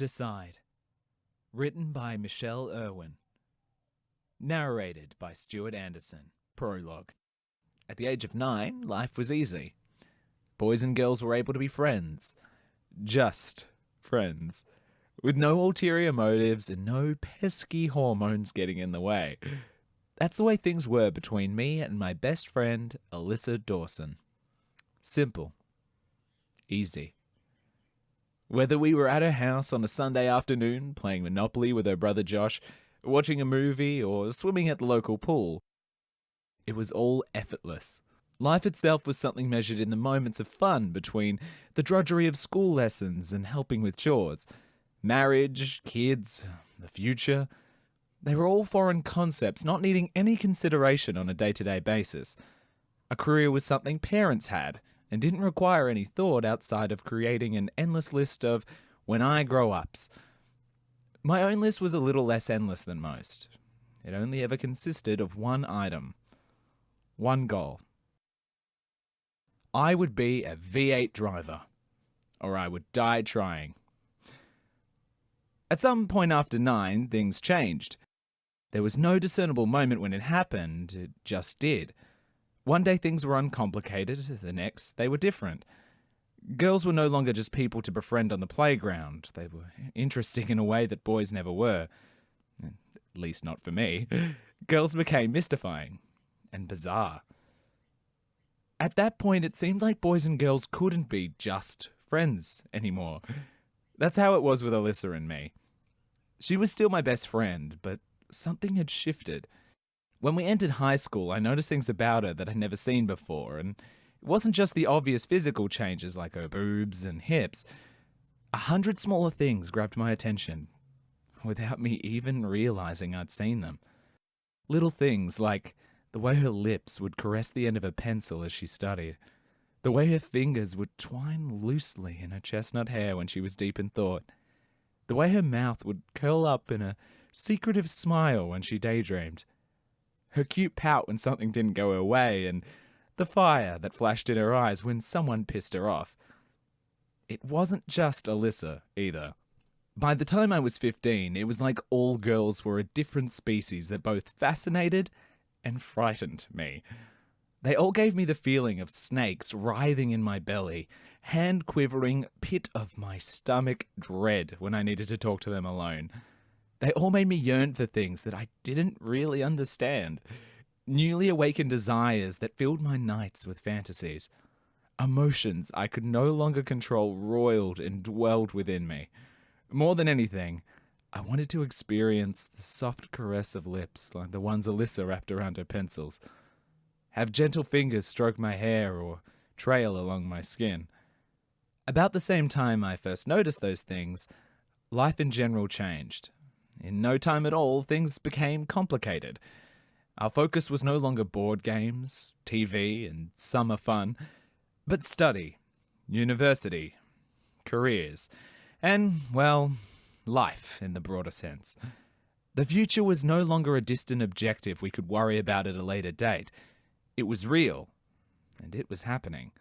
Decide. Written by Michelle Irwin. Narrated by Stuart Anderson. Prologue. At the age of 9, life was easy. Boys and girls were able to be friends. Just friends. With no ulterior motives and no pesky hormones getting in the way. That's the way things were between me and my best friend, Alyssa Dawson. Simple. Easy. Whether we were at her house on a Sunday afternoon, playing Monopoly with her brother Josh, watching a movie, or swimming at the local pool, it was all effortless. Life itself was something measured in the moments of fun between the drudgery of school lessons and helping with chores. Marriage, kids, the future, they were all foreign concepts not needing any consideration on a day-to-day basis. A career was something parents had, and didn't require any thought outside of creating an endless list of when I grow ups. My own list was a little less endless than most. It only ever consisted of one item. One goal. I would be a V8 driver, or I would die trying. At some point after 9, things changed. There was no discernible moment when it happened, it just did. One day things were uncomplicated, the next they were different. Girls were no longer just people to befriend on the playground. They were interesting in a way that boys never were. At least not for me. Girls became mystifying and bizarre. At that point, it seemed like boys and girls couldn't be just friends anymore. That's how it was with Alyssa and me. She was still my best friend, but something had shifted. When we entered high school, I noticed things about her that I'd never seen before, and it wasn't just the obvious physical changes like her boobs and hips. 100 smaller things grabbed my attention, without me even realizing I'd seen them. Little things like the way her lips would caress the end of her pencil as she studied, the way her fingers would twine loosely in her chestnut hair when she was deep in thought, the way her mouth would curl up in a secretive smile when she daydreamed, her cute pout when something didn't go her way, and the fire that flashed in her eyes when someone pissed her off. It wasn't just Alyssa, either. By the time I was 15, it was like all girls were a different species that both fascinated and frightened me. They all gave me the feeling of snakes writhing in my belly, hand-quivering pit of my stomach dread when I needed to talk to them alone. They all made me yearn for things that I didn't really understand. Newly awakened desires that filled my nights with fantasies. Emotions I could no longer control roiled and dwelled within me. More than anything, I wanted to experience the soft caress of lips like the ones Alyssa wrapped around her pencils. Have gentle fingers stroke my hair or trail along my skin. About the same time I first noticed those things, life in general changed. In no time at all, things became complicated. Our focus was no longer board games, TV, and summer fun, but study, university, careers, and, well, life in the broader sense. The future was no longer a distant objective we could worry about at a later date. It was real, and it was happening.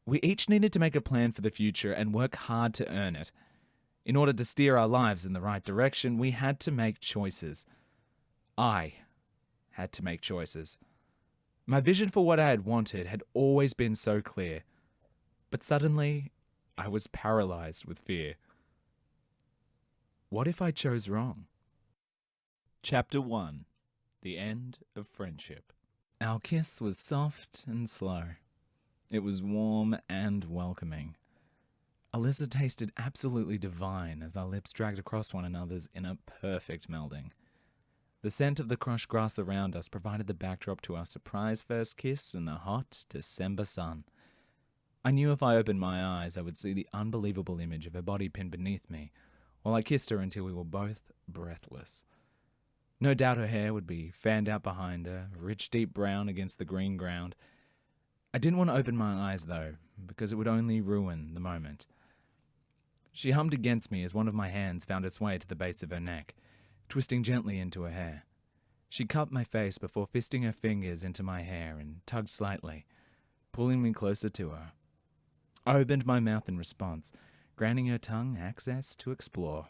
We each needed to make a plan for the future and work hard to earn it. In order to steer our lives in the right direction, we had to make choices. I had to make choices. My vision for what I had wanted had always been so clear, but suddenly I was paralyzed with fear. What if I chose wrong? Chapter 1. The End of Friendship. Our kiss was soft and slow. It was warm and welcoming. Alyssa tasted absolutely divine as our lips dragged across one another's in a perfect melding. The scent of the crushed grass around us provided the backdrop to our surprise first kiss in the hot December sun. I knew if I opened my eyes, I would see the unbelievable image of her body pinned beneath me, while I kissed her until we were both breathless. No doubt her hair would be fanned out behind her, rich deep brown against the green ground. I didn't want to open my eyes, though, because it would only ruin the moment. She hummed against me as one of my hands found its way to the base of her neck, twisting gently into her hair. She cupped my face before fisting her fingers into my hair and tugged slightly, pulling me closer to her. I opened my mouth in response, granting her tongue access to explore.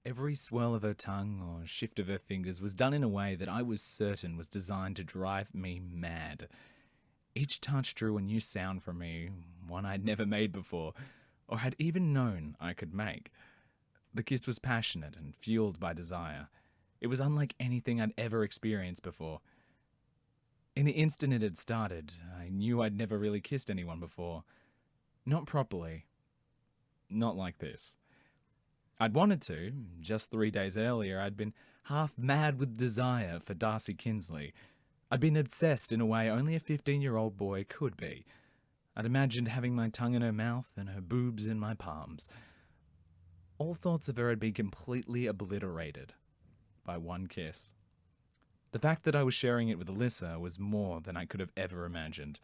Every swirl of her tongue or shift of her fingers was done in a way that I was certain was designed to drive me mad. Each touch drew a new sound from me, one I'd never made before, or had even known I could make. The kiss was passionate and fueled by desire. It was unlike anything I'd ever experienced before. In the instant it had started, I knew I'd never really kissed anyone before. Not properly. Not like this. I'd wanted to. Just 3 days earlier, I'd been half mad with desire for Darcy Kinsley. I'd been obsessed in a way only a 15-year-old boy could be. I'd imagined having my tongue in her mouth and her boobs in my palms. All thoughts of her had been completely obliterated by one kiss. The fact that I was sharing it with Alyssa was more than I could have ever imagined.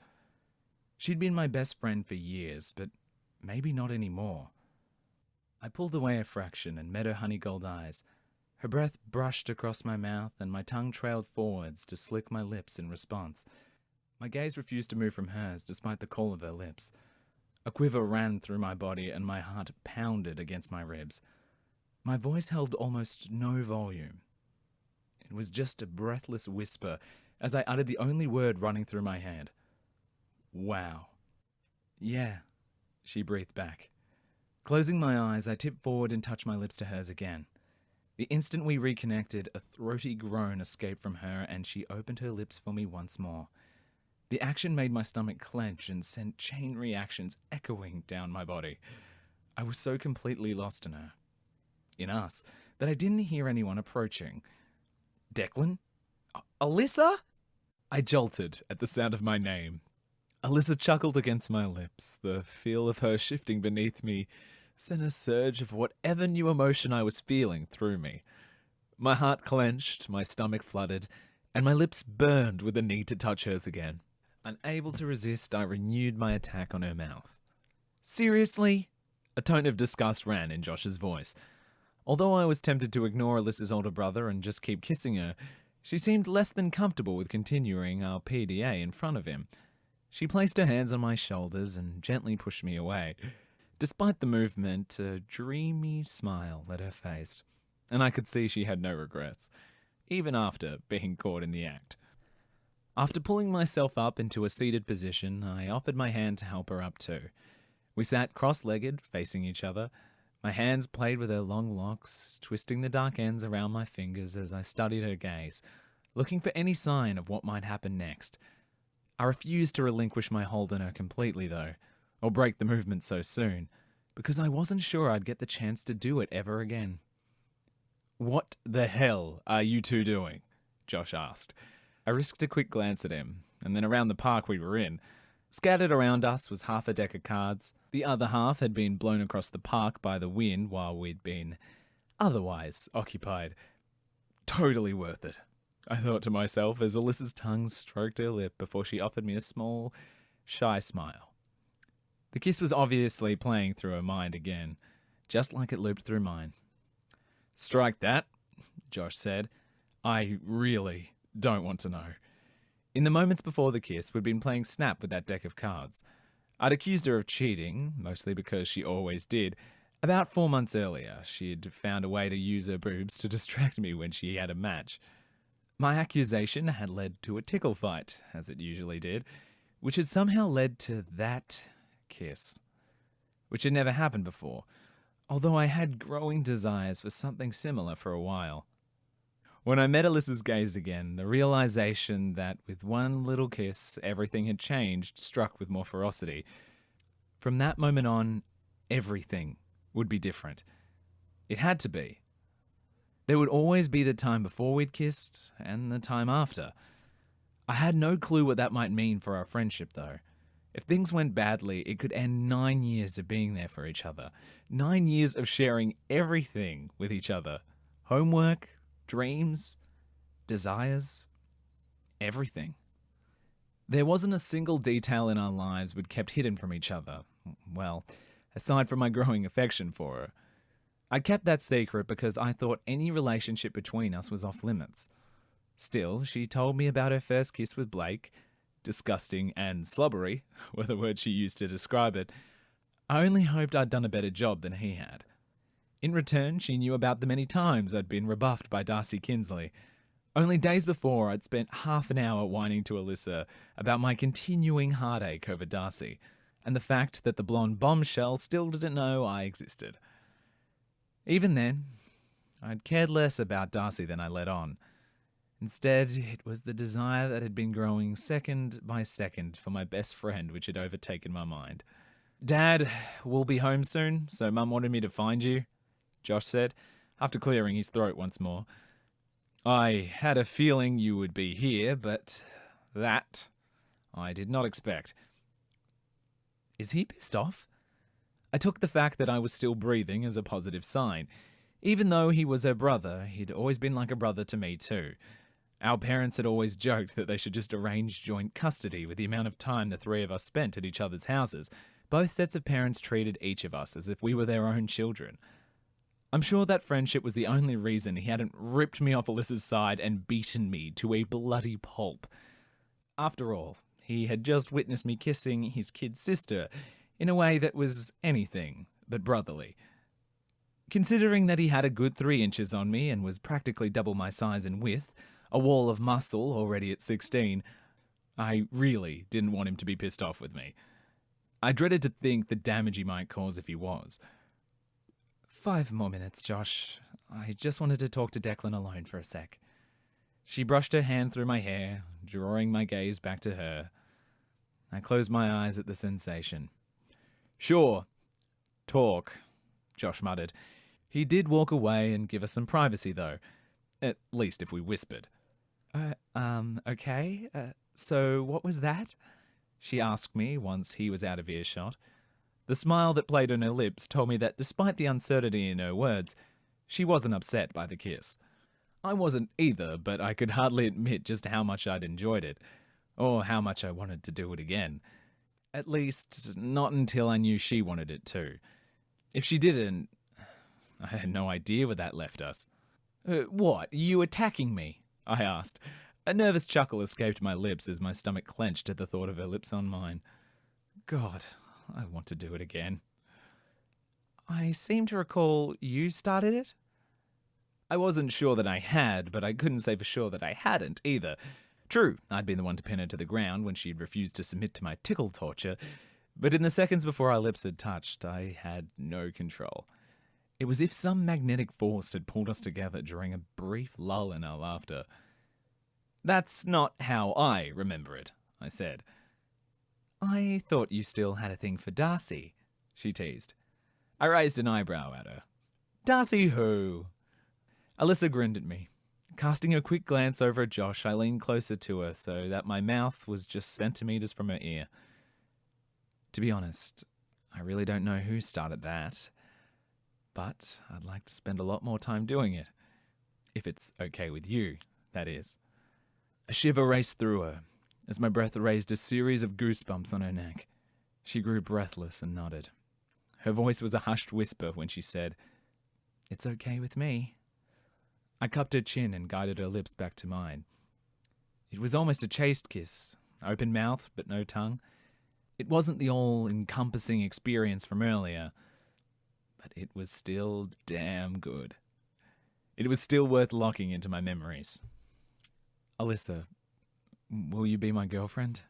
She'd been my best friend for years, but maybe not anymore. I pulled away a fraction and met her honey gold eyes. Her breath brushed across my mouth and my tongue trailed forwards to slick my lips in response. My gaze refused to move from hers despite the call of her lips. A quiver ran through my body and my heart pounded against my ribs. My voice held almost no volume. It was just a breathless whisper as I uttered the only word running through my head. Wow. Yeah, she breathed back. Closing my eyes, I tipped forward and touched my lips to hers again. The instant we reconnected, a throaty groan escaped from her and she opened her lips for me once more. The action made my stomach clench and sent chain reactions echoing down my body. I was so completely lost in her, in us, that I didn't hear anyone approaching. Declan? Alyssa? I jolted at the sound of my name. Alyssa chuckled against my lips. The feel of her shifting beneath me sent a surge of whatever new emotion I was feeling through me. My heart clenched, my stomach flooded, and my lips burned with the need to touch hers again. Unable to resist, I renewed my attack on her mouth. Seriously? A tone of disgust ran in Josh's voice. Although I was tempted to ignore Alyssa's older brother and just keep kissing her, she seemed less than comfortable with continuing our PDA in front of him. She placed her hands on my shoulders and gently pushed me away. Despite the movement, a dreamy smile lit her face, and I could see she had no regrets, even after being caught in the act. After pulling myself up into a seated position, I offered my hand to help her up too. We sat cross-legged, facing each other. My hands played with her long locks, twisting the dark ends around my fingers as I studied her gaze, looking for any sign of what might happen next. I refused to relinquish my hold on her completely, though, or break the movement so soon, because I wasn't sure I'd get the chance to do it ever again. "What the hell are you two doing?" Josh asked. I risked a quick glance at him, and then around the park we were in. Scattered around us was half a deck of cards. The other half had been blown across the park by the wind while we'd been otherwise occupied. Totally worth it, I thought to myself as Alyssa's tongue stroked her lip before she offered me a small, shy smile. The kiss was obviously playing through her mind again, just like it looped through mine. "Strike that," Josh said. "I really don't want to know." In the moments before the kiss, we'd been playing Snap with that deck of cards. I'd accused her of cheating, mostly because she always did. About 4 months earlier, she'd found a way to use her boobs to distract me when she had a match. My accusation had led to a tickle fight, as it usually did, which had somehow led to that kiss, which had never happened before, although I had growing desires for something similar for a while. When I met Alyssa's gaze again, the realization that with one little kiss everything had changed struck with more ferocity. From that moment on, everything would be different. It had to be. There would always be the time before we'd kissed and the time after. I had no clue what that might mean for our friendship, though. If things went badly, it could end 9 years of being there for each other. 9 years of sharing everything with each other. Homework, dreams, desires, everything. There wasn't a single detail in our lives we'd kept hidden from each other. Well, aside from my growing affection for her. I kept that secret because I thought any relationship between us was off limits. Still, she told me about her first kiss with Blake. Disgusting and slobbery were the words she used to describe it. I only hoped I'd done a better job than he had. In return, she knew about the many times I'd been rebuffed by Darcy Kinsley. Only days before, I'd spent half an hour whining to Alyssa about my continuing heartache over Darcy, and the fact that the blonde bombshell still didn't know I existed. Even then, I'd cared less about Darcy than I let on. Instead, it was the desire that had been growing second by second for my best friend which had overtaken my mind. "Dad, we'll be home soon, so Mum wanted me to find you," Josh said, after clearing his throat once more. "I had a feeling you would be here, but that I did not expect." Is he pissed off? I took the fact that I was still breathing as a positive sign. Even though he was her brother, he'd always been like a brother to me too. Our parents had always joked that they should just arrange joint custody with the amount of time the three of us spent at each other's houses. Both sets of parents treated each of us as if we were their own children. I'm sure that friendship was the only reason he hadn't ripped me off Alyssa's side and beaten me to a bloody pulp. After all, he had just witnessed me kissing his kid sister in a way that was anything but brotherly. Considering that he had a good 3 inches on me and was practically double my size in width, a wall of muscle already at 16, I really didn't want him to be pissed off with me. I dreaded to think the damage he might cause if he was. 5 more minutes, Josh. I just wanted to talk to Declan alone for a sec." She brushed her hand through my hair, drawing my gaze back to her. I closed my eyes at the sensation. "Sure. Talk," Josh muttered. He did walk away and give us some privacy, though. At least if we whispered. Okay. So what was that?" she asked me once he was out of earshot. The smile that played on her lips told me that despite the uncertainty in her words, she wasn't upset by the kiss. I wasn't either, but I could hardly admit just how much I'd enjoyed it, or how much I wanted to do it again. At least, not until I knew she wanted it too. If she didn't, I had no idea where that left us. What, you attacking me?" I asked. A nervous chuckle escaped my lips as my stomach clenched at the thought of her lips on mine. God, I want to do it again. "I seem to recall you started it?" I wasn't sure that I had, but I couldn't say for sure that I hadn't either. True, I'd been the one to pin her to the ground when she'd refused to submit to my tickle torture, but in the seconds before our lips had touched, I had no control. It was as if some magnetic force had pulled us together during a brief lull in our laughter. "That's not how I remember it," I said. "I thought you still had a thing for Darcy," she teased. I raised an eyebrow at her. "Darcy who?" Alyssa grinned at me. Casting a quick glance over at Josh, I leaned closer to her so that my mouth was just centimetres from her ear. To be honest, I really don't know who started that, but I'd like to spend a lot more time doing it. If it's okay with you, that is. A shiver raced through her as my breath raised a series of goosebumps on her neck. She grew breathless and nodded. Her voice was a hushed whisper when she said, "It's okay with me." I cupped her chin and guided her lips back to mine. It was almost a chaste kiss, open mouth but no tongue. It wasn't the all-encompassing experience from earlier, but it was still damn good. It was still worth locking into my memories. "Alyssa, will you be my girlfriend?"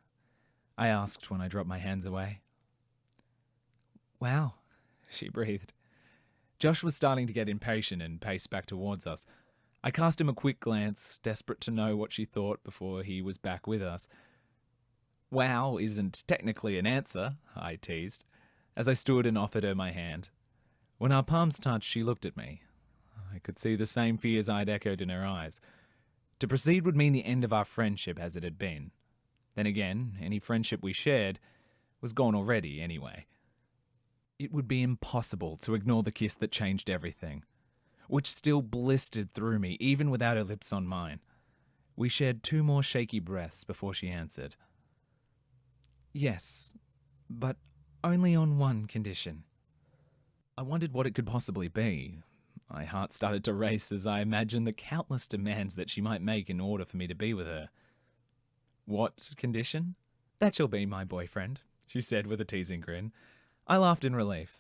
I asked when I dropped my hands away. "Wow," she breathed. Josh was starting to get impatient and paced back towards us. I cast him a quick glance, desperate to know what she thought before he was back with us. "Wow isn't technically an answer," I teased, as I stood and offered her my hand. When our palms touched, she looked at me. I could see the same fears I'd echoed in her eyes. To proceed would mean the end of our friendship as it had been. Then again, any friendship we shared was gone already anyway. It would be impossible to ignore the kiss that changed everything, which still blistered through me even without her lips on mine. We shared 2 more shaky breaths before she answered. "Yes, but only on one condition." I wondered what it could possibly be. My heart started to race as I imagined the countless demands that she might make in order for me to be with her. "What condition?" "That you'll be my boyfriend," she said with a teasing grin. I laughed in relief.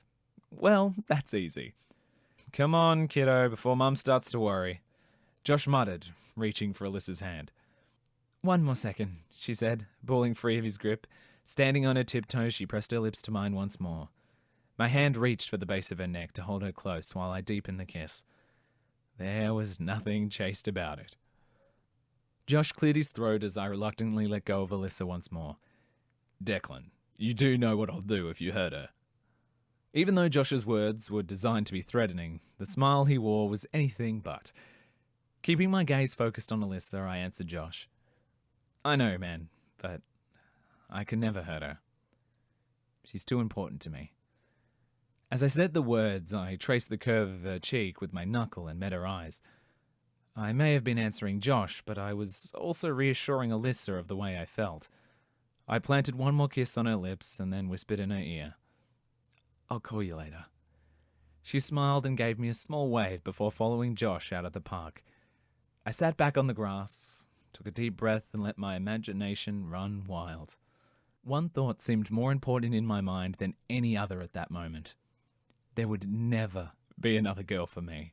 Well, that's easy. Come on, kiddo, before Mum starts to worry. Josh muttered, reaching for Alyssa's hand. One more second, she said, pulling free of his grip. Standing on her tiptoes, she pressed her lips to mine once more. My hand reached for the base of her neck to hold her close while I deepened the kiss. There was nothing chaste about it. Josh cleared his throat as I reluctantly let go of Alyssa once more. Declan, you do know what I'll do if you hurt her. Even though Josh's words were designed to be threatening, the smile he wore was anything but. Keeping my gaze focused on Alyssa, I answered Josh. I know, man, but I can never hurt her. She's too important to me. As I said the words, I traced the curve of her cheek with my knuckle and met her eyes. I may have been answering Josh, but I was also reassuring Alyssa of the way I felt. I planted one more kiss on her lips and then whispered in her ear. I'll call you later. She smiled and gave me a small wave before following Josh out of the park. I sat back on the grass, took a deep breath and let my imagination run wild. One thought seemed more important in my mind than any other at that moment. There would never be another girl for me.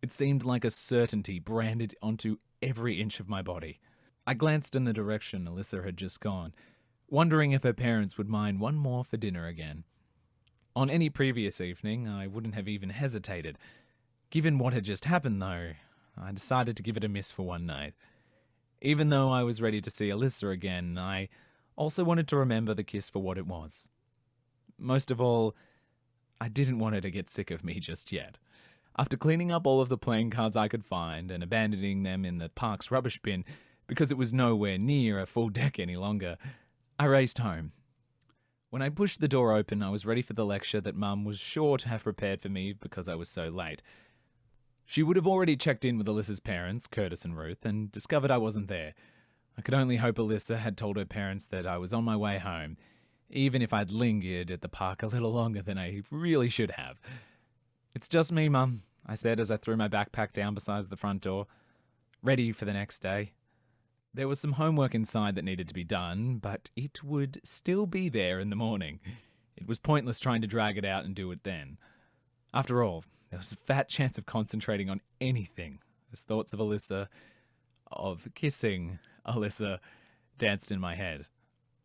It seemed like a certainty branded onto every inch of my body. I glanced in the direction Alyssa had just gone, wondering if her parents would mind one more for dinner again. On any previous evening, I wouldn't have even hesitated. Given what had just happened, though, I decided to give it a miss for one night. Even though I was ready to see Alyssa again, I also wanted to remember the kiss for what it was. Most of all, I didn't want her to get sick of me just yet. After cleaning up all of the playing cards I could find and abandoning them in the park's rubbish bin because it was nowhere near a full deck any longer, I raced home. When I pushed the door open, I was ready for the lecture that Mum was sure to have prepared for me because I was so late. She would have already checked in with Alyssa's parents, Curtis and Ruth, and discovered I wasn't there. I could only hope Alyssa had told her parents that I was on my way home, even if I'd lingered at the park a little longer than I really should have. It's just me, Mum, I said as I threw my backpack down beside the front door, ready for the next day. There was some homework inside that needed to be done, but it would still be there in the morning. It was pointless trying to drag it out and do it then. After all, there was a fat chance of concentrating on anything as thoughts of Alyssa, of kissing Alyssa, danced in my head.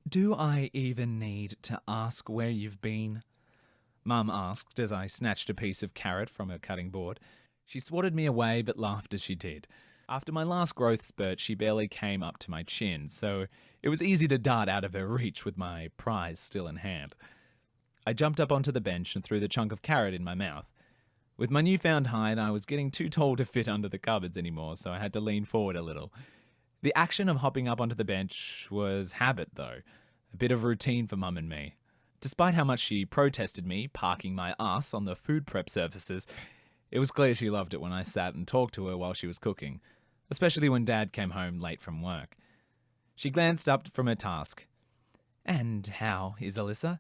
Do I even need to ask where you've been? Mum asked as I snatched a piece of carrot from her cutting board. She swatted me away but laughed as she did. After my last growth spurt, she barely came up to my chin, so it was easy to dart out of her reach with my prize still in hand. I jumped up onto the bench and threw the chunk of carrot in my mouth. With my newfound height, I was getting too tall to fit under the cupboards anymore, so I had to lean forward a little. The action of hopping up onto the bench was habit, though, a bit of routine for Mum and me. Despite how much she protested me parking my ass on the food prep surfaces, it was clear she loved it when I sat and talked to her while she was cooking, especially when Dad came home late from work. She glanced up from her task. And how is Alyssa?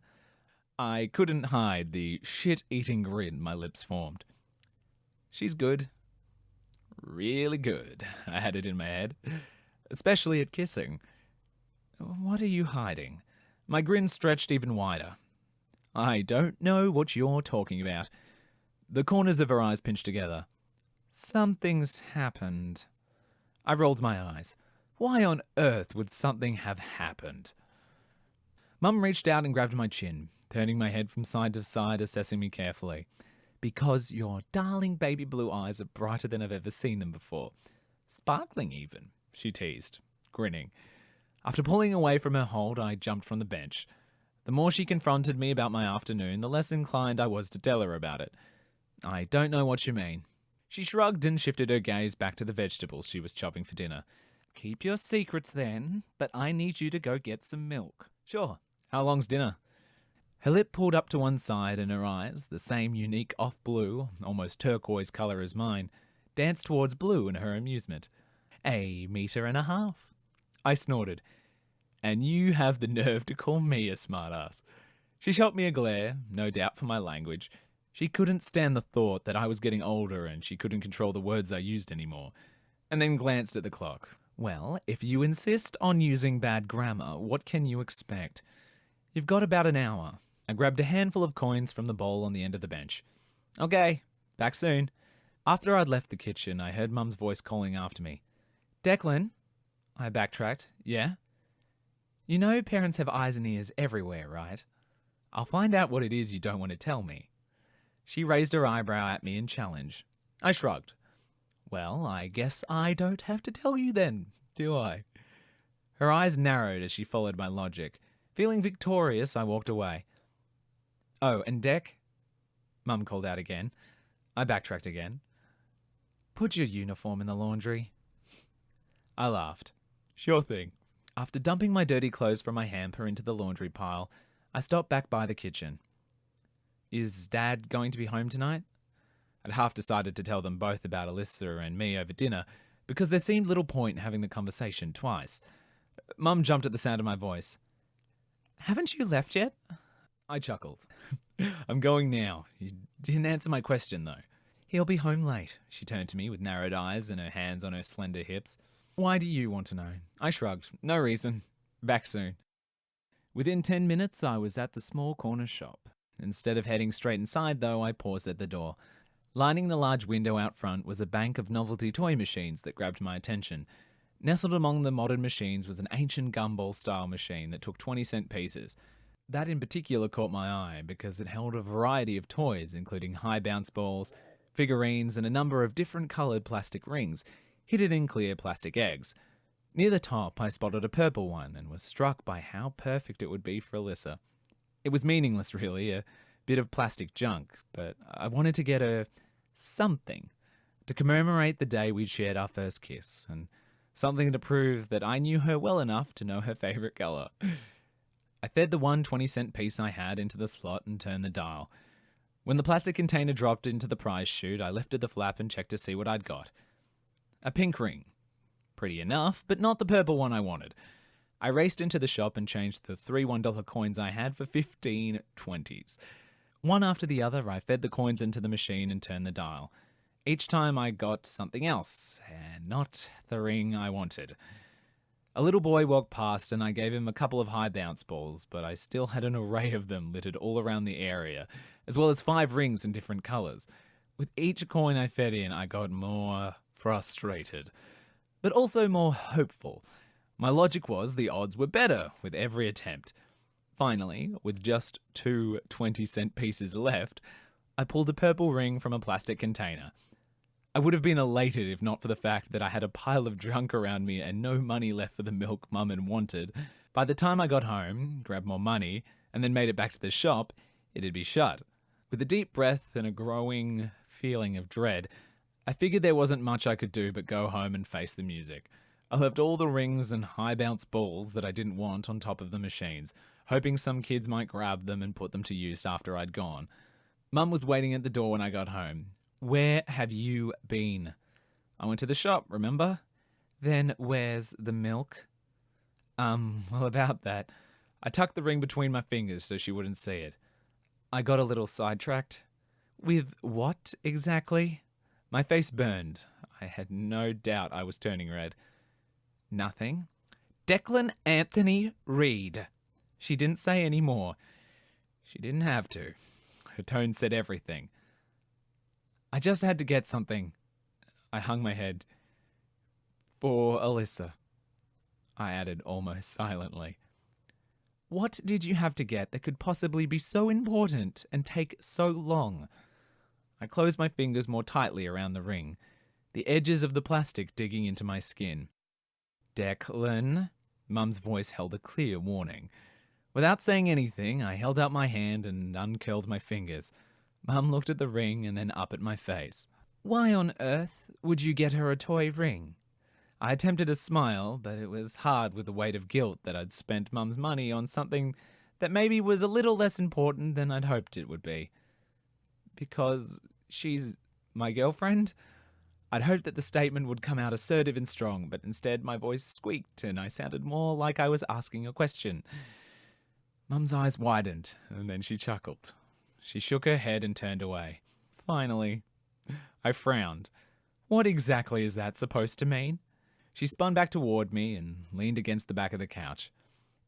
I couldn't hide the shit-eating grin my lips formed. She's good. Really good, I had it in my head. Especially at kissing. What are you hiding? My grin stretched even wider. I don't know what you're talking about. The corners of her eyes pinched together. Something's happened. I rolled my eyes. Why on earth would something have happened? Mum reached out and grabbed my chin, turning my head from side to side, assessing me carefully. Because your darling baby blue eyes are brighter than I've ever seen them before. Sparkling even, she teased, grinning. After pulling away from her hold, I jumped from the bench. The more she confronted me about my afternoon, the less inclined I was to tell her about it. I don't know what you mean. She shrugged and shifted her gaze back to the vegetables she was chopping for dinner. Keep your secrets then, but I need you to go get some milk. Sure. How long's dinner? Her lip pulled up to one side and her eyes, the same unique off-blue, almost turquoise colour as mine, danced towards blue in her amusement. 1.5 meters. I snorted. And you have the nerve to call me a smartass. She shot me a glare, no doubt for my language. She couldn't stand the thought that I was getting older and she couldn't control the words I used anymore, and then glanced at the clock. Well, if you insist on using bad grammar, what can you expect? You've got about an hour. I grabbed a handful of coins from the bowl on the end of the bench. Okay, back soon. After I'd left the kitchen, I heard Mum's voice calling after me. Declan? I backtracked. Yeah? You know parents have eyes and ears everywhere, right? I'll find out what it is you don't want to tell me. She raised her eyebrow at me in challenge. I shrugged. Well, I guess I don't have to tell you then, do I? Her eyes narrowed as she followed my logic. Feeling victorious, I walked away. Oh, and Dec? Mum called out again. I backtracked again. Put your uniform in the laundry. I laughed. Sure thing. After dumping my dirty clothes from my hamper into the laundry pile, I stopped back by the kitchen. Is Dad going to be home tonight? I'd half decided to tell them both about Alyssa and me over dinner, because there seemed little point in having the conversation twice. Mum jumped at the sound of my voice. Haven't you left yet? I chuckled. I'm going now. You didn't answer my question, though. He'll be home late, she turned to me with narrowed eyes and her hands on her slender hips. Why do you want to know? I shrugged. No reason. Back soon. Within 10 minutes, I was at the small corner shop. Instead of heading straight inside, though, I paused at the door. Lining the large window out front was a bank of novelty toy machines that grabbed my attention. Nestled among the modern machines was an ancient gumball-style machine that took 20-cent pieces. That in particular caught my eye because it held a variety of toys, including high bounce balls, figurines, and a number of different coloured plastic rings, hidden in clear plastic eggs. Near the top, I spotted a purple one and was struck by how perfect it would be for Alyssa. It was meaningless, really, a bit of plastic junk, but I wanted to get her something to commemorate the day we'd shared our first kiss, and something to prove that I knew her well enough to know her favourite colour. I fed the one 20-cent piece I had into the slot and turned the dial. When the plastic container dropped into the prize chute, I lifted the flap and checked to see what I'd got. A pink ring. Pretty enough, but not the purple one I wanted. I raced into the shop and changed the 3 $1 coins I had for 15 20s. One after the other, I fed the coins into the machine and turned the dial. Each time I got something else, and not the ring I wanted. A little boy walked past and I gave him a couple of high bounce balls, but I still had an array of them littered all around the area, as well as 5 rings in different colours. With each coin I fed in, I got more frustrated, but also more hopeful. My logic was the odds were better with every attempt. Finally, with just 2 20-cent pieces left, I pulled a purple ring from a plastic container. I would have been elated if not for the fact that I had a pile of junk around me and no money left for the milk Mum had wanted. By the time I got home, grabbed more money, and then made it back to the shop, it'd be shut. With a deep breath and a growing feeling of dread, I figured there wasn't much I could do but go home and face the music. I left all the rings and high bounce balls that I didn't want on top of the machines, hoping some kids might grab them and put them to use after I'd gone. Mum was waiting at the door when I got home. Where have you been? I went to the shop, remember? Then where's the milk? Well, about that. I tucked the ring between my fingers so she wouldn't see it. I got a little sidetracked. With what exactly? My face burned. I had no doubt I was turning red. Nothing. Declan Anthony Reed. She didn't say any more. She didn't have to. Her tone said everything. I just had to get something. I hung my head. For Alyssa, I added almost silently. What did you have to get that could possibly be so important and take so long? I closed my fingers more tightly around the ring, the edges of the plastic digging into my skin. Declan, Mum's voice held a clear warning. Without saying anything, I held out my hand and uncurled my fingers. Mum looked at the ring and then up at my face. Why on earth would you get her a toy ring? I attempted a smile, but it was hard with the weight of guilt that I'd spent Mum's money on something that maybe was a little less important than I'd hoped it would be. Because she's my girlfriend? I'd hoped that the statement would come out assertive and strong, but instead my voice squeaked and I sounded more like I was asking a question. Mum's eyes widened, and then she chuckled. She shook her head and turned away. Finally. I frowned. What exactly is that supposed to mean? She spun back toward me and leaned against the back of the couch.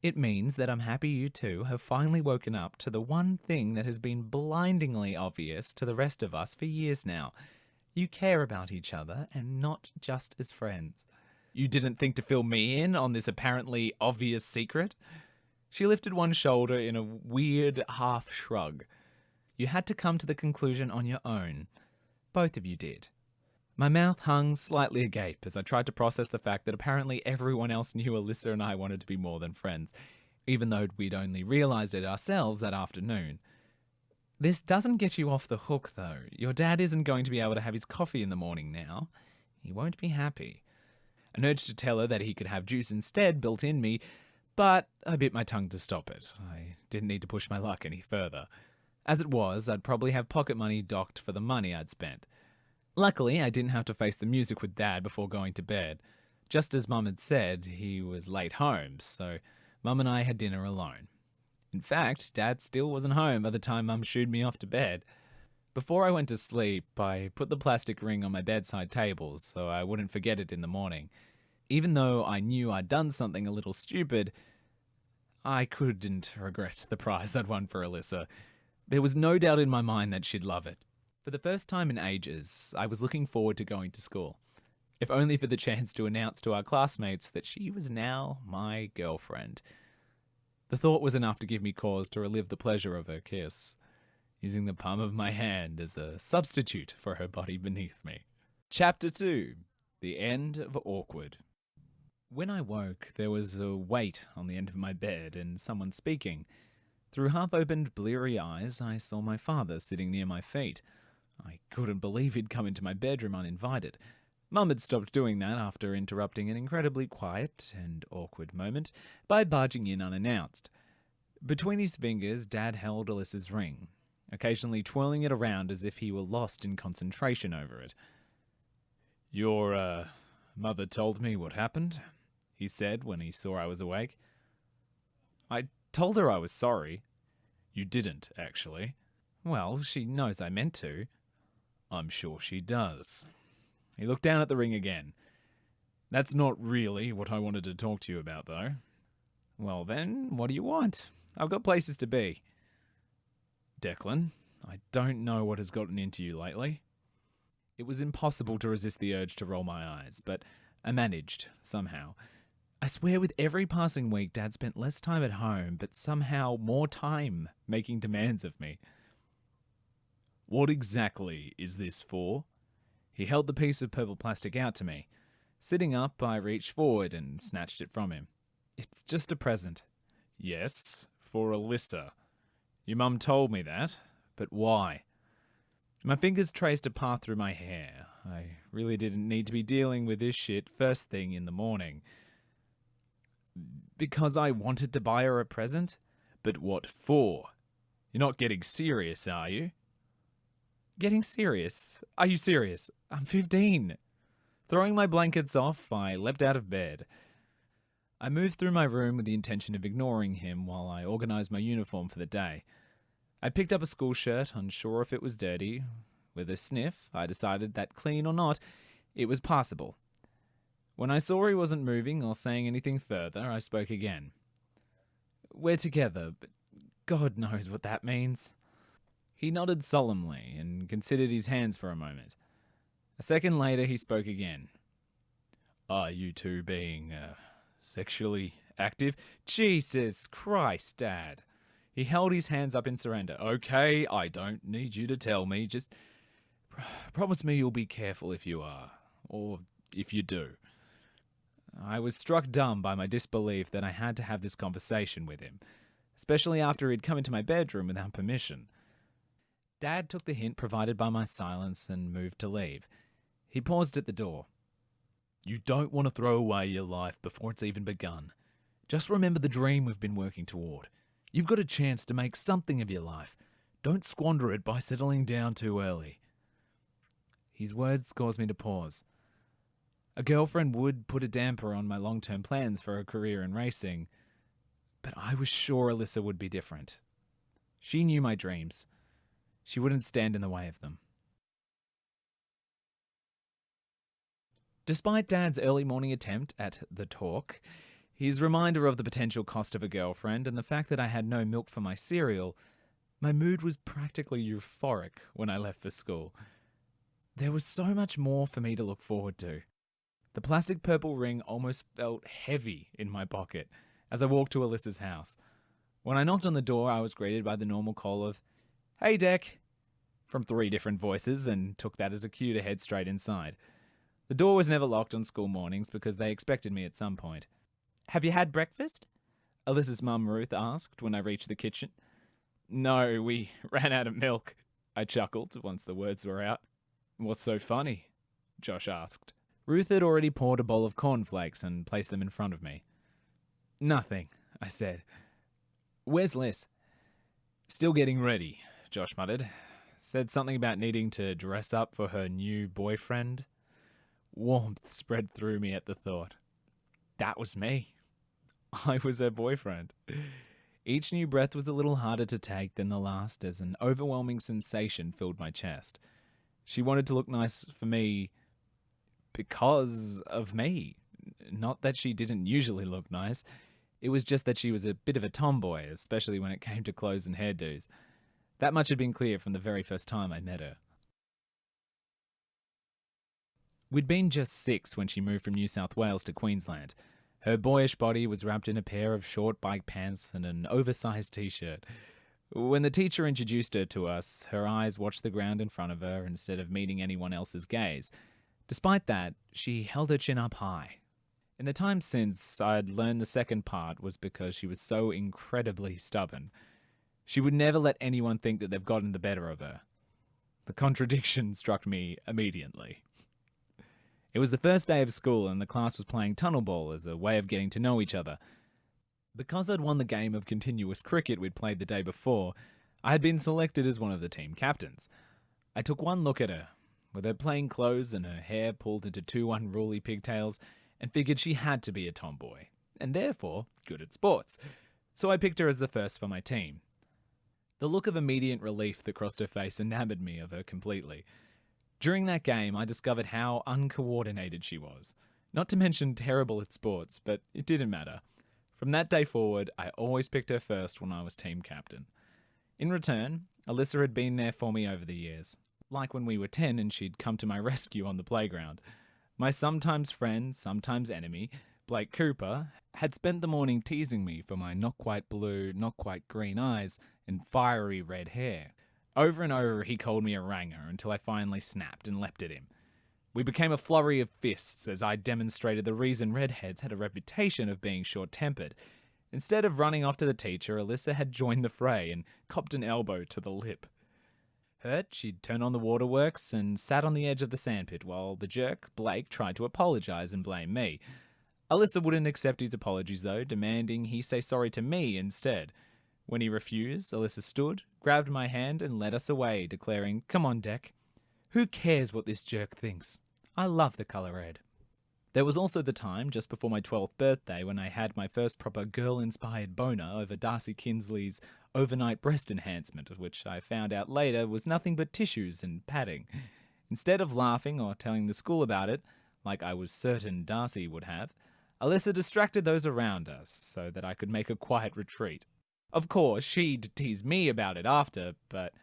It means that I'm happy you two have finally woken up to the one thing that has been blindingly obvious to the rest of us for years now. You care about each other and not just as friends. You didn't think to fill me in on this apparently obvious secret? She lifted one shoulder in a weird half shrug. You had to come to the conclusion on your own. Both of you did. My mouth hung slightly agape as I tried to process the fact that apparently everyone else knew Alyssa and I wanted to be more than friends, even though we'd only realised it ourselves that afternoon. This doesn't get you off the hook, though. Your dad isn't going to be able to have his coffee in the morning now. He won't be happy. An urge to tell her that he could have juice instead built in me, but I bit my tongue to stop it. I didn't need to push my luck any further. As it was, I'd probably have pocket money docked for the money I'd spent. Luckily, I didn't have to face the music with Dad before going to bed. Just as Mum had said, he was late home, so Mum and I had dinner alone. In fact, Dad still wasn't home by the time Mum shooed me off to bed. Before I went to sleep, I put the plastic ring on my bedside table so I wouldn't forget it in the morning. Even though I knew I'd done something a little stupid, I couldn't regret the prize I'd won for Alyssa. There was no doubt in my mind that she'd love it. For the first time in ages, I was looking forward to going to school, if only for the chance to announce to our classmates that she was now my girlfriend. The thought was enough to give me cause to relive the pleasure of her kiss, using the palm of my hand as a substitute for her body beneath me. Chapter 2. The End of Awkward. When I woke, there was a weight on the end of my bed and someone speaking. Through half-opened, bleary eyes, I saw my father sitting near my feet. I couldn't believe he'd come into my bedroom uninvited. Mum had stopped doing that after interrupting an incredibly quiet and awkward moment by barging in unannounced. Between his fingers, Dad held Alyssa's ring, occasionally twirling it around as if he were lost in concentration over it. Your, mother told me what happened, he said when he saw I was awake. I told her I was sorry. You didn't, actually. Well, she knows I meant to. I'm sure she does. He looked down at the ring again. That's not really what I wanted to talk to you about, though. Well then, what do you want? I've got places to be. Declan, I don't know what has gotten into you lately. It was impossible to resist the urge to roll my eyes, but I managed, somehow. I swear with every passing week Dad spent less time at home, but somehow more time making demands of me. What exactly is this for? He held the piece of purple plastic out to me. Sitting up, I reached forward and snatched it from him. It's just a present. Yes, for Alyssa. Your mum told me that, but why? My fingers traced a path through my hair. I really didn't need to be dealing with this shit first thing in the morning. Because I wanted to buy her a present? But what for? You're not getting serious, are you? Getting serious? Are you serious? I'm 15. Throwing my blankets off, I leapt out of bed. I moved through my room with the intention of ignoring him while I organised my uniform for the day. I picked up a school shirt, unsure if it was dirty. With a sniff, I decided that clean or not, it was passable. When I saw he wasn't moving or saying anything further, I spoke again. We're together, but God knows what that means. He nodded solemnly and considered his hands for a moment. A second later, he spoke again. Are you two being, sexually active? Jesus Christ, Dad. He held his hands up in surrender. Okay, I don't need you to tell me. Just promise me you'll be careful if you are. Or if you do. I was struck dumb by my disbelief that I had to have this conversation with him, especially after he'd come into my bedroom without permission. Dad took the hint provided by my silence and moved to leave. He paused at the door. You don't want to throw away your life before it's even begun. Just remember the dream we've been working toward. You've got a chance to make something of your life. Don't squander it by settling down too early. His words caused me to pause. A girlfriend would put a damper on my long-term plans for a career in racing, but I was sure Alyssa would be different. She knew my dreams. She wouldn't stand in the way of them. Despite Dad's early morning attempt at the talk, His reminder of the potential cost of a girlfriend and the fact that I had no milk for my cereal, my mood was practically euphoric when I left for school. There was so much more for me to look forward to. The plastic purple ring almost felt heavy in my pocket as I walked to Alyssa's house. When I knocked on the door, I was greeted by the normal call of, "Hey, Deck," from 3 different voices, and took that as a cue to head straight inside. The door was never locked on school mornings because they expected me at some point. "Have you had breakfast?" Alyssa's mum Ruth asked when I reached the kitchen. "No, we ran out of milk," I chuckled once the words were out. "What's so funny?" Josh asked. Ruth had already poured a bowl of cornflakes and placed them in front of me. "Nothing," I said. "Where's Liz?" "Still getting ready," Josh muttered. Said something about needing to dress up for her new boyfriend. Warmth spread through me at the thought. That was me. I was her boyfriend. Each new breath was a little harder to take than the last as an overwhelming sensation filled my chest. She wanted to look nice for me because of me. Not that she didn't usually look nice. It was just that she was a bit of a tomboy, especially when it came to clothes and hairdos. That much had been clear from the very first time I met her. We'd been just 6 when she moved from New South Wales to Queensland. Her boyish body was wrapped in a pair of short bike pants and an oversized t-shirt. When the teacher introduced her to us, her eyes watched the ground in front of her instead of meeting anyone else's gaze. Despite that, she held her chin up high. In the time since, I'd learned the second part was because she was so incredibly stubborn. She would never let anyone think that they've gotten the better of her. The contradiction struck me immediately. It was the first day of school and the class was playing tunnel ball as a way of getting to know each other. Because I'd won the game of continuous cricket we'd played the day before, I had been selected as one of the team captains. I took one look at her, with her plain clothes and her hair pulled into 2 unruly pigtails, and figured she had to be a tomboy, and therefore good at sports. So I picked her as the first for my team. The look of immediate relief that crossed her face enamored me of her completely. During that game, I discovered how uncoordinated she was. Not to mention terrible at sports, but it didn't matter. From that day forward, I always picked her first when I was team captain. In return, Alyssa had been there for me over the years. Like when we were 10 and she'd come to my rescue on the playground. My sometimes friend, sometimes enemy, Blake Cooper, had spent the morning teasing me for my not quite blue, not quite green eyes and fiery red hair. Over and over he called me a ranger until I finally snapped and leapt at him. We became a flurry of fists as I demonstrated the reason redheads had a reputation of being short-tempered. Instead of running off to the teacher, Alyssa had joined the fray and copped an elbow to the lip. Hurt, she'd turn on the waterworks and sat on the edge of the sandpit while the jerk, Blake, tried to apologise and blame me. Alyssa wouldn't accept his apologies though, demanding he say sorry to me instead. When he refused, Alyssa stood, grabbed my hand and led us away, declaring, "Come on, Deck. Who cares what this jerk thinks? I love the colour red." There was also the time, just before my 12th birthday, when I had my first proper girl-inspired boner over Darcy Kinsley's overnight breast enhancement, which I found out later was nothing but tissues and padding. Instead of laughing or telling the school about it, like I was certain Darcy would have, Alyssa distracted those around us so that I could make a quiet retreat. Of course, she'd tease me about it after, but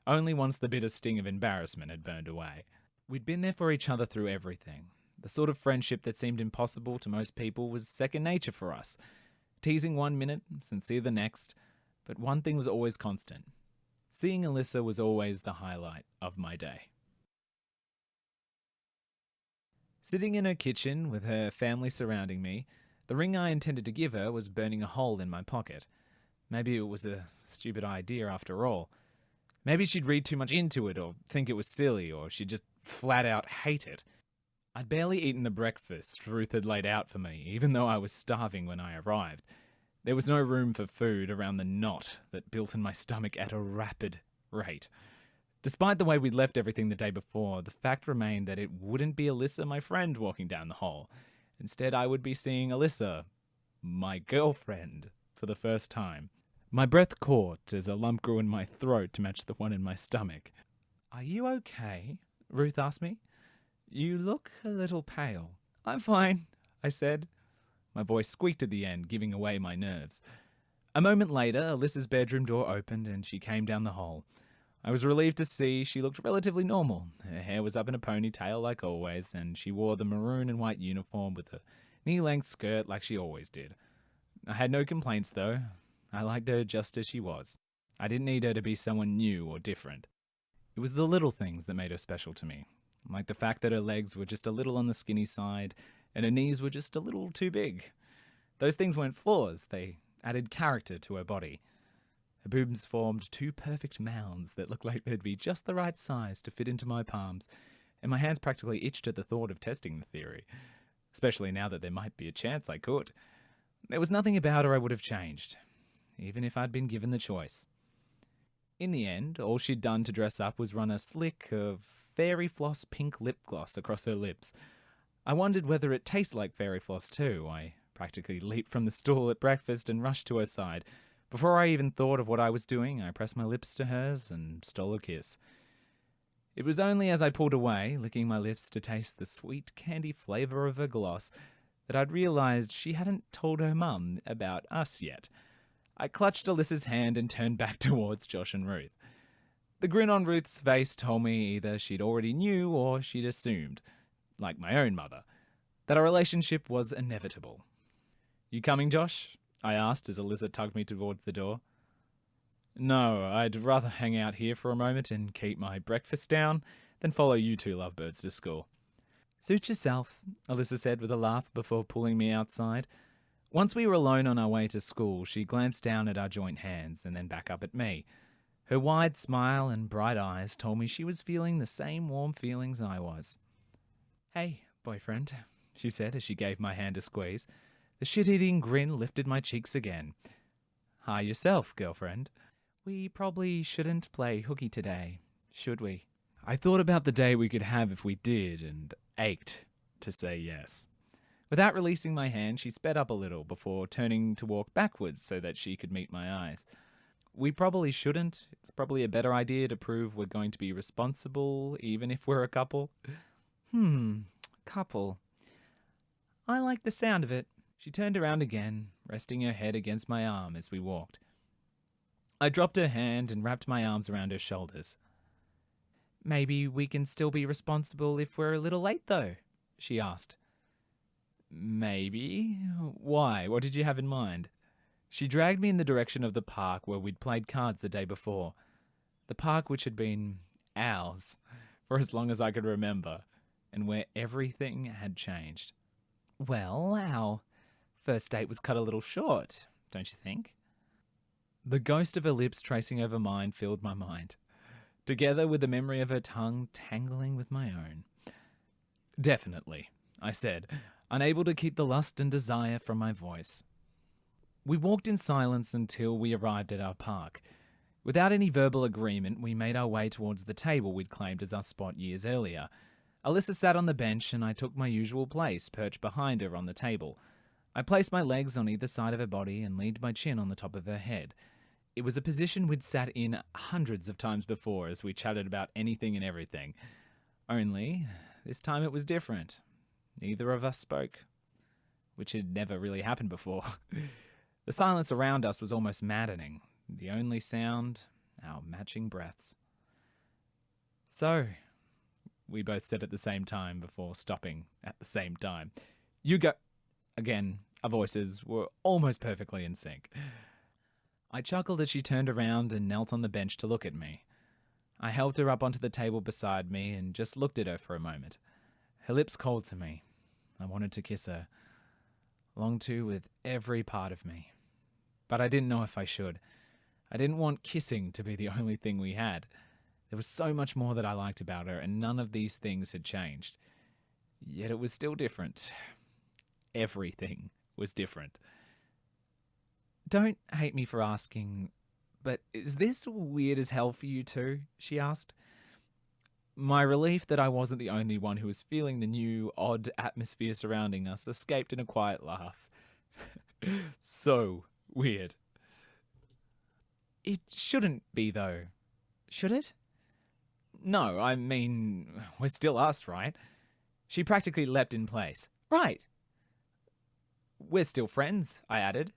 only once the bitter sting of embarrassment had burned away. We'd been there for each other through everything. The sort of friendship that seemed impossible to most people was second nature for us. Teasing one minute, sincere the next, but one thing was always constant. Seeing Alyssa was always the highlight of my day. Sitting in her kitchen with her family surrounding me, the ring I intended to give her was burning a hole in my pocket. Maybe it was a stupid idea after all. Maybe she'd read too much into it or think it was silly or she'd just flat out hate it. I'd barely eaten the breakfast Ruth had laid out for me, even though I was starving when I arrived. There was no room for food around the knot that built in my stomach at a rapid rate. Despite the way we'd left everything the day before, the fact remained that it wouldn't be Alyssa, my friend, walking down the hall. Instead, I would be seeing Alyssa, my girlfriend, for the first time. My breath caught as a lump grew in my throat to match the one in my stomach. "Are you okay?" Ruth asked me. "You look a little pale." "I'm fine," I said. My voice squeaked at the end, giving away my nerves. A moment later, Alyssa's bedroom door opened and she came down the hall. I was relieved to see she looked relatively normal. Her hair was up in a ponytail like always, and she wore the maroon and white uniform with a knee-length skirt like she always did. I had no complaints though. I liked her just as she was. I didn't need her to be someone new or different. It was the little things that made her special to me, like the fact that her legs were just a little on the skinny side and her knees were just a little too big. Those things weren't flaws, they added character to her body. Her boobs formed two perfect mounds that looked like they'd be just the right size to fit into my palms, and my hands practically itched at the thought of testing the theory, especially now that there might be a chance I could. There was nothing about her I would have changed, even if I'd been given the choice. In the end, all she'd done to dress up was run a slick of fairy floss pink lip gloss across her lips. I wondered whether it tasted like fairy floss too. I practically leaped from the stool at breakfast and rushed to her side. Before I even thought of what I was doing, I pressed my lips to hers and stole a kiss. It was only as I pulled away, licking my lips to taste the sweet candy flavour of her gloss, that I'd realised she hadn't told her mum about us yet. I clutched Alyssa's hand and turned back towards Josh and Ruth. The grin on Ruth's face told me either she'd already knew or she'd assumed, like my own mother, that our relationship was inevitable. "You coming, Josh?" I asked as Alyssa tugged me towards the door. "No, I'd rather hang out here for a moment and keep my breakfast down than follow you two lovebirds to school." "Suit yourself," Alyssa said with a laugh before pulling me outside. Once we were alone on our way to school, she glanced down at our joint hands and then back up at me. Her wide smile and bright eyes told me she was feeling the same warm feelings I was. "Hey, boyfriend," she said as she gave my hand a squeeze. The shit-eating grin lifted my cheeks again. "Hi yourself, girlfriend. We probably shouldn't play hooky today, should we?" I thought about the day we could have if we did and ached to say yes. Without releasing my hand, she sped up a little before turning to walk backwards so that she could meet my eyes. "We probably shouldn't. It's probably a better idea to prove we're going to be responsible, even if we're a couple." Couple. I like the sound of it. She turned around again, resting her head against my arm as we walked. I dropped her hand and wrapped my arms around her shoulders. "Maybe we can still be responsible if we're a little late, though?" she asked. "Maybe? Why? What did you have in mind?" She dragged me in the direction of the park where we'd played cards the day before. The park which had been ours for as long as I could remember, and where everything had changed. "Well, our first date was cut a little short, don't you think?" The ghost of her lips tracing over mine filled my mind, together with the memory of her tongue tangling with my own. "Definitely," I said, unable to keep the lust and desire from my voice. We walked in silence until we arrived at our park. Without any verbal agreement, we made our way towards the table we'd claimed as our spot years earlier. Alyssa sat on the bench and I took my usual place, perched behind her on the table. I placed my legs on either side of her body and leaned my chin on the top of her head. It was a position we'd sat in hundreds of times before as we chatted about anything and everything. Only, this time it was different. Neither of us spoke, which had never really happened before. The silence around us was almost maddening. The only sound, our matching breaths. "So," we both said at the same time before stopping at the same time. "You go..." Again, our voices were almost perfectly in sync. I chuckled as she turned around and knelt on the bench to look at me. I helped her up onto the table beside me and just looked at her for a moment. Her lips called to me. I wanted to kiss her. Longed to with every part of me. But I didn't know if I should. I didn't want kissing to be the only thing we had. There was so much more that I liked about her, and none of these things had changed. Yet it was still different. Everything was different. "Don't hate me for asking, but is this weird as hell for you too?" she asked. My relief that I wasn't the only one who was feeling the new, odd atmosphere surrounding us escaped in a quiet laugh. So weird. "It shouldn't be, though. Should it?" "No, I mean, we're still us, right?" She practically leapt in place. "Right." We're still friends, I added.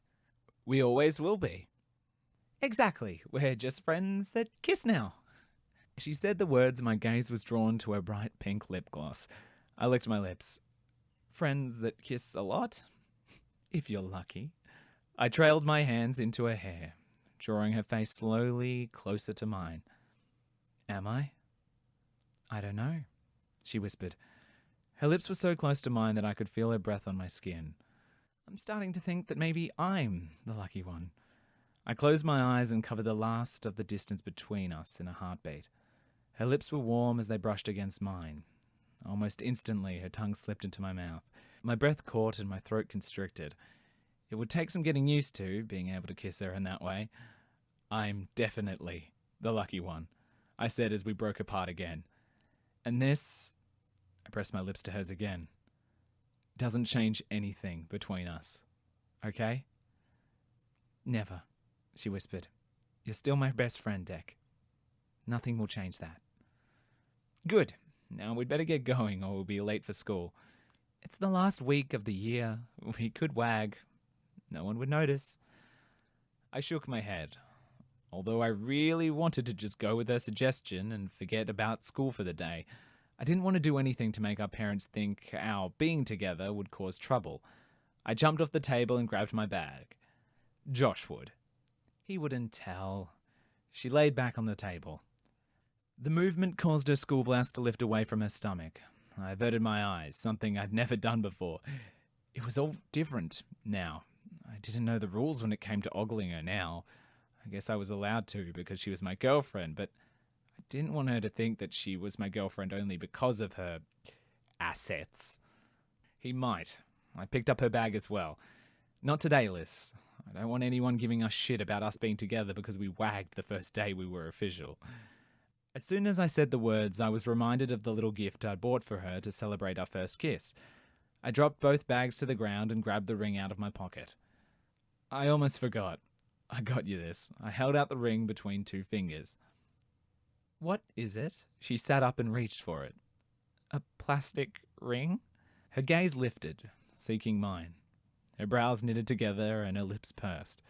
We always will be. Exactly, we're just friends that kiss now. She said the words, and my gaze was drawn to her bright pink lip gloss. I licked my lips. Friends that kiss a lot? If you're lucky. I trailed my hands into her hair, drawing her face slowly closer to mine. Am I? I don't know, she whispered. Her lips were so close to mine that I could feel her breath on my skin. I'm starting to think that maybe I'm the lucky one. I closed my eyes and covered the last of the distance between us in a heartbeat. Her lips were warm as they brushed against mine. Almost instantly, her tongue slipped into my mouth. My breath caught and my throat constricted. It would take some getting used to, being able to kiss her in that way. I'm definitely the lucky one, I said as we broke apart again. And this, I pressed my lips to hers again, doesn't change anything between us, okay? Never, she whispered. You're still my best friend, Deck. Nothing will change that. Good. Now we'd better get going or we'll be late for school. It's the last week of the year. We could wag. No one would notice. I shook my head. Although I really wanted to just go with her suggestion and forget about school for the day, I didn't want to do anything to make our parents think our being together would cause trouble. I jumped off the table and grabbed my bag. Josh would. He wouldn't tell. She laid back on the table. The movement caused her school blouse to lift away from her stomach. I averted my eyes, something I'd never done before. It was all different now. I didn't know the rules when it came to ogling her now. I guess I was allowed to because she was my girlfriend, but I didn't want her to think that she was my girlfriend only because of her assets. He might. I picked up her bag as well. Not today, Liz. I don't want anyone giving us shit about us being together because we wagged the first day we were official. As soon as I said the words, I was reminded of the little gift I'd bought for her to celebrate our first kiss. I dropped both bags to the ground and grabbed the ring out of my pocket. I almost forgot. I got you this. I held out the ring between two fingers. What is it? She sat up and reached for it. A plastic ring? Her gaze lifted, seeking mine. Her brows knitted together and her lips pursed.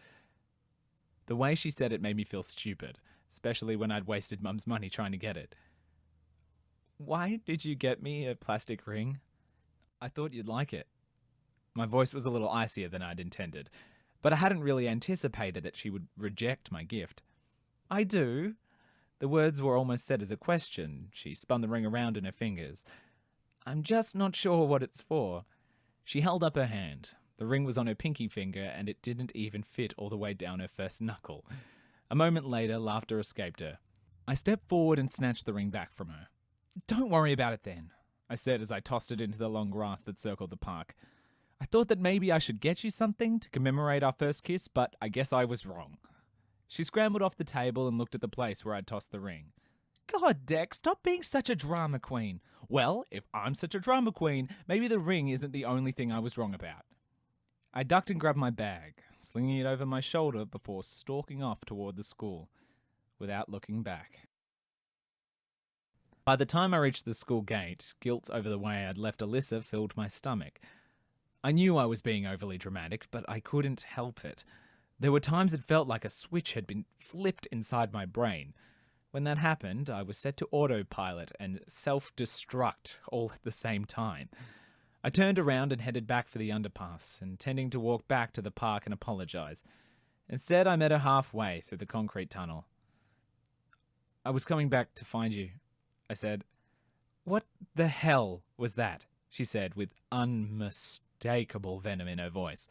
The way she said it made me feel stupid, especially when I'd wasted Mum's money trying to get it. Why did you get me a plastic ring? I thought you'd like it. My voice was a little icier than I'd intended, but I hadn't really anticipated that she would reject my gift. I do. The words were almost said as a question. She spun the ring around in her fingers. I'm just not sure what it's for. She held up her hand. The ring was on her pinky finger, and it didn't even fit all the way down her first knuckle. A moment later, laughter escaped her. I stepped forward and snatched the ring back from her. Don't worry about it then, I said as I tossed it into the long grass that circled the park. I thought that maybe I should get you something to commemorate our first kiss, but I guess I was wrong. She scrambled off the table and looked at the place where I'd tossed the ring. God, Dex, stop being such a drama queen. Well, if I'm such a drama queen, maybe the ring isn't the only thing I was wrong about. I ducked and grabbed my bag, slinging it over my shoulder before stalking off toward the school, without looking back. By the time I reached the school gate, guilt over the way I'd left Alyssa filled my stomach. I knew I was being overly dramatic, but I couldn't help it. There were times it felt like a switch had been flipped inside my brain. When that happened, I was set to autopilot and self-destruct all at the same time. I turned around and headed back for the underpass, intending to walk back to the park and apologise. Instead, I met her halfway through the concrete tunnel. I was coming back to find you, I said. What the hell was that? She said with unmistakable venom in her voice.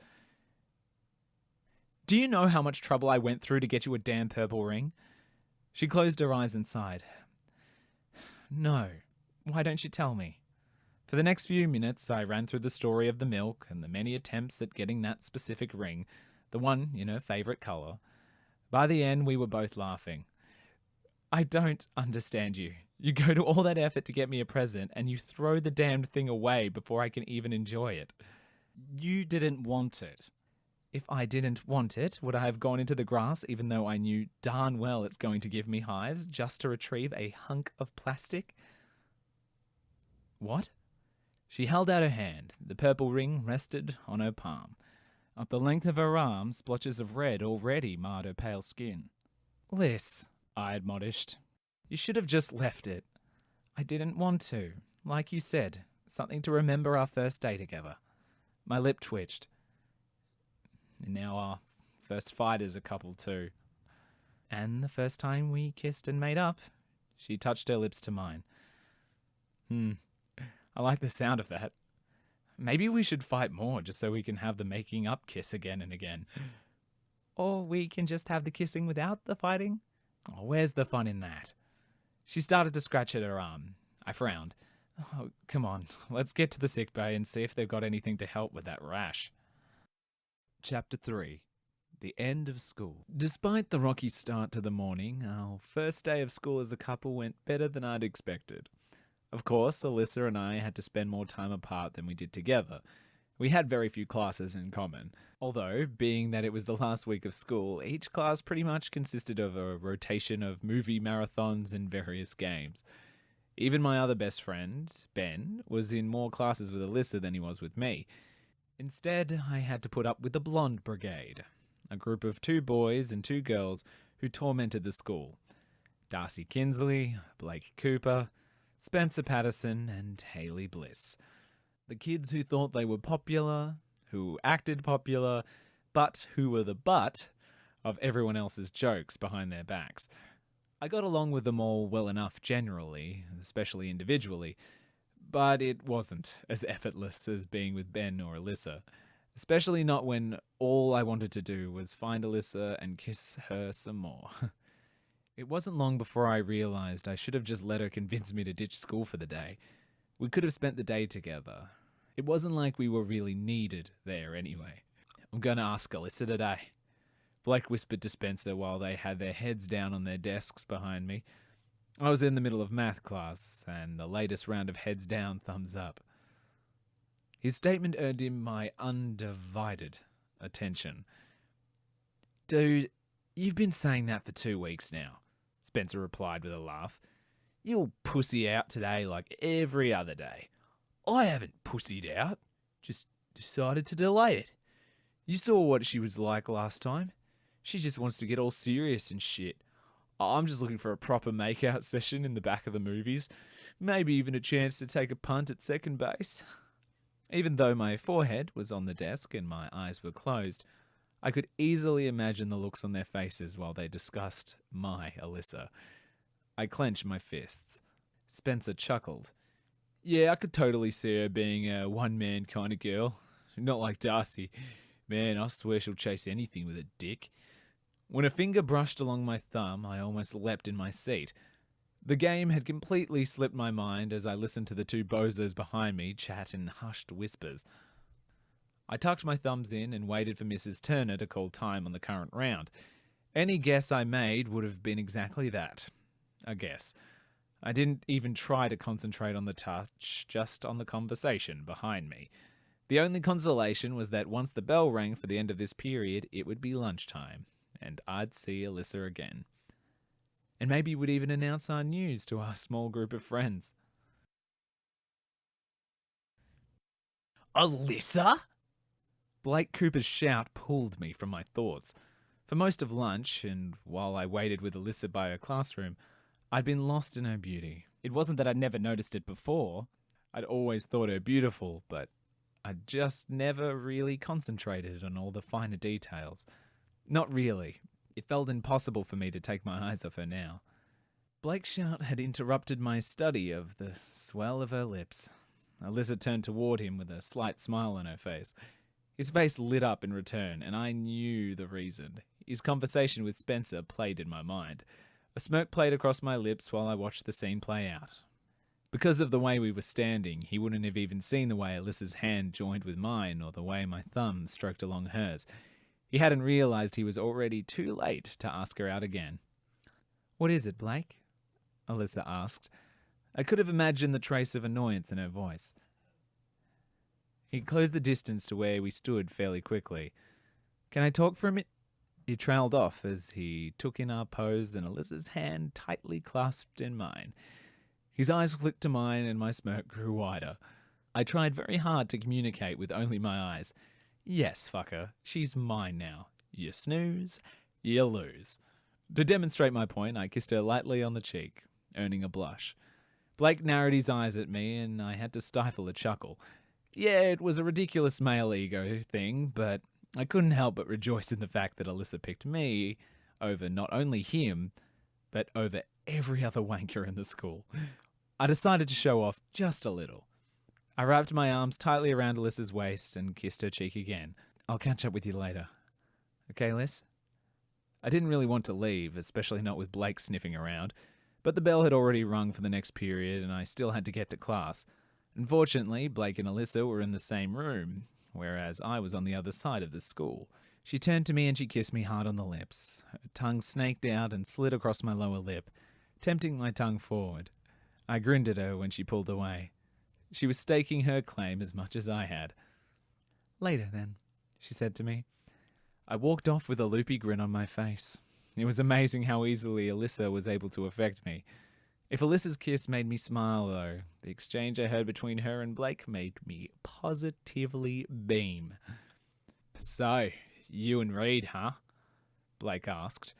Do you know how much trouble I went through to get you a damn purple ring? She closed her eyes and sighed. No. Why don't you tell me? For the next few minutes, I ran through the story of the milk and the many attempts at getting that specific ring, the one in her favourite colour. By the end, we were both laughing. I don't understand you. You go to all that effort to get me a present, and you throw the damned thing away before I can even enjoy it. You didn't want it. If I didn't want it, would I have gone into the grass even though I knew darn well it's going to give me hives just to retrieve a hunk of plastic? What? She held out her hand. The purple ring rested on her palm. Up the length of her arm, splotches of red already marred her pale skin. "Liz," I admonished, "you should have just left it." "I didn't want to. Like you said, something to remember our first day together." My lip twitched. And now our first fight as a couple too. "And the first time we kissed and made up." She touched her lips to mine. I like the sound of that. Maybe we should fight more just so we can have the making up kiss again and again. Or we can just have the kissing without the fighting. Oh, where's the fun in that? She started to scratch at her arm. I frowned. "Oh, come on, let's get to the sick bay and see if they've got anything to help with that rash." Chapter 3. The End of School. Despite the rocky start to the morning, our first day of school as a couple went better than I'd expected. Of course, Alyssa and I had to spend more time apart than we did together. We had very few classes in common. Although, being that it was the last week of school, each class pretty much consisted of a rotation of movie marathons and various games. Even my other best friend, Ben, was in more classes with Alyssa than he was with me. Instead, I had to put up with the Blonde Brigade, a group of 2 boys and 2 girls who tormented the school. Darcy Kinsley, Blake Cooper, Spencer Patterson, and Hayley Bliss. The kids who thought they were popular, who acted popular, but who were the butt of everyone else's jokes behind their backs. I got along with them all well enough generally, especially individually, but it wasn't as effortless as being with Ben or Alyssa, especially not when all I wanted to do was find Alyssa and kiss her some more. It wasn't long before I realised I should have just let her convince me to ditch school for the day. We could have spent the day together. It wasn't like we were really needed there anyway. "I'm going to ask Alyssa today," Blake whispered to Spencer while they had their heads down on their desks behind me. I was in the middle of math class, and the latest round of heads down, thumbs up. His statement earned him my undivided attention. "Dude, you've been saying that for 2 weeks now," Spencer replied with a laugh. "You'll pussy out today like every other day." "I haven't pussied out, just decided to delay it. You saw what she was like last time. She just wants to get all serious and shit. I'm just looking for a proper makeout session in the back of the movies, maybe even a chance to take a punt at second base." Even though my forehead was on the desk and my eyes were closed, I could easily imagine the looks on their faces while they discussed my Alyssa. I clenched my fists. Spencer chuckled. "Yeah, I could totally see her being a one-man kind of girl. Not like Darcy. Man, I swear she'll chase anything with a dick." When a finger brushed along my thumb, I almost leapt in my seat. The game had completely slipped my mind as I listened to the 2 bozos behind me chat in hushed whispers. I tucked my thumbs in and waited for Mrs. Turner to call time on the current round. Any guess I made would have been exactly that. A guess. I didn't even try to concentrate on the touch, just on the conversation behind me. The only consolation was that once the bell rang for the end of this period, it would be lunchtime, and I'd see Alyssa again. And maybe we'd even announce our news to our small group of friends. "Alyssa?" Blake Cooper's shout pulled me from my thoughts. For most of lunch, and while I waited with Alyssa by her classroom, I'd been lost in her beauty. It wasn't that I'd never noticed it before. I'd always thought her beautiful, but I'd just never really concentrated on all the finer details. Not really. It felt impossible for me to take my eyes off her now. Blake's shout had interrupted my study of the swell of her lips. Alyssa turned toward him with a slight smile on her face. His face lit up in return, and I knew the reason. His conversation with Spencer played in my mind. A smirk played across my lips while I watched the scene play out. Because of the way we were standing, he wouldn't have even seen the way Alyssa's hand joined with mine or the way my thumb stroked along hers. He hadn't realised he was already too late to ask her out again. "What is it, Blake?" Alyssa asked. I could have imagined the trace of annoyance in her voice. He closed the distance to where we stood fairly quickly. "Can I talk for a minute?" He trailed off as he took in our pose and Alyssa's hand tightly clasped in mine. His eyes flicked to mine and my smirk grew wider. I tried very hard to communicate with only my eyes. Yes, fucker, she's mine now. You snooze, you lose. To demonstrate my point, I kissed her lightly on the cheek, earning a blush. Blake narrowed his eyes at me, and I had to stifle a chuckle. Yeah, it was a ridiculous male ego thing, but I couldn't help but rejoice in the fact that Alyssa picked me over not only him, but over every other wanker in the school. I decided to show off just a little. I wrapped my arms tightly around Alyssa's waist and kissed her cheek again. I'll catch up with you later. Okay, Liz? I didn't really want to leave, especially not with Blake sniffing around, but the bell had already rung for the next period and I still had to get to class. Unfortunately, Blake and Alyssa were in the same room, whereas I was on the other side of the school. She turned to me and she kissed me hard on the lips. Her tongue snaked out and slid across my lower lip, tempting my tongue forward. I grinned at her when she pulled away. She was staking her claim as much as I had. Later, then, she said to me. I walked off with a loopy grin on my face. It was amazing how easily Alyssa was able to affect me. If Alyssa's kiss made me smile, though, the exchange I heard between her and Blake made me positively beam. So, you and Reed, huh? Blake asked.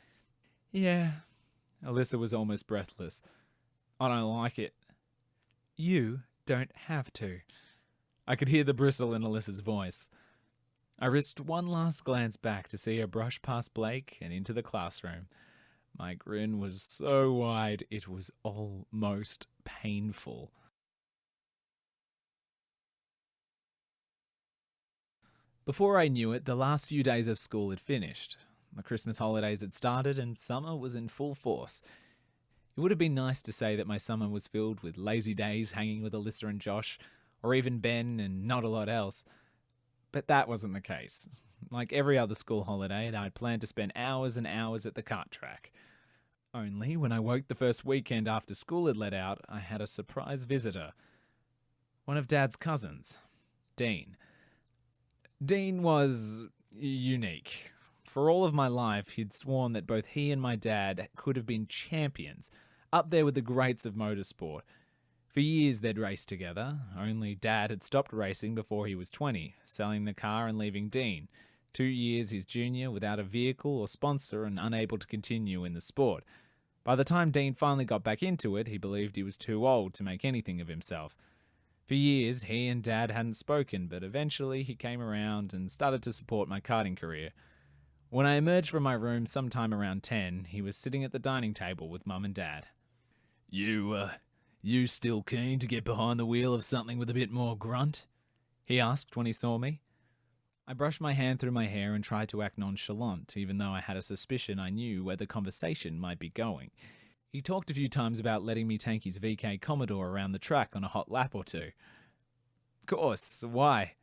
Yeah. Alyssa was almost breathless. I don't like it. You don't have to. I could hear the bristle in Alyssa's voice. I risked one last glance back to see her brush past Blake and into the classroom. My grin was so wide it was almost painful. Before I knew it, the last few days of school had finished. The Christmas holidays had started and summer was in full force. It would have been nice to say that my summer was filled with lazy days hanging with Alyssa and Josh, or even Ben and not a lot else. But that wasn't the case. Like every other school holiday, I'd planned to spend hours and hours at the kart track. Only when I woke the first weekend after school had let out, I had a surprise visitor. One of Dad's cousins, Dean. Dean was unique. For all of my life, he'd sworn that both he and my dad could have been champions, up there with the greats of motorsport. For years they'd raced together, only Dad had stopped racing before he was 20, selling the car and leaving Dean, 2 years his junior without a vehicle or sponsor and unable to continue in the sport. By the time Dean finally got back into it, he believed he was too old to make anything of himself. For years, he and Dad hadn't spoken, but eventually he came around and started to support my karting career. When I emerged from my room sometime around 10, he was sitting at the dining table with Mum and Dad. You still keen to get behind the wheel of something with a bit more grunt? He asked when he saw me. I brushed my hand through my hair and tried to act nonchalant, even though I had a suspicion I knew where the conversation might be going. He talked a few times about letting me take his VK Commodore around the track on a hot lap or two. Of course, why?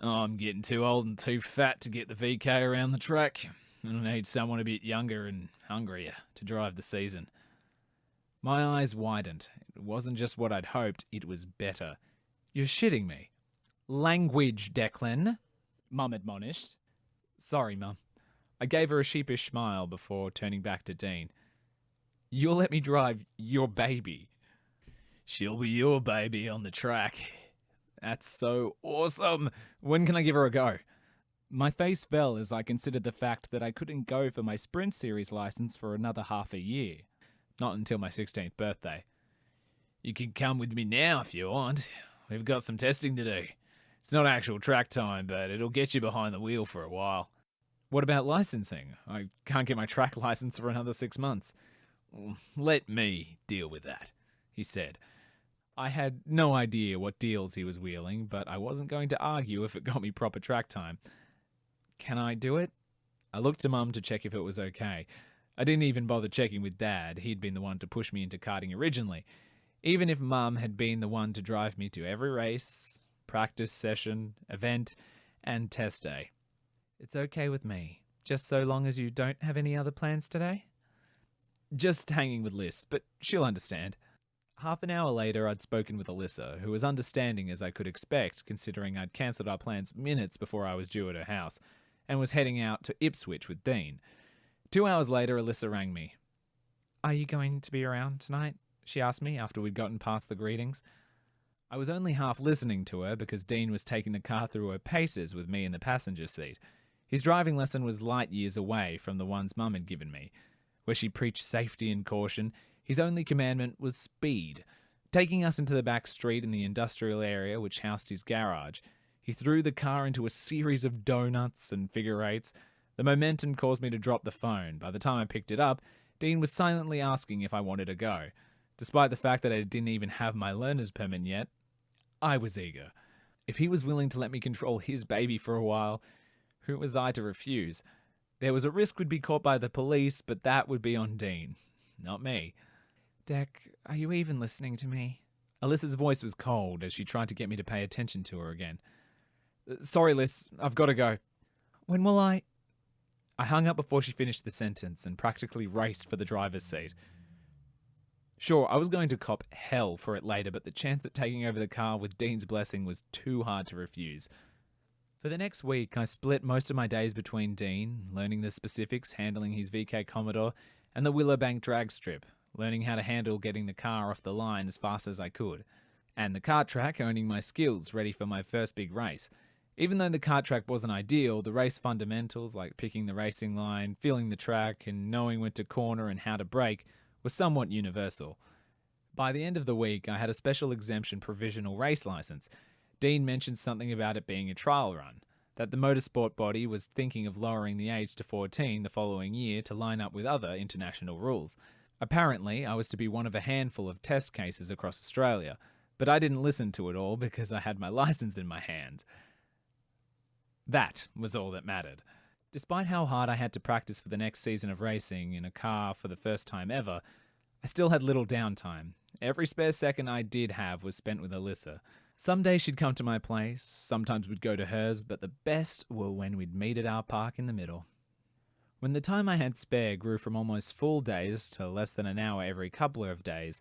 I'm getting too old and too fat to get the VK around the track. I need someone a bit younger and hungrier to drive the season. My eyes widened. It wasn't just what I'd hoped, it was better. You're shitting me. Language, Declan, Mum admonished. Sorry, Mum. I gave her a sheepish smile before turning back to Dean. You'll let me drive your baby. She'll be your baby on the track. That's so awesome. When can I give her a go? My face fell as I considered the fact that I couldn't go for my Sprint Series license for another half a year. Not until my 16th birthday. You can come with me now if you want. We've got some testing to do. It's not actual track time, but it'll get you behind the wheel for a while. What about licensing? I can't get my track license for another 6 months. Let me deal with that, he said. I had no idea what deals he was wheeling, but I wasn't going to argue if it got me proper track time. Can I do it? I looked to Mum to check if it was okay. I didn't even bother checking with Dad. He'd been the one to push me into karting originally. Even if Mum had been the one to drive me to every race, practice session, event, and test day. It's okay with me, just so long as you don't have any other plans today? Just hanging with Liz, but she'll understand. Half an hour later, I'd spoken with Alyssa, who was understanding as I could expect, considering I'd cancelled our plans minutes before I was due at her house, and was heading out to Ipswich with Dean. 2 hours later, Alyssa rang me. Are you going to be around tonight? She asked me after we'd gotten past the greetings. I was only half listening to her because Dean was taking the car through her paces with me in the passenger seat. His driving lesson was light years away from the ones Mum had given me. Where she preached safety and caution, his only commandment was speed. Taking us into the back street in the industrial area which housed his garage, he threw the car into a series of donuts and figure eights. The momentum caused me to drop the phone. By the time I picked it up, Dean was silently asking if I wanted to go. Despite the fact that I didn't even have my learner's permit yet, I was eager. If he was willing to let me control his baby for a while, who was I to refuse? There was a risk we'd be caught by the police, but that would be on Dean, not me. Dec, are you even listening to me? Alyssa's voice was cold as she tried to get me to pay attention to her again. Sorry, Liz, I've got to go. When will I hung up before she finished the sentence and practically raced for the driver's seat. Sure, I was going to cop hell for it later, but the chance at taking over the car with Dean's blessing was too hard to refuse. For the next week, I split most of my days between Dean, learning the specifics, handling his VK Commodore, and the Willowbank drag strip, learning how to handle getting the car off the line as fast as I could, and the kart track, honing my skills, ready for my first big race. Even though the kart track wasn't ideal, the race fundamentals like picking the racing line, feeling the track, and knowing when to corner and how to brake was somewhat universal. By the end of the week, I had a special exemption provisional race license. Dean mentioned something about it being a trial run, that the motorsport body was thinking of lowering the age to 14 the following year to line up with other international rules. Apparently, I was to be one of a handful of test cases across Australia, but I didn't listen to it all because I had my license in my hand. That was all that mattered. Despite how hard I had to practice for the next season of racing in a car for the first time ever, I still had little downtime. Every spare second I did have was spent with Alyssa. Some days she'd come to my place, sometimes we'd go to hers, but the best were when we'd meet at our park in the middle. When the time I had spare grew from almost full days to less than an hour every couple of days,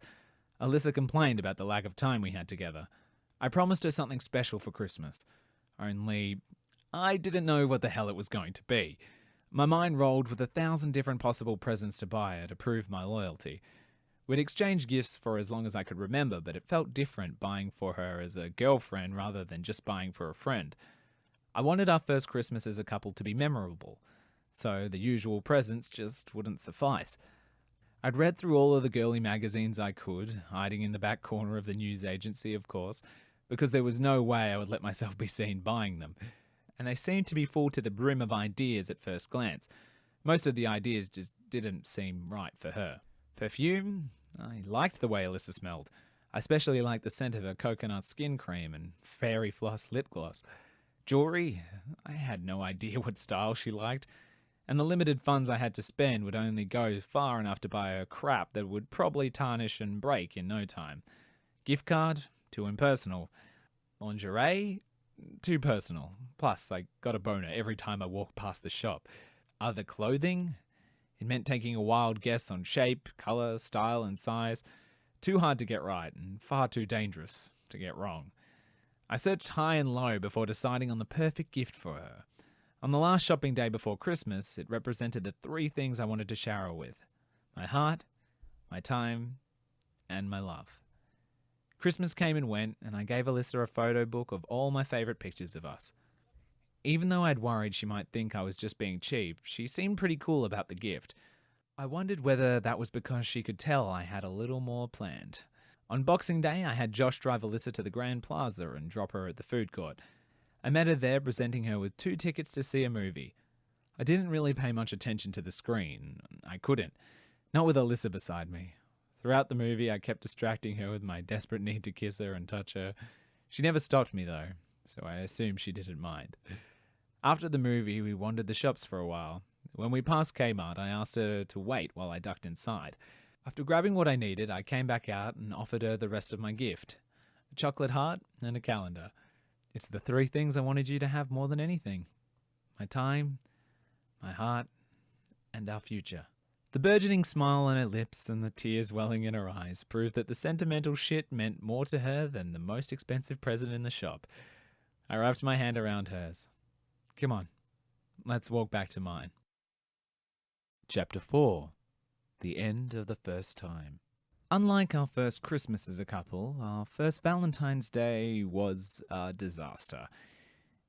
Alyssa complained about the lack of time we had together. I promised her something special for Christmas, only I didn't know what the hell it was going to be. My mind rolled with 1,000 different possible presents to buy her to prove my loyalty. We'd exchanged gifts for as long as I could remember, but it felt different buying for her as a girlfriend rather than just buying for a friend. I wanted our first Christmas as a couple to be memorable, so the usual presents just wouldn't suffice. I'd read through all of the girly magazines I could, hiding in the back corner of the news agency, of course, because there was no way I would let myself be seen buying them. And they seemed to be full to the brim of ideas at first glance. Most of the ideas just didn't seem right for her. Perfume? I liked the way Alyssa smelled. I especially liked the scent of her coconut skin cream and fairy floss lip gloss. Jewelry? I had no idea what style she liked. And the limited funds I had to spend would only go far enough to buy her crap that would probably tarnish and break in no time. Gift card? Too impersonal. Lingerie? Too personal. Plus, I got a boner every time I walked past the shop. Other clothing? It meant taking a wild guess on shape, colour, style and size. Too hard to get right and far too dangerous to get wrong. I searched high and low before deciding on the perfect gift for her. On the last shopping day before Christmas, it represented the 3 things I wanted to shower her with. My heart, my time, and my love. Christmas came and went, and I gave Alyssa a photo book of all my favourite pictures of us. Even though I'd worried she might think I was just being cheap, she seemed pretty cool about the gift. I wondered whether that was because she could tell I had a little more planned. On Boxing Day, I had Josh drive Alyssa to the Grand Plaza and drop her at the food court. I met her there, presenting her with 2 tickets to see a movie. I didn't really pay much attention to the screen. I couldn't. Not with Alyssa beside me. Throughout the movie, I kept distracting her with my desperate need to kiss her and touch her. She never stopped me, though, so I assumed she didn't mind. After the movie, we wandered the shops for a while. When we passed Kmart, I asked her to wait while I ducked inside. After grabbing what I needed, I came back out and offered her the rest of my gift. A chocolate heart and a calendar. It's the 3 things I wanted you to have more than anything. My time, my heart, and our future. The burgeoning smile on her lips and the tears welling in her eyes proved that the sentimental shit meant more to her than the most expensive present in the shop. I wrapped my hand around hers. Come on, let's walk back to mine. Chapter 4. The End of the First Time. Unlike our first Christmas as a couple, our first Valentine's Day was a disaster.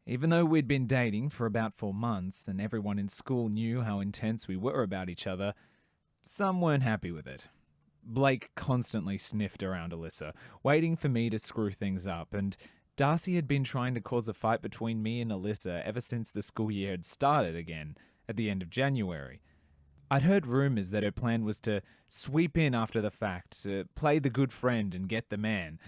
Even though we'd been dating for about 4 months and everyone in school knew how intense we were about each other, some weren't happy with it. Blake constantly sniffed around Alyssa, waiting for me to screw things up, and Darcy had been trying to cause a fight between me and Alyssa ever since the school year had started again, at the end of January. I'd heard rumours that her plan was to sweep in after the fact, to play the good friend and get the man.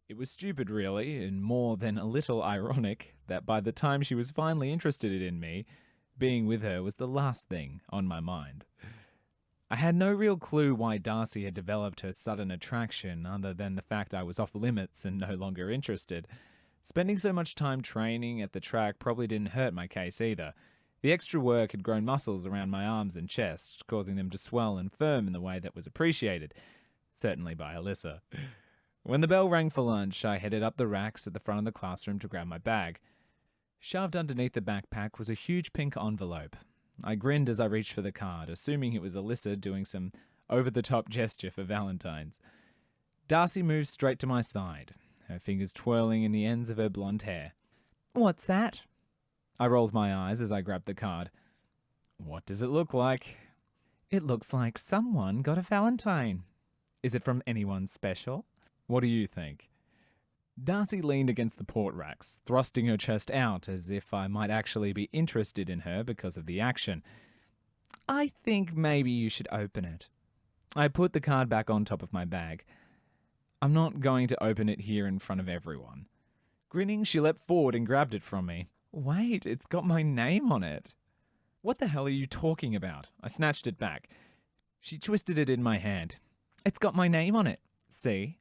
It was stupid, really, and more than a little ironic that by the time she was finally interested in me, being with her was the last thing on my mind. I had no real clue why Darcy had developed her sudden attraction other than the fact I was off limits and no longer interested. Spending so much time training at the track probably didn't hurt my case either. The extra work had grown muscles around my arms and chest, causing them to swell and firm in the way that was appreciated, certainly by Alyssa. When the bell rang for lunch, I headed up the racks at the front of the classroom to grab my bag. Shoved underneath the backpack was a huge pink envelope. I grinned as I reached for the card, assuming it was Alyssa doing some over-the-top gesture for Valentine's. Darcy moved straight to my side, her fingers twirling in the ends of her blonde hair. "What's that?" I rolled my eyes as I grabbed the card. "What does it look like?" "It looks like someone got a Valentine. Is it from anyone special?" "What do you think?" Darcy leaned against the port racks, thrusting her chest out as if I might actually be interested in her because of the action. "I think maybe you should open it." I put the card back on top of my bag. "I'm not going to open it here in front of everyone." Grinning, she leapt forward and grabbed it from me. "Wait, it's got my name on it." "What the hell are you talking about?" I snatched it back. She twisted it in my hand. "It's got my name on it. See?"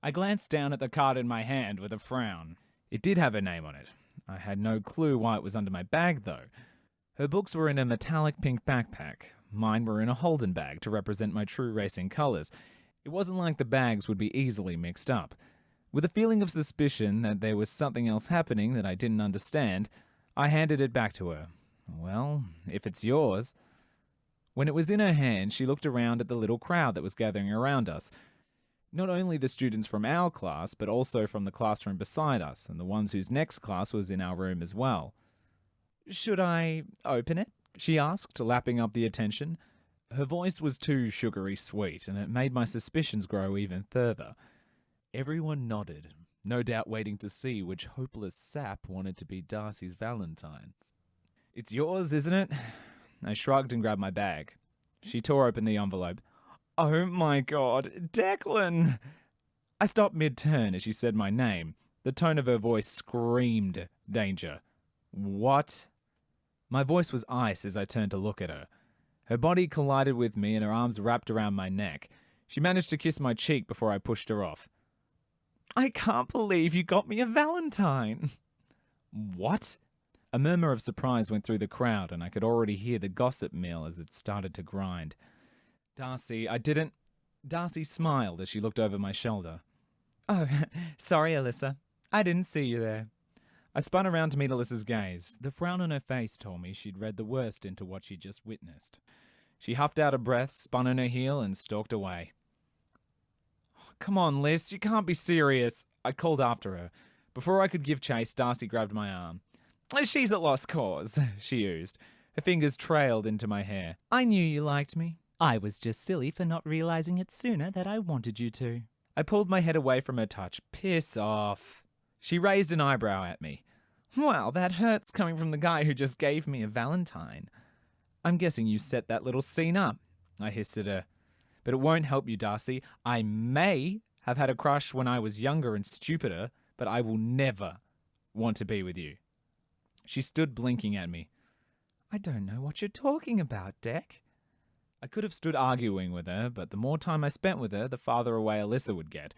I glanced down at the card in my hand with a frown. It did have her name on it. I had no clue why it was under my bag, though. Her books were in a metallic pink backpack. Mine were in a Holden bag to represent my true racing colours. It wasn't like the bags would be easily mixed up. With a feeling of suspicion that there was something else happening that I didn't understand, I handed it back to her. "Well, if it's yours." When it was in her hand, she looked around at the little crowd that was gathering around us. Not only the students from our class, but also from the classroom beside us, and the ones whose next class was in our room as well. "Should I open it?" she asked, lapping up the attention. Her voice was too sugary sweet, and it made my suspicions grow even further. Everyone nodded, no doubt waiting to see which hopeless sap wanted to be Darcy's Valentine. "It's yours, isn't it?" I shrugged and grabbed my bag. She tore open the envelope. "Oh my God, Declan!" I stopped mid-turn as she said my name. The tone of her voice screamed danger. "What?" My voice was ice as I turned to look at her. Her body collided with me and her arms wrapped around my neck. She managed to kiss my cheek before I pushed her off. "I can't believe you got me a Valentine." "What?" A murmur of surprise went through the crowd, and I could already hear the gossip mill as it started to grind. "Darcy, I didn't..." Darcy smiled as she looked over my shoulder. "Oh, sorry, Alyssa. I didn't see you there." I spun around to meet Alyssa's gaze. The frown on her face told me she'd read the worst into what she'd just witnessed. She huffed out a breath, spun on her heel, and stalked away. "Come on, Liz, you can't be serious." I called after her. Before I could give chase, Darcy grabbed my arm. "She's at lost cause," she oozed. Her fingers trailed into my hair. "I knew you liked me. I was just silly for not realizing it sooner that I wanted you to." I pulled my head away from her touch. "Piss off." She raised an eyebrow at me. "Well, that hurts coming from the guy who just gave me a Valentine." "I'm guessing you set that little scene up," I hissed at her. "But it won't help you, Darcy. I may have had a crush when I was younger and stupider, but I will never want to be with you." She stood blinking at me. "I don't know what you're talking about, Deck." I could have stood arguing with her, but the more time I spent with her, the farther away Alyssa would get.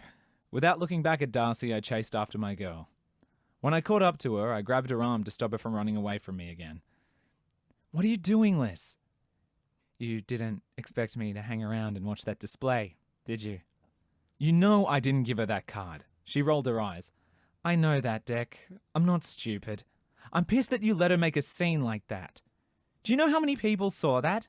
Without looking back at Darcy, I chased after my girl. When I caught up to her, I grabbed her arm to stop her from running away from me again. "What are you doing, Liz?" "You didn't expect me to hang around and watch that display, did you?" "You know I didn't give her that card." She rolled her eyes. "I know that, Deck. I'm not stupid. I'm pissed that you let her make a scene like that. Do you know how many people saw that?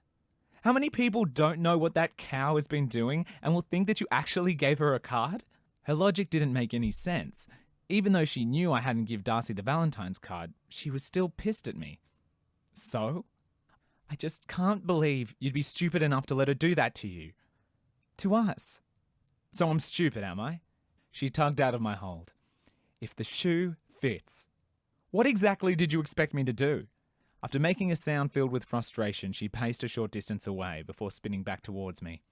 How many people don't know what that cow has been doing and will think that you actually gave her a card? Her logic didn't make any sense. Even though she knew I hadn't given Darcy the Valentine's card, she was still pissed at me. So? I just can't believe you'd be stupid enough to let her do that to you. To us. So I'm stupid, am I? She tugged out of my hold. If the shoe fits. What exactly did you expect me to do? After making a sound filled with frustration, she paced a short distance away before spinning back towards me.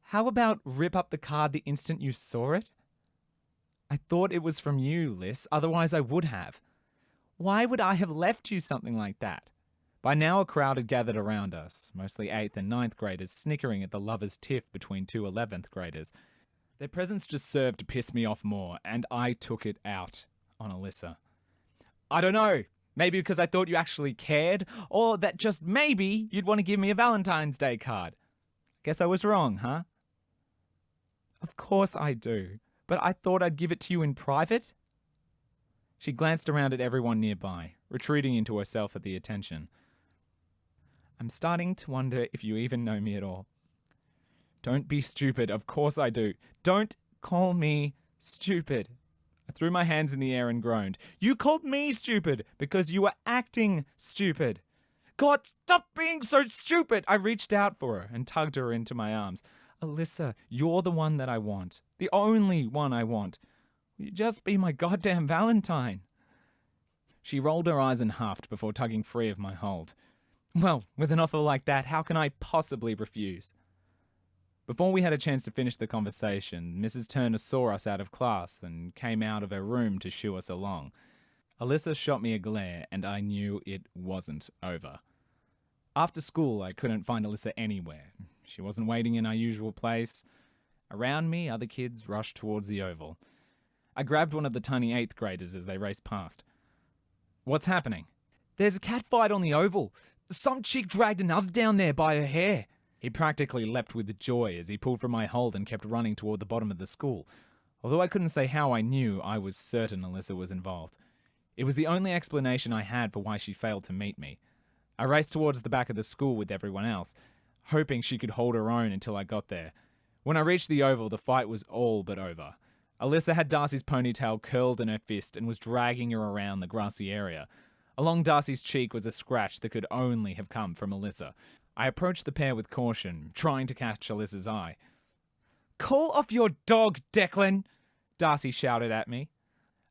How about rip up the card the instant you saw it? I thought it was from you, Liz, otherwise I would have. Why would I have left you something like that? By now a crowd had gathered around us, mostly 8th and 9th graders snickering at the lovers' tiff between two 11th graders. Their presence just served to piss me off more, and I took it out on Alyssa. I don't know, maybe because I thought you actually cared, or that just maybe you'd want to give me a Valentine's Day card. Guess I was wrong, huh? Of course I do, but I thought I'd give it to you in private. She glanced around at everyone nearby, retreating into herself at the attention. I'm starting to wonder if you even know me at all. Don't be stupid, of course I do. Don't call me stupid. I threw my hands in the air and groaned. You called me stupid because you were acting stupid. God, stop being so stupid! I reached out for her and tugged her into my arms. Alyssa, you're the one that I want. The only one I want. Will you just be my goddamn Valentine? She rolled her eyes and huffed before tugging free of my hold. Well, with an offer like that, how can I possibly refuse? Before we had a chance to finish the conversation, Mrs. Turner saw us out of class and came out of her room to shoo us along. Alyssa shot me a glare, and I knew it wasn't over. After school, I couldn't find Alyssa anywhere. She wasn't waiting in our usual place. Around me, other kids rushed towards the oval. I grabbed one of the tiny 8th graders as they raced past. What's happening? There's a catfight on the oval. Some chick dragged another down there by her hair. He practically leapt with joy as he pulled from my hold and kept running toward the bottom of the school. Although I couldn't say how I knew, I was certain Alyssa was involved. It was the only explanation I had for why she failed to meet me. I raced towards the back of the school with everyone else, hoping she could hold her own until I got there. When I reached the oval, the fight was all but over. Alyssa had Darcy's ponytail curled in her fist and was dragging her around the grassy area. Along Darcy's cheek was a scratch that could only have come from Alyssa. I approached the pair with caution, trying to catch Alyssa's eye. Call off your dog, Declan! Darcy shouted at me.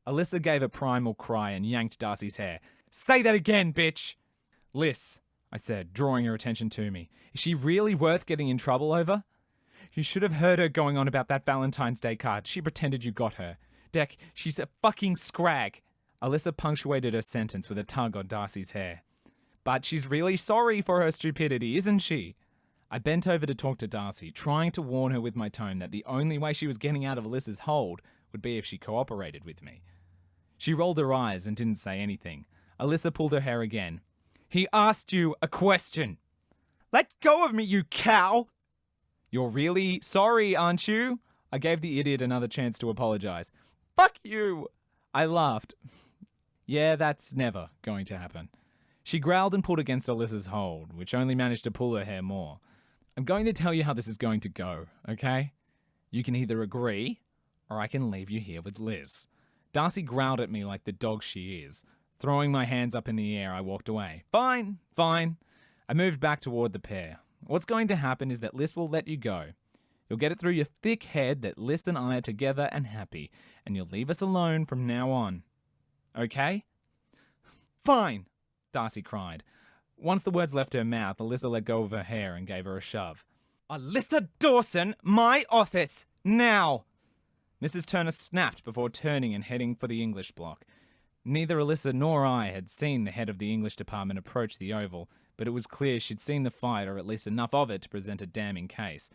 Alyssa gave a primal cry and yanked Darcy's hair. Say that again, bitch! Liz, I said, drawing her attention to me. Is she really worth getting in trouble over? You should have heard her going on about that Valentine's Day card. She pretended you got her. Deck, she's a fucking scrag. Alyssa punctuated her sentence with a tug on Darcy's hair. But she's really sorry for her stupidity, isn't she? I bent over to talk to Darcy, trying to warn her with my tone that the only way she was getting out of Alyssa's hold would be if she cooperated with me. She rolled her eyes and didn't say anything. Alyssa pulled her hair again. He asked you a question. Let go of me, you cow! You're really sorry, aren't you? I gave the idiot another chance to apologize. Fuck you! I laughed. Yeah, that's never going to happen. She growled and pulled against Alyssa's hold, which only managed to pull her hair more. I'm going to tell you how this is going to go, okay? You can either agree, or I can leave you here with Liz. Darcy growled at me like the dog she is. Throwing my hands up in the air, I walked away. Fine, fine. I moved back toward the pair. What's going to happen is that Liz will let you go. You'll get it through your thick head that Liz and I are together and happy, and you'll leave us alone from now on. Okay? Fine, Darcy cried. Once the words left her mouth, Alyssa let go of her hair and gave her a shove. Alyssa Dawson, my office, now! Mrs. Turner snapped before turning and heading for the English block. Neither Alyssa nor I had seen the head of the English department approach the oval, but it was clear she'd seen the fight, or at least enough of it to present a damning case.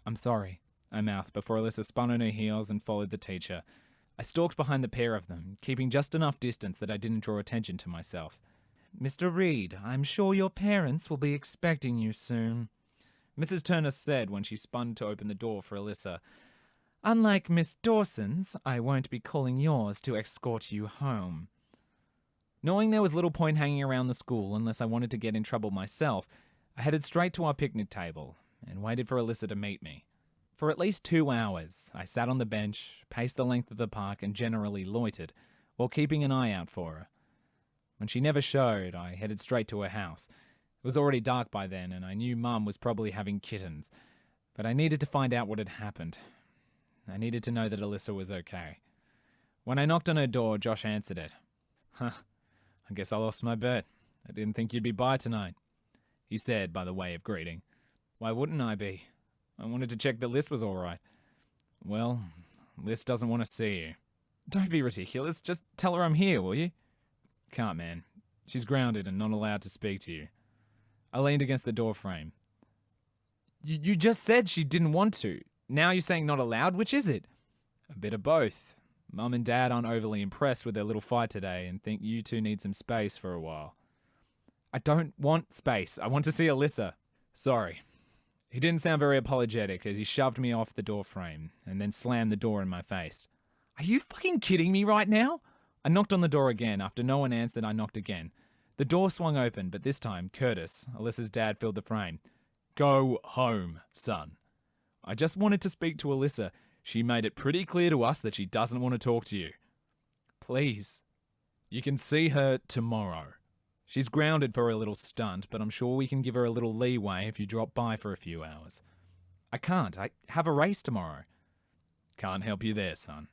I'm sorry, I mouthed before Alyssa spun on her heels and followed the teacher. I stalked behind the pair of them, keeping just enough distance that I didn't draw attention to myself. Mr. Reed, I'm sure your parents will be expecting you soon, Mrs. Turner said when she spun to open the door for Alyssa. Unlike Miss Dawson's, I won't be calling yours to escort you home. Knowing there was little point hanging around the school unless I wanted to get in trouble myself, I headed straight to our picnic table and waited for Alyssa to meet me. For at least 2 hours, I sat on the bench, paced the length of the park and generally loitered, while keeping an eye out for her. When she never showed, I headed straight to her house. It was already dark by then, and I knew Mum was probably having kittens. But I needed to find out what had happened. I needed to know that Alyssa was okay. When I knocked on her door, Josh answered it. I guess I lost my bet. I didn't think you'd be by tonight, he said by the way of greeting. Why wouldn't I be? I wanted to check that Liz was alright. Well, Liz doesn't want to see you. Don't be ridiculous. Just tell her I'm here, will you? Can't, man. She's grounded and not allowed to speak to you. I leaned against the door frame. You just said she didn't want to. Now you're saying not allowed? Which is it? A bit of both. Mum and Dad aren't overly impressed with their little fight today and think you two need some space for a while. I don't want space. I want to see Alyssa. Sorry. He didn't sound very apologetic as he shoved me off the door frame and then slammed the door in my face. Are you fucking kidding me right now? I knocked on the door again. After no one answered, I knocked again. The door swung open, but this time, Curtis, Alyssa's dad, filled the frame. Go home, son. I just wanted to speak to Alyssa. She made it pretty clear to us that she doesn't want to talk to you. Please. You can see her tomorrow. She's grounded for a little stunt, but I'm sure we can give her a little leeway if you drop by for a few hours. I can't. I have a race tomorrow. Can't help you there, son.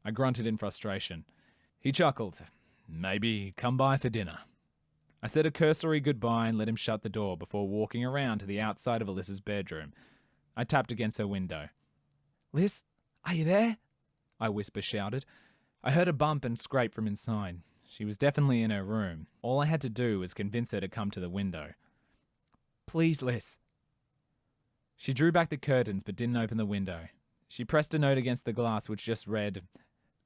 I grunted in frustration. He chuckled. Maybe come by for dinner. I said a cursory goodbye and let him shut the door before walking around to the outside of Alyssa's bedroom. I tapped against her window. Liz, are you there? I whisper-shouted. I heard a bump and scrape from inside. She was definitely in her room. All I had to do was convince her to come to the window. Please, Liz. She drew back the curtains but didn't open the window. She pressed a note against the glass which just read,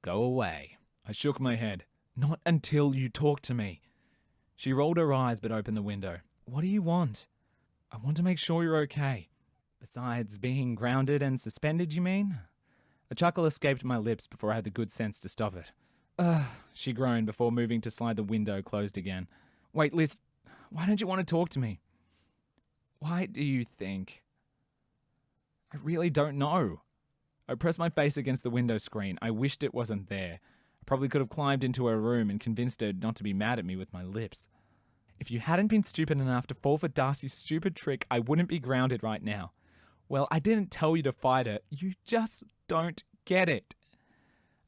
Go away. I shook my head. Not until you talk to me. She rolled her eyes but opened the window. What do you want? I want to make sure you're okay. Besides being grounded and suspended, you mean? A chuckle escaped my lips before I had the good sense to stop it. She groaned before moving to slide the window closed again. Wait, Liz, why don't you want to talk to me? Why do you think? I really don't know. I pressed my face against the window screen. I wished it wasn't there. I probably could have climbed into her room and convinced her not to be mad at me with my lips. If you hadn't been stupid enough to fall for Darcy's stupid trick, I wouldn't be grounded right now. Well, I didn't tell you to fight her. You just don't get it.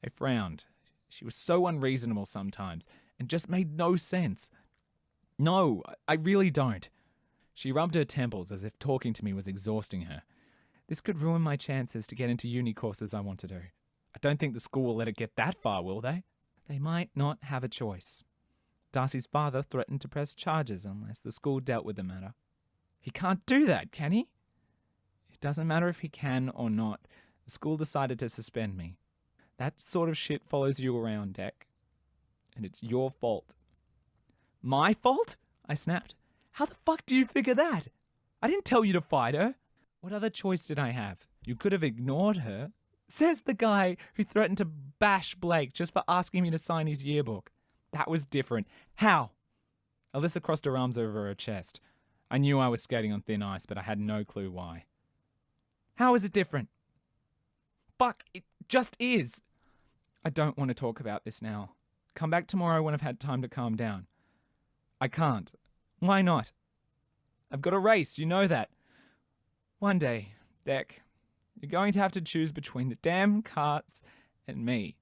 I frowned. She was so unreasonable sometimes and just made no sense. No, I really don't. She rubbed her temples as if talking to me was exhausting her. This could ruin my chances to get into uni courses I want to do. I don't think the school will let it get that far, will they? They might not have a choice. Darcy's father threatened to press charges unless the school dealt with the matter. He can't do that, can he? It doesn't matter if he can or not. The school decided to suspend me. That sort of shit follows you around, Deck. And it's your fault. My fault? I snapped. How the fuck do you figure that? I didn't tell you to fight her. What other choice did I have? You could have ignored her. Says the guy who threatened to bash Blake just for asking me to sign his yearbook. That was different. How? Alyssa crossed her arms over her chest. I knew I was skating on thin ice, but I had no clue why. How is it different? Fuck, it just is. I don't want to talk about this now. Come back tomorrow when I've had time to calm down. I can't. Why not? I've got a race, you know that. One day, Deck, you're going to have to choose between the damn carts and me.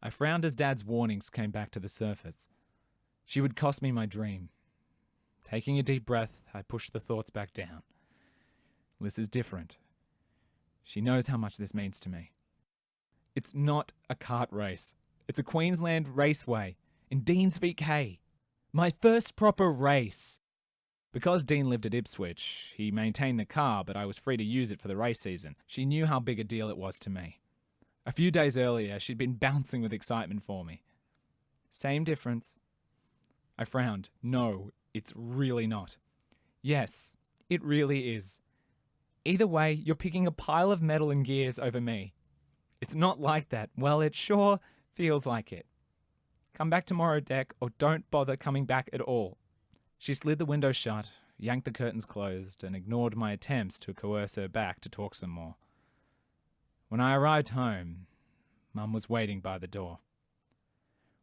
I frowned as Dad's warnings came back to the surface. She would cost me my dream. Taking a deep breath, I pushed the thoughts back down. Liz is different. She knows how much this means to me. It's not a kart race. It's a Queensland raceway in Deans VK. My first proper race. Because Dean lived at Ipswich, he maintained the car, but I was free to use it for the race season. She knew how big a deal it was to me. A few days earlier, she'd been bouncing with excitement for me. Same difference. I frowned. No, it's really not. Yes, it really is. Either way, you're picking a pile of metal and gears over me. It's not like that. Well, it sure feels like it. Come back tomorrow, Deck, or don't bother coming back at all. She slid the window shut, yanked the curtains closed, and ignored my attempts to coerce her back to talk some more. When I arrived home, Mum was waiting by the door.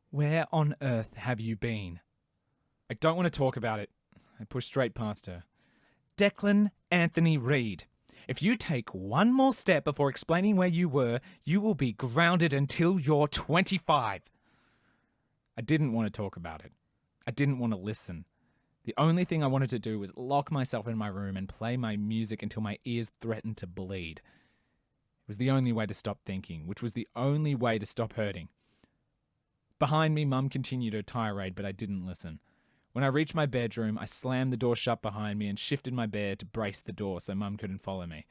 "Where on earth have you been?" "I don't want to talk about it." I pushed straight past her. "Declan Anthony Reid. If you take one more step before explaining where you were, you will be grounded until you're 25. I didn't want to talk about it. I didn't want to listen. The only thing I wanted to do was lock myself in my room and play my music until my ears threatened to bleed. It was the only way to stop thinking, which was the only way to stop hurting. Behind me, Mum continued her tirade, but I didn't listen. When I reached my bedroom, I slammed the door shut behind me and shifted my bed to brace the door so Mum couldn't follow me.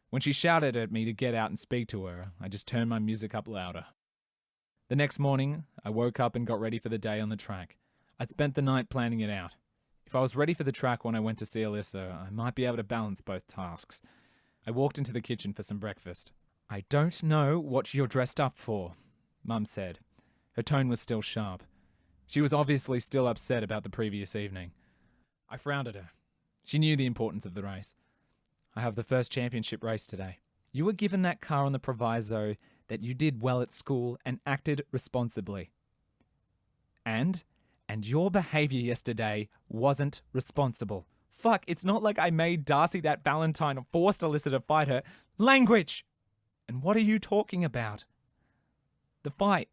When she shouted at me to get out and speak to her, I just turned my music up louder. The next morning, I woke up and got ready for the day on the track. I'd spent the night planning it out. If I was ready for the track when I went to see Alyssa, I might be able to balance both tasks. I walked into the kitchen for some breakfast. "I don't know what you're dressed up for," Mum said. Her tone was still sharp. She was obviously still upset about the previous evening. I frowned at her. She knew the importance of the race. "I have the first championship race today. You were given that car on the proviso that you did well at school and acted responsibly. And your behaviour yesterday wasn't responsible. Fuck, it's not like I made Darcy that Valentine or forced Alyssa to fight her. Language! And what are you talking about? The fight.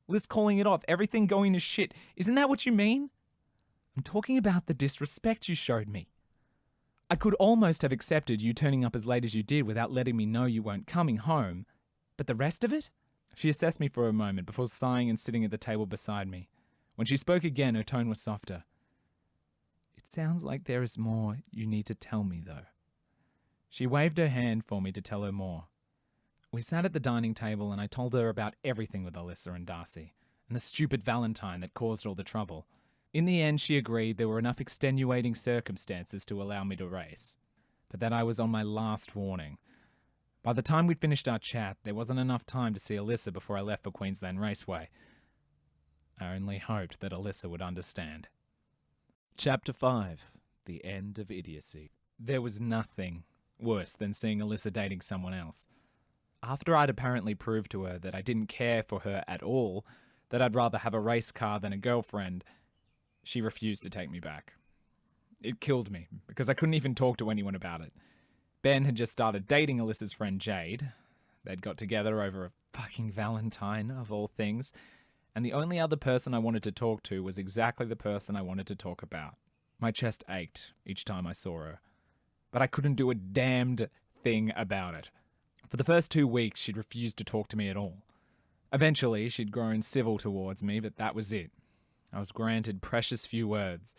Liz calling it off, everything going to shit. Isn't that what you mean? I'm talking about the disrespect you showed me. I could almost have accepted you turning up as late as you did without letting me know you weren't coming home. But the rest of it?" She assessed me for a moment before sighing and sitting at the table beside me. When she spoke again, her tone was softer. "It sounds like there is more you need to tell me, though." She waved her hand for me to tell her more. We sat at the dining table and I told her about everything with Alyssa and Darcy, and the stupid Valentine that caused all the trouble. In the end, she agreed there were enough extenuating circumstances to allow me to race, but that I was on my last warning. By the time we'd finished our chat, there wasn't enough time to see Alyssa before I left for Queensland Raceway. I only hoped that Alyssa would understand. Chapter 5. The End of Idiocy. There was nothing worse than seeing Alyssa dating someone else. After I'd apparently proved to her that I didn't care for her at all, that I'd rather have a race car than a girlfriend, she refused to take me back. It killed me, because I couldn't even talk to anyone about it. Ben had just started dating Alyssa's friend Jade. They'd got together over a fucking Valentine, of all things, and the only other person I wanted to talk to was exactly the person I wanted to talk about. My chest ached each time I saw her, but I couldn't do a damned thing about it. For the first 2 weeks, she'd refused to talk to me at all. Eventually, she'd grown civil towards me, but that was it. I was granted precious few words.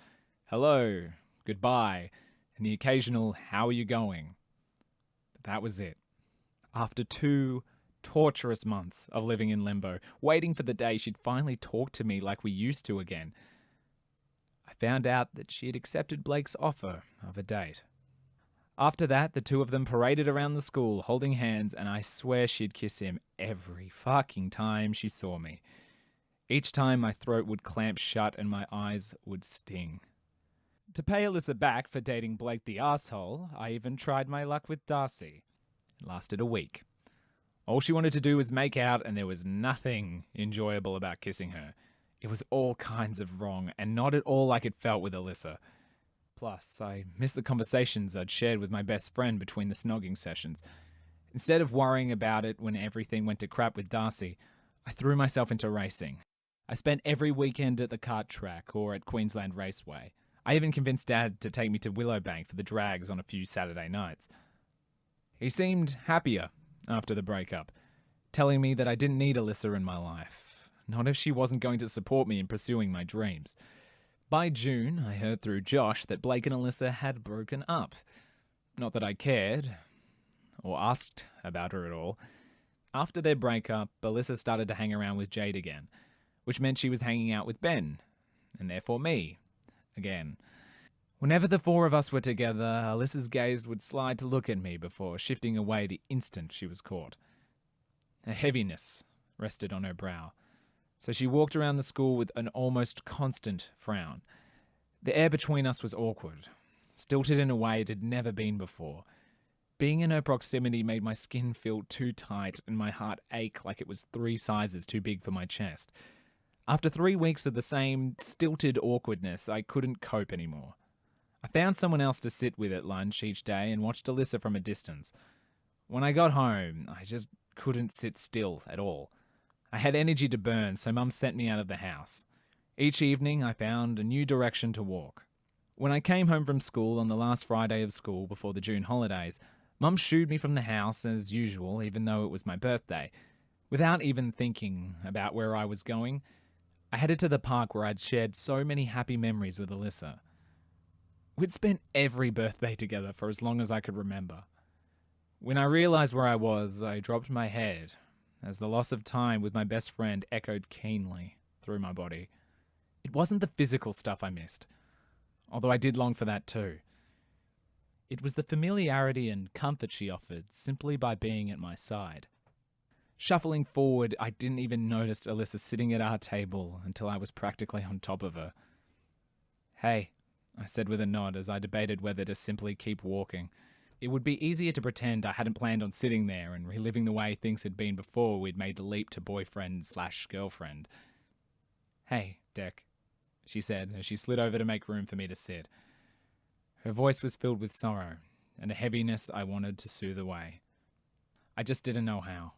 Hello, goodbye, and the occasional how are you going? But that was it. After 2 torturous months of living in limbo, waiting for the day she'd finally talk to me like we used to again, I found out that she had accepted Blake's offer of a date. After that, the two of them paraded around the school holding hands, and I swear she'd kiss him every fucking time she saw me. Each time my throat would clamp shut and my eyes would sting. To pay Alyssa back for dating Blake the asshole, I even tried my luck with Darcy. It lasted a week. All she wanted to do was make out, and there was nothing enjoyable about kissing her. It was all kinds of wrong, and not at all like it felt with Alyssa. Plus, I missed the conversations I'd shared with my best friend between the snogging sessions. Instead of worrying about it when everything went to crap with Darcy, I threw myself into racing. I spent every weekend at the kart track or at Queensland Raceway. I even convinced Dad to take me to Willowbank for the drags on a few Saturday nights. He seemed happier after the breakup, telling me that I didn't need Alyssa in my life, not if she wasn't going to support me in pursuing my dreams. By June, I heard through Josh that Blake and Alyssa had broken up. Not that I cared, or asked about her at all. After their breakup, Alyssa started to hang around with Jade again, which meant she was hanging out with Ben, and therefore me, again. Whenever the 4 of us were together, Alyssa's gaze would slide to look at me before shifting away the instant she was caught. A heaviness rested on her brow, so she walked around the school with an almost constant frown. The air between us was awkward, stilted in a way it had never been before. Being in her proximity made my skin feel too tight and my heart ache like it was 3 sizes too big for my chest. After 3 weeks of the same stilted awkwardness, I couldn't cope anymore. I found someone else to sit with at lunch each day and watched Alyssa from a distance. When I got home, I just couldn't sit still at all. I had energy to burn, so Mum sent me out of the house. Each evening, I found a new direction to walk. When I came home from school on the last Friday of school before the June holidays, Mum shooed me from the house as usual, even though it was my birthday. Without even thinking about where I was going, I headed to the park where I'd shared so many happy memories with Alyssa. We'd spent every birthday together for as long as I could remember. When I realised where I was, I dropped my head as the loss of time with my best friend echoed keenly through my body. It wasn't the physical stuff I missed, although I did long for that too. It was the familiarity and comfort she offered simply by being at my side. Shuffling forward, I didn't even notice Alyssa sitting at our table until I was practically on top of her. "Hey," I said with a nod as I debated whether to simply keep walking. It would be easier to pretend I hadn't planned on sitting there and reliving the way things had been before we'd made the leap to boyfriend/girlfriend. "Hey, Deck," she said as she slid over to make room for me to sit. Her voice was filled with sorrow and a heaviness I wanted to soothe away. I just didn't know how.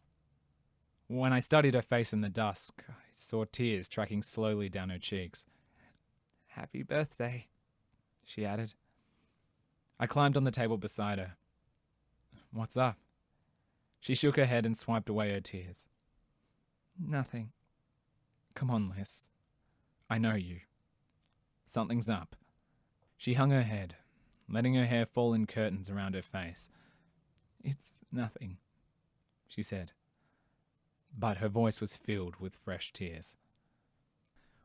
When I studied her face in the dusk, I saw tears tracking slowly down her cheeks. "Happy birthday," she added. I climbed on the table beside her. "What's up?" She shook her head and swiped away her tears. "Nothing." "Come on, Liz. I know you. Something's up." She hung her head, letting her hair fall in curtains around her face. "It's nothing," she said. But her voice was filled with fresh tears.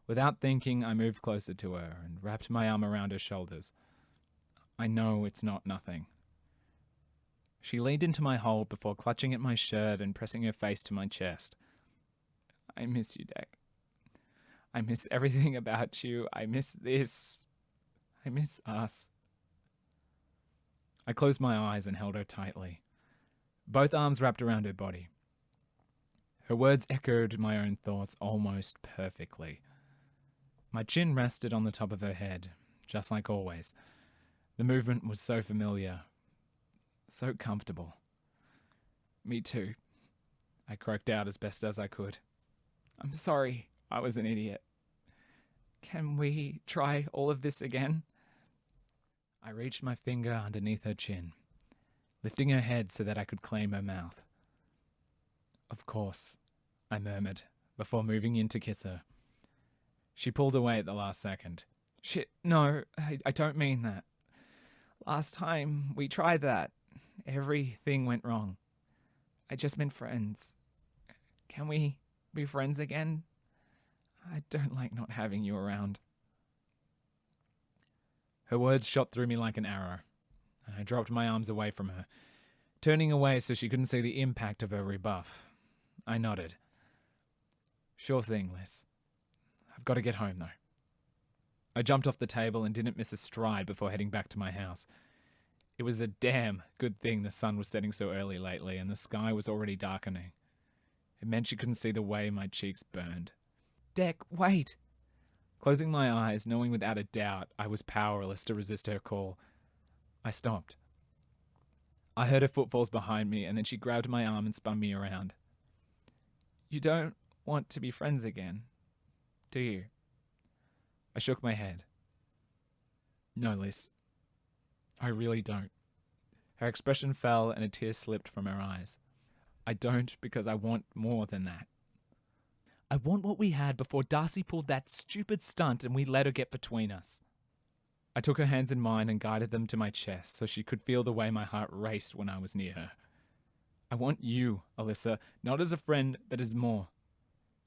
Without thinking, I moved closer to her and wrapped my arm around her shoulders. "I know it's not nothing." She leaned into my hold before clutching at my shirt and pressing her face to my chest. "I miss you, Deck. I miss everything about you. I miss this. I miss us." I closed my eyes and held her tightly, both arms wrapped around her body. Her words echoed my own thoughts almost perfectly. My chin rested on the top of her head, just like always. The movement was so familiar, so comfortable. "Me too," I croaked out as best as I could. "I'm sorry, I was an idiot. Can we try all of this again?" I reached my finger underneath her chin, lifting her head so that I could claim her mouth. "Of course," I murmured, before moving in to kiss her. She pulled away at the last second. "Shit, no, I don't mean that. Last time we tried that, everything went wrong. I just meant friends. Can we be friends again? I don't like not having you around." Her words shot through me like an arrow, and I dropped my arms away from her, turning away so she couldn't see the impact of her rebuff. I nodded. "Sure thing, Liz. I've got to get home, though." I jumped off the table and didn't miss a stride before heading back to my house. It was a damn good thing the sun was setting so early lately and the sky was already darkening. It meant she couldn't see the way my cheeks burned. "Deck, wait!" Closing my eyes, knowing without a doubt I was powerless to resist her call, I stopped. I heard her footfalls behind me, and then she grabbed my arm and spun me around. "You don't want to be friends again, do you?" I shook my head. "No, Liz. I really don't." Her expression fell and a tear slipped from her eyes. "I don't because I want more than that. I want what we had before Darcy pulled that stupid stunt and we let her get between us." I took her hands in mine and guided them to my chest so she could feel the way my heart raced when I was near her. "I want you, Alyssa, not as a friend, but as more.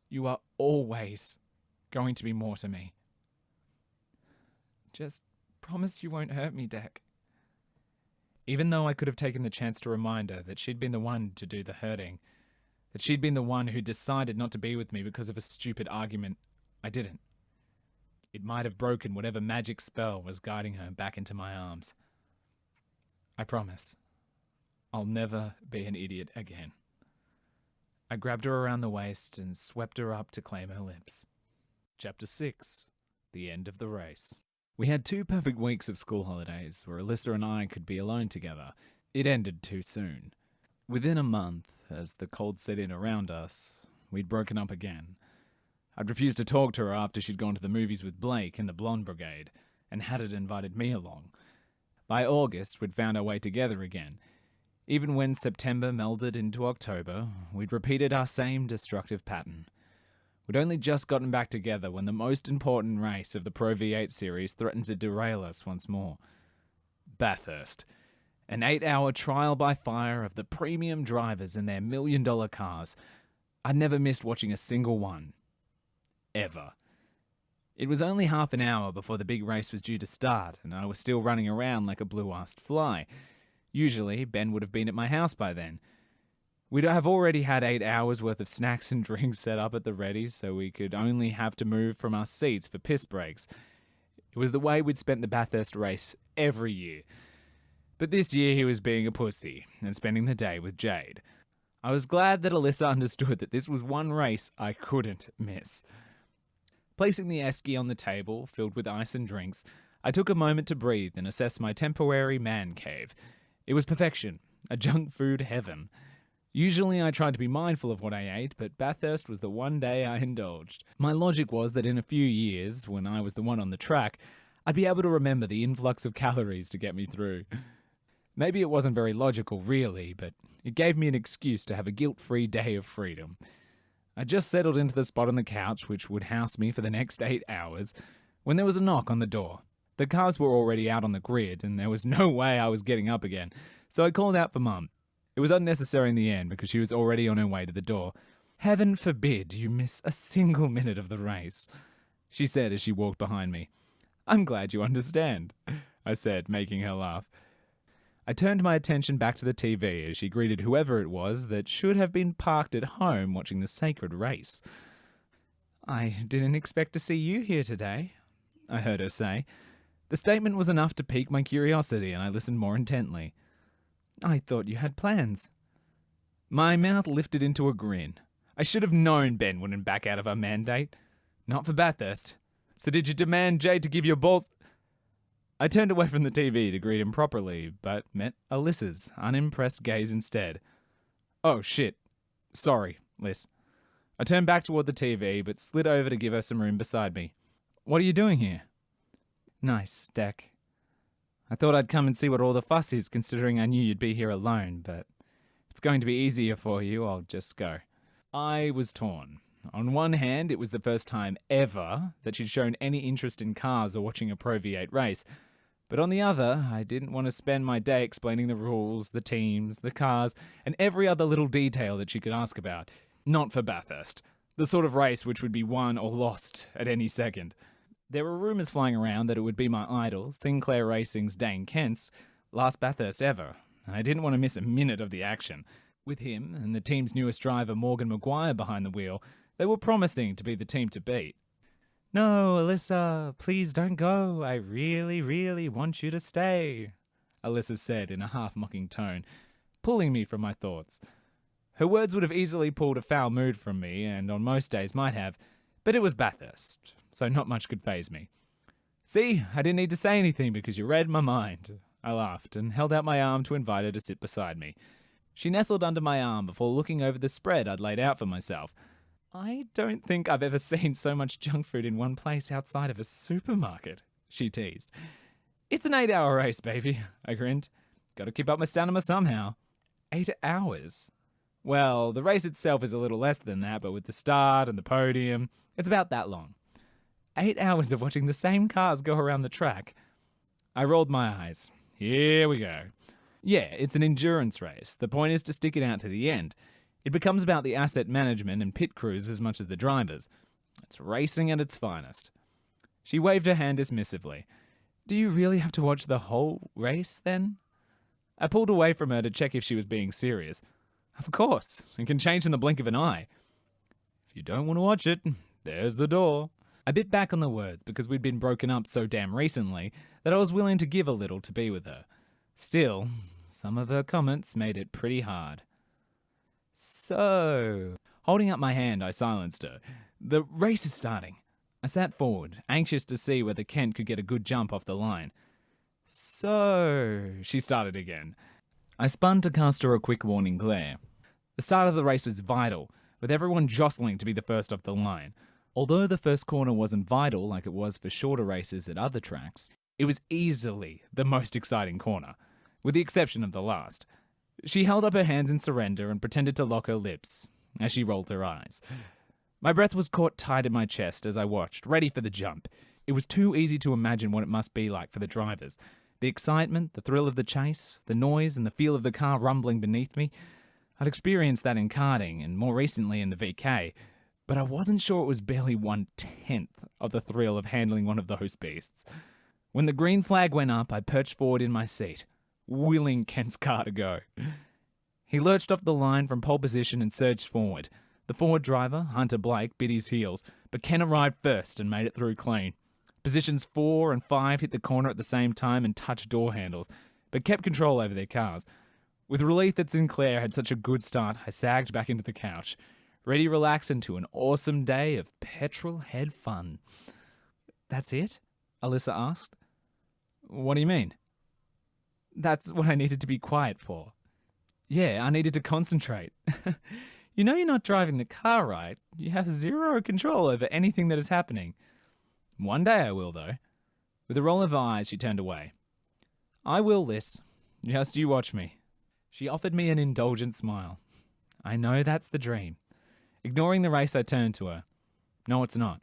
You are always going to be more to me. Just promise you won't hurt me, Deck." Even though I could have taken the chance to remind her that she'd been the one to do the hurting, that she'd been the one who decided not to be with me because of a stupid argument, I didn't. It might have broken whatever magic spell was guiding her back into my arms. I promise, I'll never be an idiot again. I grabbed her around the waist and swept her up to claim her lips. Chapter 6. The End of the Race. We had 2 perfect weeks of school holidays where Alyssa and I could be alone together. It ended too soon. Within a month, as the cold set in around us, we'd broken up again. I'd refused to talk to her after she'd gone to the movies with Blake in the Blonde Brigade, and hadn't invited me along. By August, we'd found our way together again. Even when September melded into October, we'd repeated our same destructive pattern. We'd only just gotten back together when the most important race of the Pro V8 series threatened to derail us once more. Bathurst. An 8-hour trial by fire of the premium drivers in their million-dollar cars. I'd never missed watching a single one. Ever. It was only half an hour before the big race was due to start, and I was still running around like a blue-assed fly. Usually, Ben would have been at my house by then. We'd have already had 8 hours worth of snacks and drinks set up at the ready, so we could only have to move from our seats for piss breaks. It was the way we'd spent the Bathurst race every year. But this year he was being a pussy and spending the day with Jade. I was glad that Alyssa understood that this was one race I couldn't miss. Placing the esky on the table, filled with ice and drinks, I took a moment to breathe and assess my temporary man cave. It was perfection, a junk food heaven. Usually I tried to be mindful of what I ate, but Bathurst was the one day I indulged. My logic was that in a few years, when I was the one on the track, I'd be able to remember the influx of calories to get me through. Maybe it wasn't very logical, really, but it gave me an excuse to have a guilt-free day of freedom. I just settled into the spot on the couch, which would house me for the next 8 hours, when there was a knock on the door. The cars were already out on the grid, and there was no way I was getting up again, so I called out for Mum. It was unnecessary in the end, because she was already on her way to the door. "Heaven forbid you miss a single minute of the race," she said as she walked behind me. "I'm glad you understand," I said, making her laugh. I turned my attention back to the TV as she greeted whoever it was that should have been parked at home watching the sacred race. "I didn't expect to see you here today," I heard her say. The statement was enough to pique my curiosity, and I listened more intently. "I thought you had plans." My mouth lifted into a grin. I should have known Ben wouldn't back out of our mandate. Not for Bathurst. "So did you demand Jade to give you balls?" I turned away from the TV to greet him properly, but met Alyssa's unimpressed gaze instead. "Oh, shit. Sorry, Liz." I turned back toward the TV, but slid over to give her some room beside me. "What are you doing here?" "Nice deck. I thought I'd come and see what all the fuss is, considering I knew you'd be here alone, but if it's going to be easier for you, I'll just go." I was torn. On one hand, it was the first time ever that she'd shown any interest in cars or watching a Pro V8 race. But on the other, I didn't want to spend my day explaining the rules, the teams, the cars, and every other little detail that she could ask about. Not for Bathurst. The sort of race which would be won or lost at any second. There were rumours flying around that it would be my idol, Sinclair Racing's Dane Kent's, last Bathurst ever, and I didn't want to miss a minute of the action. With him and the team's newest driver Morgan Maguire behind the wheel, they were promising to be the team to beat. "No, Alyssa, please don't go. I really, really want you to stay," Alyssa said in a half-mocking tone, pulling me from my thoughts. Her words would have easily pulled a foul mood from me, and on most days might have, but it was Bathurst, so not much could faze me. "See, I didn't need to say anything because you read my mind," I laughed and held out my arm to invite her to sit beside me. She nestled under my arm before looking over the spread I'd laid out for myself. "I don't think I've ever seen so much junk food in one place outside of a supermarket," she teased. "It's an 8-hour race, baby," I grinned. "Gotta keep up my stamina somehow." 8 hours? Well, the race itself is a little less than that, but with the start and the podium, it's about that long. 8 hours of watching the same cars go around the track. I rolled my eyes. Here we go. Yeah, it's an endurance race. The point is to stick it out to the end. It becomes about the asset management and pit crews as much as the drivers. It's racing at its finest. She waved her hand dismissively. "Do you really have to watch the whole race, then?" I pulled away from her to check if she was being serious. "Of course, it can change in the blink of an eye." "If you don't want to watch it, there's the door." I bit back on the words because we'd been broken up so damn recently that I was willing to give a little to be with her. Still, some of her comments made it pretty hard. So, holding up my hand, I silenced her. The race is starting. I sat forward, anxious to see whether Kent could get a good jump off the line. So, she started again. I spun to cast her a quick warning glare. The start of the race was vital, with everyone jostling to be the first off the line. Although the first corner wasn't vital like it was for shorter races at other tracks, it was easily the most exciting corner, with the exception of the last. She held up her hands in surrender and pretended to lock her lips as she rolled her eyes. My breath was caught tight in my chest as I watched, ready for the jump. It was too easy to imagine what it must be like for the drivers. The excitement, the thrill of the chase, the noise and the feel of the car rumbling beneath me. I'd experienced that in karting and more recently in the VK, but I wasn't sure it was barely 1/10 of the thrill of handling one of those beasts. When the green flag went up, I perched forward in my seat, willing Kent's car to go. He lurched off the line from pole position and surged forward. The forward driver, Hunter Blake, bit his heels, but Ken arrived first and made it through clean. Positions 4 and 5 hit the corner at the same time and touched door handles, but kept control over their cars. With relief that Sinclair had such a good start, I sagged back into the couch, ready to relax into an awesome day of petrol head fun. That's it? Alyssa asked. What do you mean? That's what I needed to be quiet for. Yeah, I needed to concentrate. You know you're not driving the car, right? You have zero control over anything that is happening. One day I will, though. With a roll of her eyes, she turned away. I will, Liz. Just you watch me. She offered me an indulgent smile. I know that's the dream. Ignoring the race, I turned to her. No, it's not.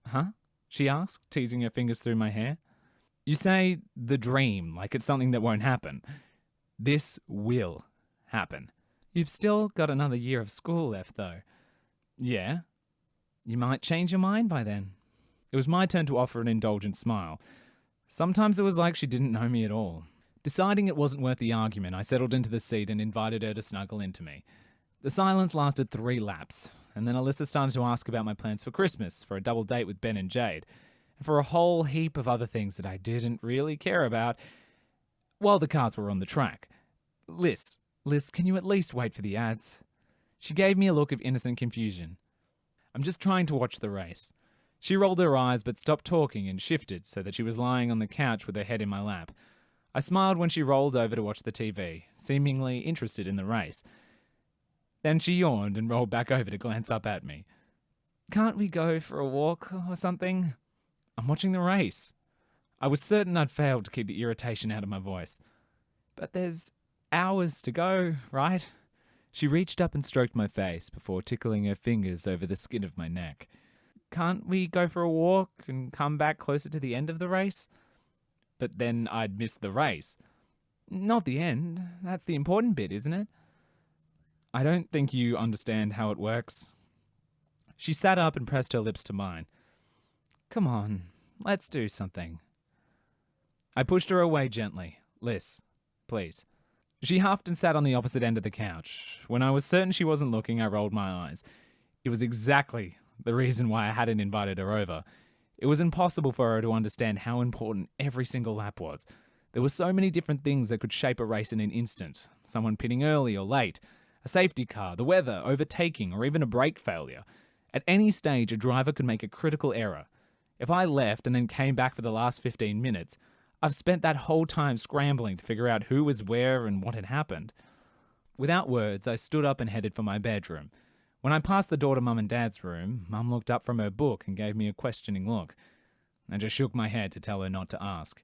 Huh? She asked, teasing her fingers through my hair. You say the dream like it's something that won't happen. This will happen. You've still got another year of school left, though. Yeah? You might change your mind by then. It was my turn to offer an indulgent smile. Sometimes it was like she didn't know me at all. Deciding it wasn't worth the argument, I settled into the seat and invited her to snuggle into me. The silence lasted 3 laps, and then Alyssa started to ask about my plans for Christmas, for a double date with Ben and Jade, and for a whole heap of other things that I didn't really care about while the cars were on the track. Liz, can you at least wait for the ads? She gave me a look of innocent confusion. I'm just trying to watch the race. She rolled her eyes but stopped talking and shifted so that she was lying on the couch with her head in my lap. I smiled when she rolled over to watch the TV, seemingly interested in the race. Then she yawned and rolled back over to glance up at me. Can't we go for a walk or something? I'm watching the race. I was certain I'd failed to keep the irritation out of my voice. But there's hours to go, right? She reached up and stroked my face before tickling her fingers over the skin of my neck. Can't we go for a walk and come back closer to the end of the race? But then I'd miss the race. Not the end. That's the important bit, isn't it? I don't think you understand how it works. She sat up and pressed her lips to mine. Come on, let's do something. I pushed her away gently. Liz, please. She huffed and sat on the opposite end of the couch. When I was certain she wasn't looking, I rolled my eyes. It was exactly the reason why I hadn't invited her over. It was impossible for her to understand how important every single lap was. There were so many different things that could shape a race in an instant. Someone pitting early or late, a safety car, the weather, overtaking, or even a brake failure. At any stage, a driver could make a critical error. If I left and then came back for the last 15 minutes, I've spent that whole time scrambling to figure out who was where and what had happened. Without words, I stood up and headed for my bedroom. When I passed the door to Mum and Dad's room, Mum looked up from her book and gave me a questioning look. I just shook my head to tell her not to ask.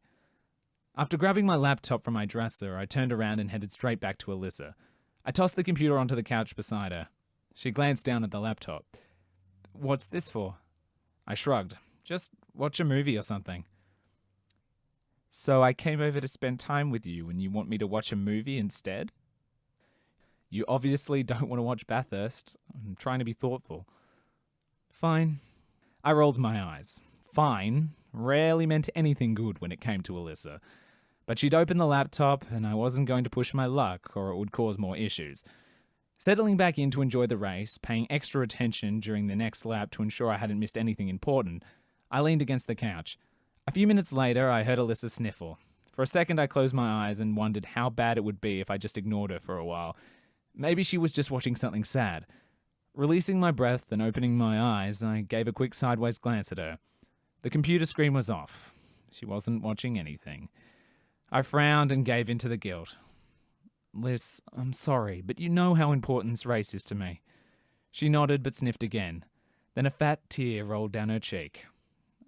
After grabbing my laptop from my dresser, I turned around and headed straight back to Alyssa. I tossed the computer onto the couch beside her. She glanced down at the laptop. What's this for? I shrugged. Just watch a movie or something. So I came over to spend time with you and you want me to watch a movie instead? You obviously don't want to watch Bathurst. I'm trying to be thoughtful. Fine. I rolled my eyes. Fine rarely meant anything good when it came to Alyssa. But she'd opened the laptop and I wasn't going to push my luck or it would cause more issues. Settling back in to enjoy the race, paying extra attention during the next lap to ensure I hadn't missed anything important, I leaned against the couch. A few minutes later, I heard Alyssa sniffle. For a second, I closed my eyes and wondered how bad it would be if I just ignored her for a while. Maybe she was just watching something sad. Releasing my breath and opening my eyes, I gave a quick sideways glance at her. The computer screen was off. She wasn't watching anything. I frowned and gave in to the guilt. Liz, I'm sorry, but you know how important this race is to me. She nodded but sniffed again. Then a fat tear rolled down her cheek.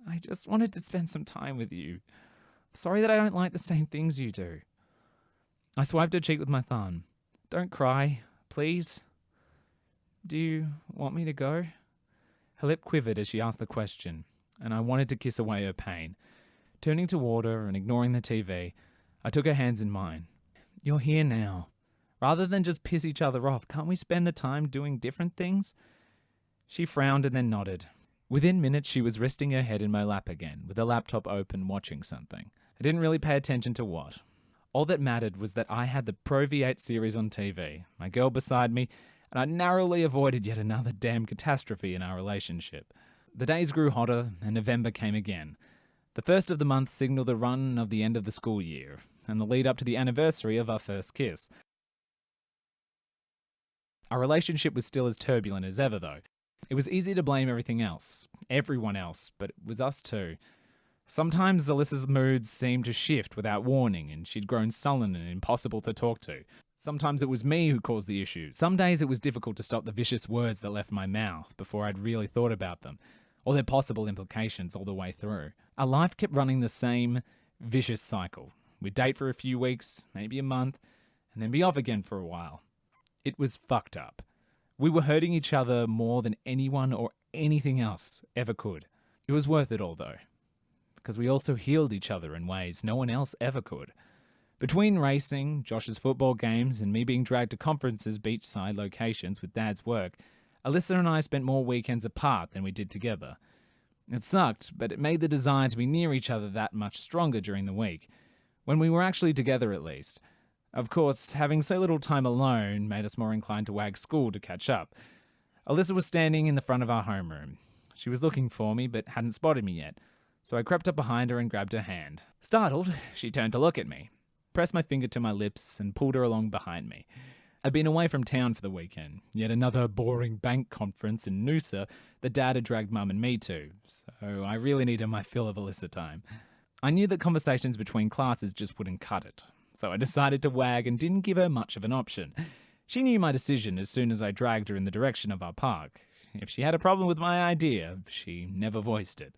I just wanted to spend some time with you. I'm sorry that I don't like the same things you do. I swiped her cheek with my thumb. Don't cry, please. Do you want me to go? Her lip quivered as she asked the question, and I wanted to kiss away her pain. Turning toward her and ignoring the TV, I took her hands in mine. You're here now. Rather than just piss each other off, can't we spend the time doing different things? She frowned and then nodded. Within minutes, she was resting her head in my lap again, with her laptop open, watching something. I didn't really pay attention to what. All that mattered was that I had the Pro V8 series on TV, my girl beside me, and I narrowly avoided yet another damn catastrophe in our relationship. The days grew hotter, and November came again. The first of the month signalled the run of the end of the school year, and the lead up to the anniversary of our first kiss. Our relationship was still as turbulent as ever, though. It was easy to blame everyone else, but it was us too. Sometimes Alyssa's moods seemed to shift without warning, and she'd grown sullen and impossible to talk to. Sometimes it was me who caused the issue. Some days it was difficult to stop the vicious words that left my mouth before I'd really thought about them, or their possible implications all the way through. Our life kept running the same vicious cycle. We'd date for a few weeks, maybe a month, and then be off again for a while. It was fucked up. We were hurting each other more than anyone or anything else ever could. It was worth it all, though, because we also healed each other in ways no one else ever could. Between racing, Josh's football games, and me being dragged to conferences beachside locations with Dad's work, Alyssa and I spent more weekends apart than we did together. It sucked, but it made the desire to be near each other that much stronger during the week, when we were actually together at least. Of course, having so little time alone made us more inclined to wag school to catch up. Alyssa was standing in the front of our homeroom. She was looking for me, but hadn't spotted me yet, so I crept up behind her and grabbed her hand. Startled, she turned to look at me, pressed my finger to my lips, and pulled her along behind me. I'd been away from town for the weekend, yet another boring bank conference in Noosa that Dad had dragged Mum and me to, so I really needed my fill of Alyssa time. I knew that conversations between classes just wouldn't cut it, so I decided to wag and didn't give her much of an option. She knew my decision as soon as I dragged her in the direction of our park. If she had a problem with my idea, she never voiced it.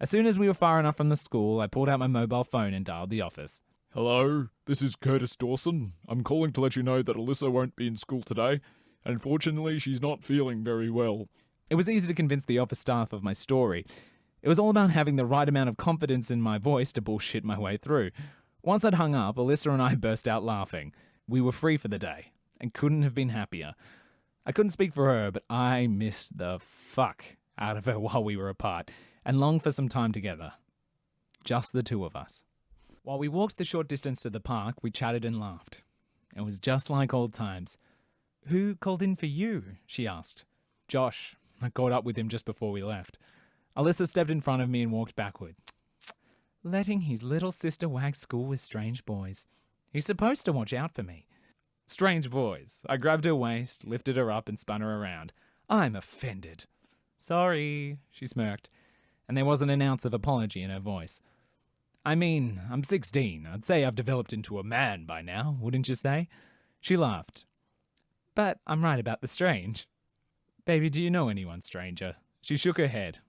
As soon as we were far enough from the school, I pulled out my mobile phone and dialed the office. Hello, this is Curtis Dawson. I'm calling to let you know that Alyssa won't be in school today, and unfortunately she's not feeling very well. It was easy to convince the office staff of my story. It was all about having the right amount of confidence in my voice to bullshit my way through. Once I'd hung up, Alyssa and I burst out laughing. We were free for the day, and couldn't have been happier. I couldn't speak for her, but I missed the fuck out of her while we were apart, and longed for some time together. Just the two of us. While we walked the short distance to the park, we chatted and laughed. It was just like old times. Who called in for you? She asked. Josh. I caught up with him just before we left. Alyssa stepped in front of me and walked backward. Letting his little sister wag school with strange boys. He's supposed to watch out for me. Strange boys. I grabbed her waist, lifted her up and spun her around. I'm offended. Sorry, she smirked, and there wasn't an ounce of apology in her voice. I mean, I'm 16. I'd say I've developed into a man by now, wouldn't you say? She laughed. But I'm right about the strange. Baby, do you know anyone stranger? She shook her head.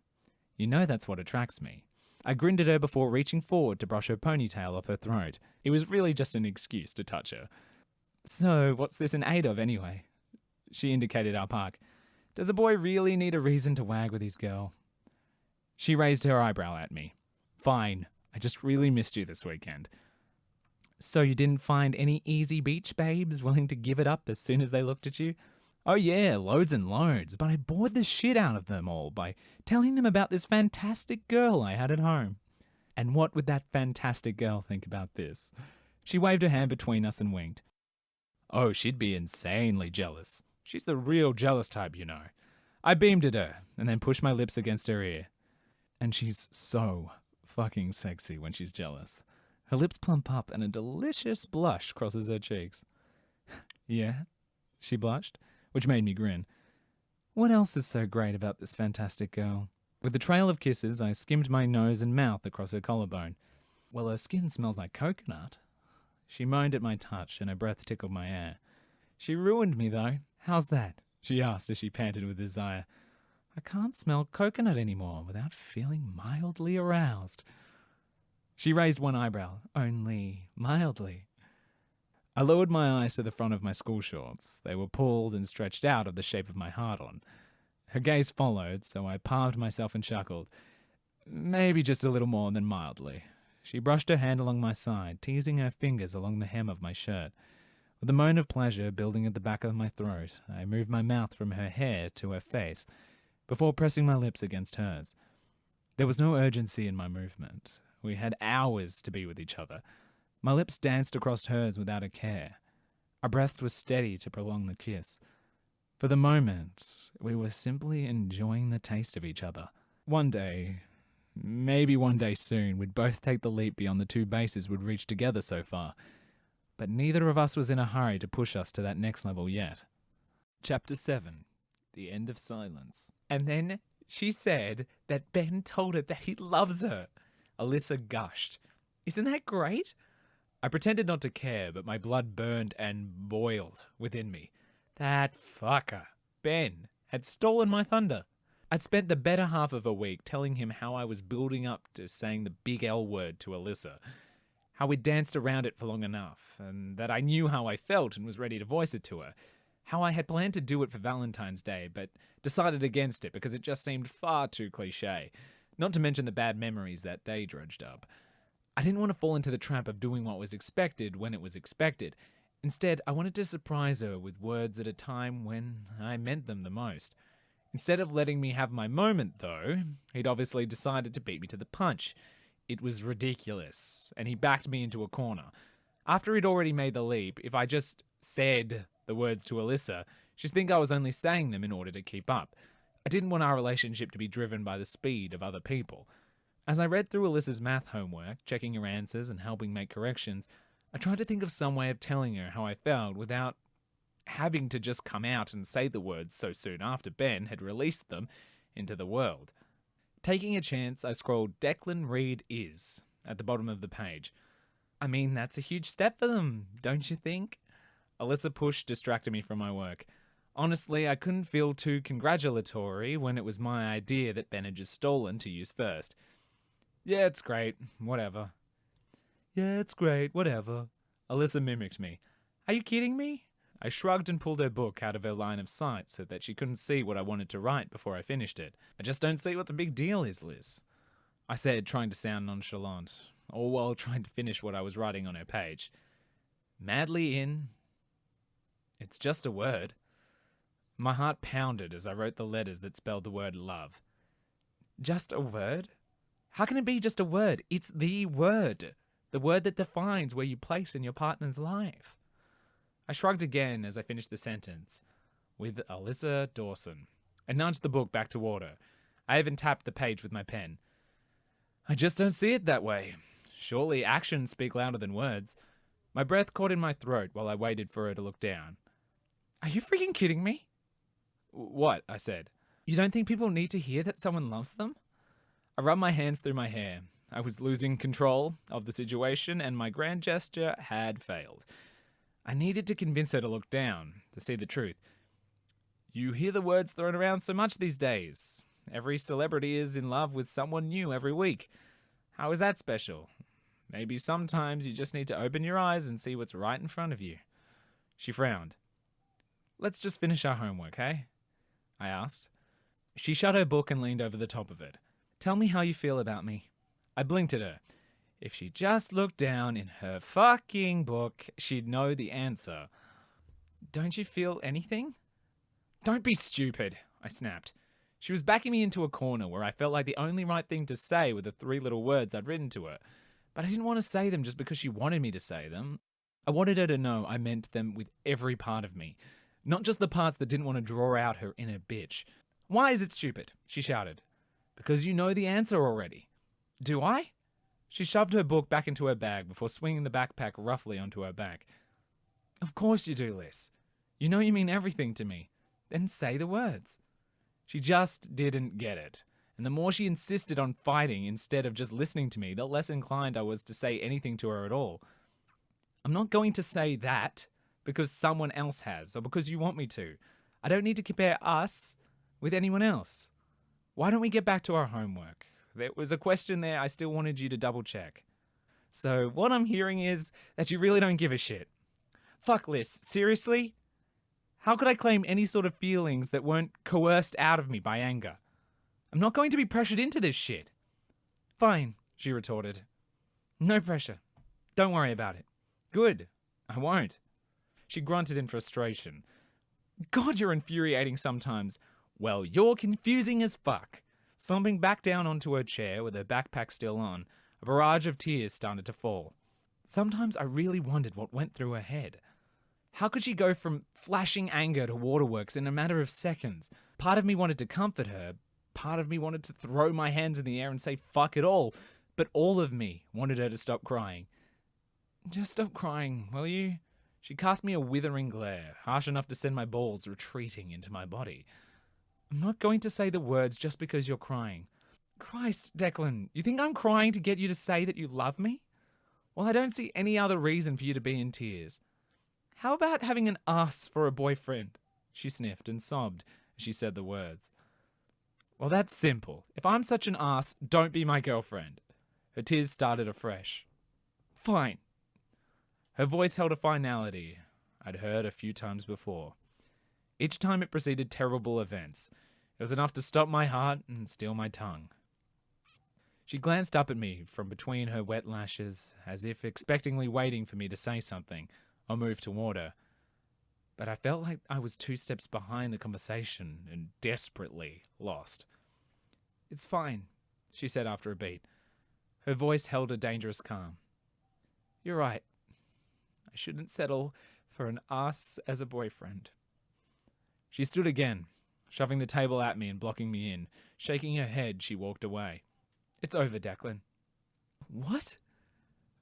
You know that's what attracts me. I grinned at her before reaching forward to brush her ponytail off her throat. It was really just an excuse to touch her. So, what's this in aid of anyway? She indicated our park. Does a boy really need a reason to wag with his girl? She raised her eyebrow at me. Fine. I just really missed you this weekend. So you didn't find any easy beach babes willing to give it up as soon as they looked at you? Oh yeah, loads and loads, but I bored the shit out of them all by telling them about this fantastic girl I had at home. And what would that fantastic girl think about this? She waved her hand between us and winked. Oh, she'd be insanely jealous. She's the real jealous type, you know. I beamed at her and then pushed my lips against her ear. And she's so fucking sexy when she's jealous. Her lips plump up and a delicious blush crosses her cheeks. Yeah, she blushed, which made me grin. What else is so great about this fantastic girl? With a trail of kisses, I skimmed my nose and mouth across her collarbone. Well, her skin smells like coconut. She moaned at my touch and her breath tickled my hair. She ruined me, though. How's that? She asked as she panted with desire. I can't smell coconut anymore without feeling mildly aroused. She raised one eyebrow, only mildly. I lowered my eyes to the front of my school shorts. They were pulled and stretched out of the shape of my heart-on. Her gaze followed, so I palmed myself and chuckled. Maybe just a little more than mildly. She brushed her hand along my side, teasing her fingers along the hem of my shirt. With a moan of pleasure building at the back of my throat, I moved my mouth from her hair to her face, before pressing my lips against hers. There was no urgency in my movement. We had hours to be with each other. My lips danced across hers without a care. Our breaths were steady to prolong the kiss. For the moment, we were simply enjoying the taste of each other. One day, maybe one day soon, we'd both take the leap beyond the two bases we'd reached together so far. But neither of us was in a hurry to push us to that next level yet. Chapter 7. The End of Silence. And then she said that Ben told her that he loves her. Alyssa gushed. Isn't that great? I pretended not to care, but my blood burned and boiled within me. That fucker, Ben, had stolen my thunder. I'd spent the better half of a week telling him how I was building up to saying the big L word to Alyssa, how we'd danced around it for long enough, and that I knew how I felt and was ready to voice it to her, how I had planned to do it for Valentine's Day, but decided against it because it just seemed far too cliché, not to mention the bad memories that day dredged up. I didn't want to fall into the trap of doing what was expected when it was expected. Instead, I wanted to surprise her with words at a time when I meant them the most. Instead of letting me have my moment, though, he'd obviously decided to beat me to the punch. It was ridiculous, and he backed me into a corner. After he'd already made the leap, if I just said the words to Alyssa, she'd think I was only saying them in order to keep up. I didn't want our relationship to be driven by the speed of other people. As I read through Alyssa's math homework, checking her answers and helping make corrections, I tried to think of some way of telling her how I felt without having to just come out and say the words so soon after Ben had released them into the world. Taking a chance, I scrolled Declan Reed is at the bottom of the page. I mean, that's a huge step for them, don't you think? Alyssa pushed, distracted me from my work. Honestly, I couldn't feel too congratulatory when it was my idea that Ben had just stolen to use first. Yeah, it's great. Whatever. Yeah, it's great. Whatever. Alyssa mimicked me. Are you kidding me? I shrugged and pulled her book out of her line of sight so that she couldn't see what I wanted to write before I finished it. I just don't see what the big deal is, Liz. I said, trying to sound nonchalant, all while trying to finish what I was writing on her page. Madly in. It's just a word. My heart pounded as I wrote the letters that spelled the word love. Just a word? How can it be just a word? It's the word that defines where you place in your partner's life. I shrugged again as I finished the sentence. With Alyssa Dawson. I nudged the book back toward her. I even tapped the page with my pen. I just don't see it that way. Surely actions speak louder than words. My breath caught in my throat while I waited for her to look down. Are you freaking kidding me? What? I said. You don't think people need to hear that someone loves them? I rubbed my hands through my hair. I was losing control of the situation and my grand gesture had failed. I needed to convince her to look down, to see the truth. You hear the words thrown around so much these days. Every celebrity is in love with someone new every week. How is that special? Maybe sometimes you just need to open your eyes and see what's right in front of you. She frowned. Let's just finish our homework, eh? I asked. She shut her book and leaned over the top of it. Tell me how you feel about me. I blinked at her. If she just looked down in her fucking book, she'd know the answer. Don't you feel anything? Don't be stupid, I snapped. She was backing me into a corner where I felt like the only right thing to say were the 3 little words I'd written to her. But I didn't want to say them just because she wanted me to say them. I wanted her to know I meant them with every part of me, not just the parts that didn't want to draw out her inner bitch. Why is it stupid? She shouted. Because you know the answer already. Do I? She shoved her book back into her bag before swinging the backpack roughly onto her back. Of course you do, Liz. You know you mean everything to me. Then say the words. She just didn't get it. And the more she insisted on fighting instead of just listening to me, the less inclined I was to say anything to her at all. I'm not going to say that because someone else has or because you want me to. I don't need to compare us with anyone else. Why don't we get back to our homework? There was a question there I still wanted you to double check. So what I'm hearing is that you really don't give a shit. Fuck, Liz, seriously? How could I claim any sort of feelings that weren't coerced out of me by anger? I'm not going to be pressured into this shit. Fine, she retorted. No pressure. Don't worry about it. Good. I won't. She grunted in frustration. God, you're infuriating sometimes. Well, you're confusing as fuck. Slumping back down onto her chair with her backpack still on, a barrage of tears started to fall. Sometimes I really wondered what went through her head. How could she go from flashing anger to waterworks in a matter of seconds? Part of me wanted to comfort her. Part of me wanted to throw my hands in the air and say fuck it all. But all of me wanted her to stop crying. Just stop crying, will you? She cast me a withering glare, harsh enough to send my balls retreating into my body. I'm not going to say the words just because you're crying. Christ, Declan, you think I'm crying to get you to say that you love me? Well, I don't see any other reason for you to be in tears. How about having an ass for a boyfriend? She sniffed and sobbed as she said the words. Well, that's simple. If I'm such an ass, don't be my girlfriend. Her tears started afresh. Fine. Her voice held a finality I'd heard a few times before. Each time it preceded terrible events. It was enough to stop my heart and steal my tongue. She glanced up at me from between her wet lashes, as if expectingly waiting for me to say something or move toward her. But I felt like I was 2 steps behind the conversation and desperately lost. It's fine, she said after a beat. Her voice held a dangerous calm. You're right. I shouldn't settle for an ass as a boyfriend. She stood again, shoving the table at me and blocking me in. Shaking her head, she walked away. It's over, Declan. What?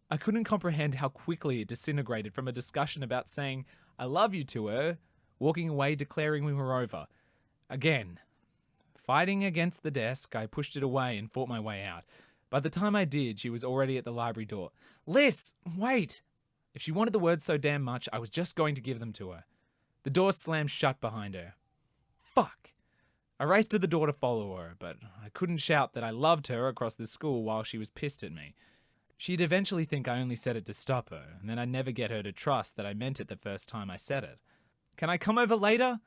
I couldn't comprehend how quickly it disintegrated from a discussion about saying I love you to her, walking away declaring we were over. Again. Fighting against the desk, I pushed it away and fought my way out. By the time I did, she was already at the library door. Liz, wait! If she wanted the words so damn much, I was just going to give them to her. The door slammed shut behind her. Fuck! I raced to the door to follow her, but I couldn't shout that I loved her across the school while she was pissed at me. She'd eventually think I only said it to stop her, and then I'd never get her to trust that I meant it the first time I said it. Can I come over later?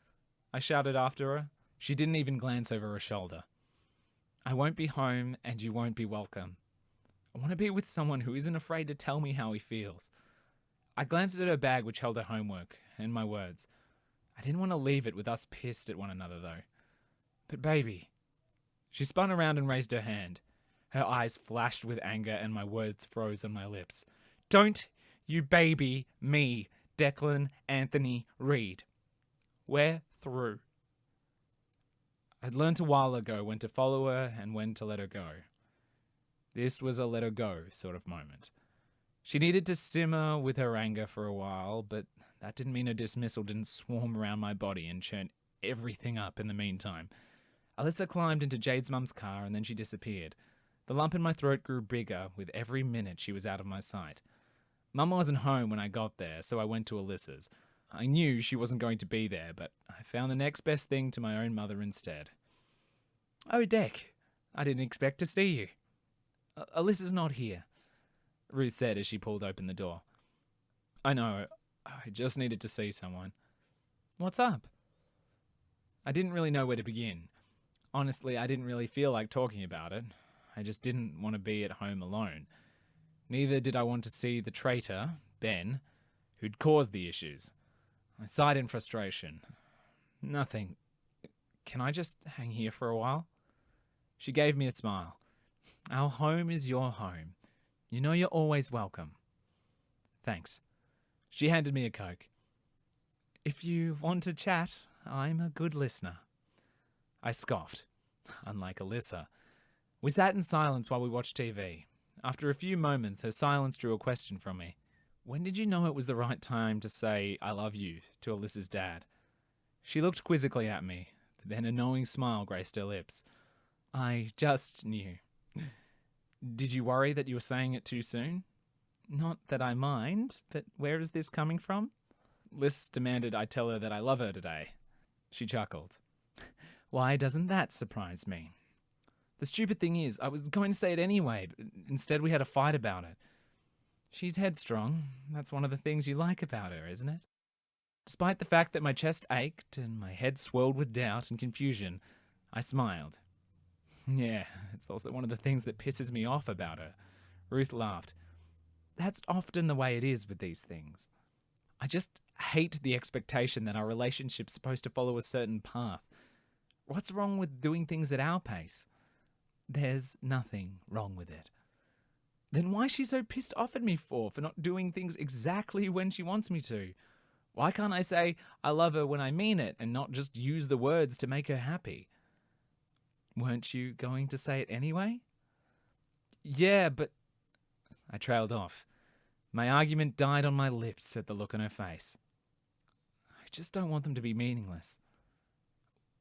I shouted after her. She didn't even glance over her shoulder. I won't be home, and you won't be welcome. I want to be with someone who isn't afraid to tell me how he feels. I glanced at her bag which held her homework, and my words. I didn't want to leave it with us pissed at one another, though. But baby. She spun around and raised her hand. Her eyes flashed with anger and my words froze on my lips. Don't you baby me, Declan Anthony Reed. We're through. I'd learnt a while ago when to follow her and when to let her go. This was a let her go sort of moment. She needed to simmer with her anger for a while, but that didn't mean her dismissal didn't swarm around my body and churn everything up in the meantime. Alyssa climbed into Jade's mum's car and then she disappeared. The lump in my throat grew bigger with every minute she was out of my sight. Mum wasn't home when I got there, so I went to Alyssa's. I knew she wasn't going to be there, but I found the next best thing to my own mother instead. Oh, Dec, I didn't expect to see you. Alyssa's not here, Ruth said as she pulled open the door. I know, I just needed to see someone. What's up? I didn't really know where to begin. Honestly, I didn't really feel like talking about it. I just didn't want to be at home alone. Neither did I want to see the traitor, Ben, who'd caused the issues. I sighed in frustration. Nothing. Can I just hang here for a while? She gave me a smile. Our home is your home. You know you're always welcome. Thanks. She handed me a Coke. If you want to chat, I'm a good listener. I scoffed. Unlike Alyssa. We sat in silence while we watched TV. After a few moments, her silence drew a question from me. When did you know it was the right time to say, I love you, to Alyssa's dad? She looked quizzically at me, but then a knowing smile graced her lips. I just knew. Did you worry that you were saying it too soon? Not that I mind, but where is this coming from? Liz demanded I tell her that I love her today. She chuckled. Why doesn't that surprise me? The stupid thing is, I was going to say it anyway, but instead we had a fight about it. She's headstrong. That's one of the things you like about her, isn't it? Despite the fact that my chest ached and my head swirled with doubt and confusion, I smiled. Yeah, it's also one of the things that pisses me off about her. Ruth laughed. That's often the way it is with these things. I just hate the expectation that our relationship's supposed to follow a certain path. What's wrong with doing things at our pace? There's nothing wrong with it. Then why is she so pissed off at me for not doing things exactly when she wants me to? Why can't I say I love her when I mean it and not just use the words to make her happy? Weren't you going to say it anyway? Yeah, but... I trailed off. My argument died on my lips at the look on her face. I just don't want them to be meaningless.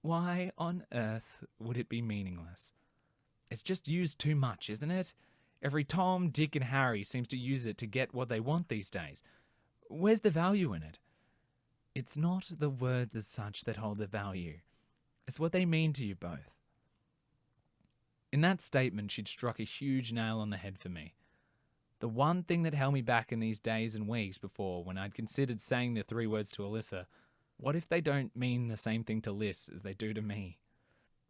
Why on earth would it be meaningless? It's just used too much, isn't it? Every Tom, Dick and Harry seems to use it to get what they want these days. Where's the value in it? It's not the words as such that hold the value. It's what they mean to you both. In that statement, she'd struck a huge nail on the head for me. The one thing that held me back in these days and weeks before, when I'd considered saying the 3 words to Alyssa, what if they don't mean the same thing to Liz as they do to me?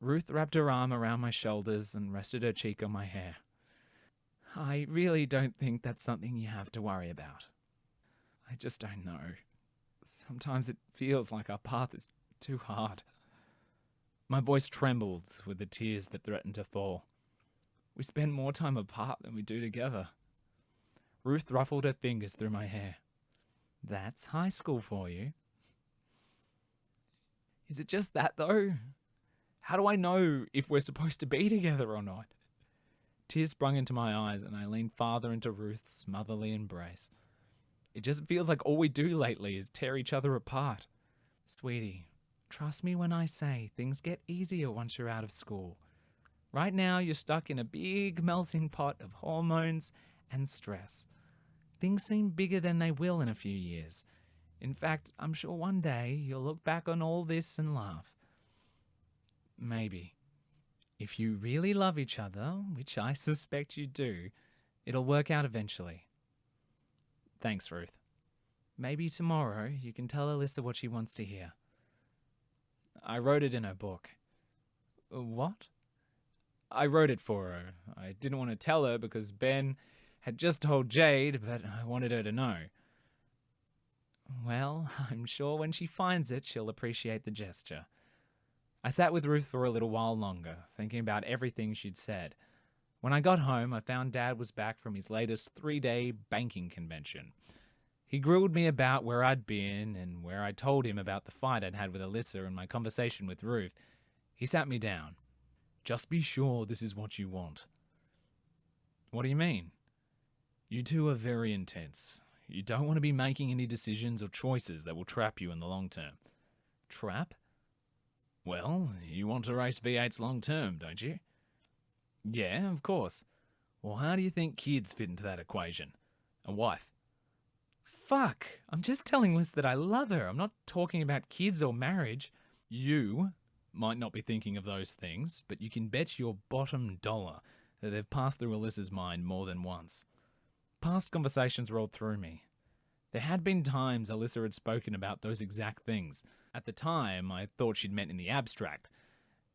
Ruth wrapped her arm around my shoulders and rested her cheek on my hair. I really don't think that's something you have to worry about. I just don't know. Sometimes it feels like our path is too hard. My voice trembled with the tears that threatened to fall. We spend more time apart than we do together. Ruth ruffled her fingers through my hair. That's high school for you. Is it just that, though? How do I know if we're supposed to be together or not? Tears sprung into my eyes and I leaned farther into Ruth's motherly embrace. It just feels like all we do lately is tear each other apart. Sweetie, trust me when I say things get easier once you're out of school. Right now you're stuck in a big melting pot of hormones and stress. Things seem bigger than they will in a few years. In fact, I'm sure one day you'll look back on all this and laugh. Maybe. If you really love each other, which I suspect you do, it'll work out eventually. Thanks, Ruth. Maybe tomorrow you can tell Alyssa what she wants to hear. I wrote it in her book. What? I wrote it for her. I didn't want to tell her because Ben had just told Jade, but I wanted her to know. Well, I'm sure when she finds it, she'll appreciate the gesture. I sat with Ruth for a little while longer, thinking about everything she'd said. When I got home, I found Dad was back from his latest 3-day banking convention. He grilled me about where I'd been and where I told him about the fight I'd had with Alyssa and my conversation with Ruth. He sat me down. Just be sure this is what you want. What do you mean? You two are very intense. You don't want to be making any decisions or choices that will trap you in the long term. Trap? Well, you want to race V8s long term, don't you? Yeah, of course. Well, how do you think kids fit into that equation? A wife? Fuck! I'm just telling Liz that I love her. I'm not talking about kids or marriage. You might not be thinking of those things, but you can bet your bottom dollar that they've passed through Alyssa's mind more than once. Past conversations rolled through me. There had been times Alyssa had spoken about those exact things. At the time, I thought she'd meant in the abstract,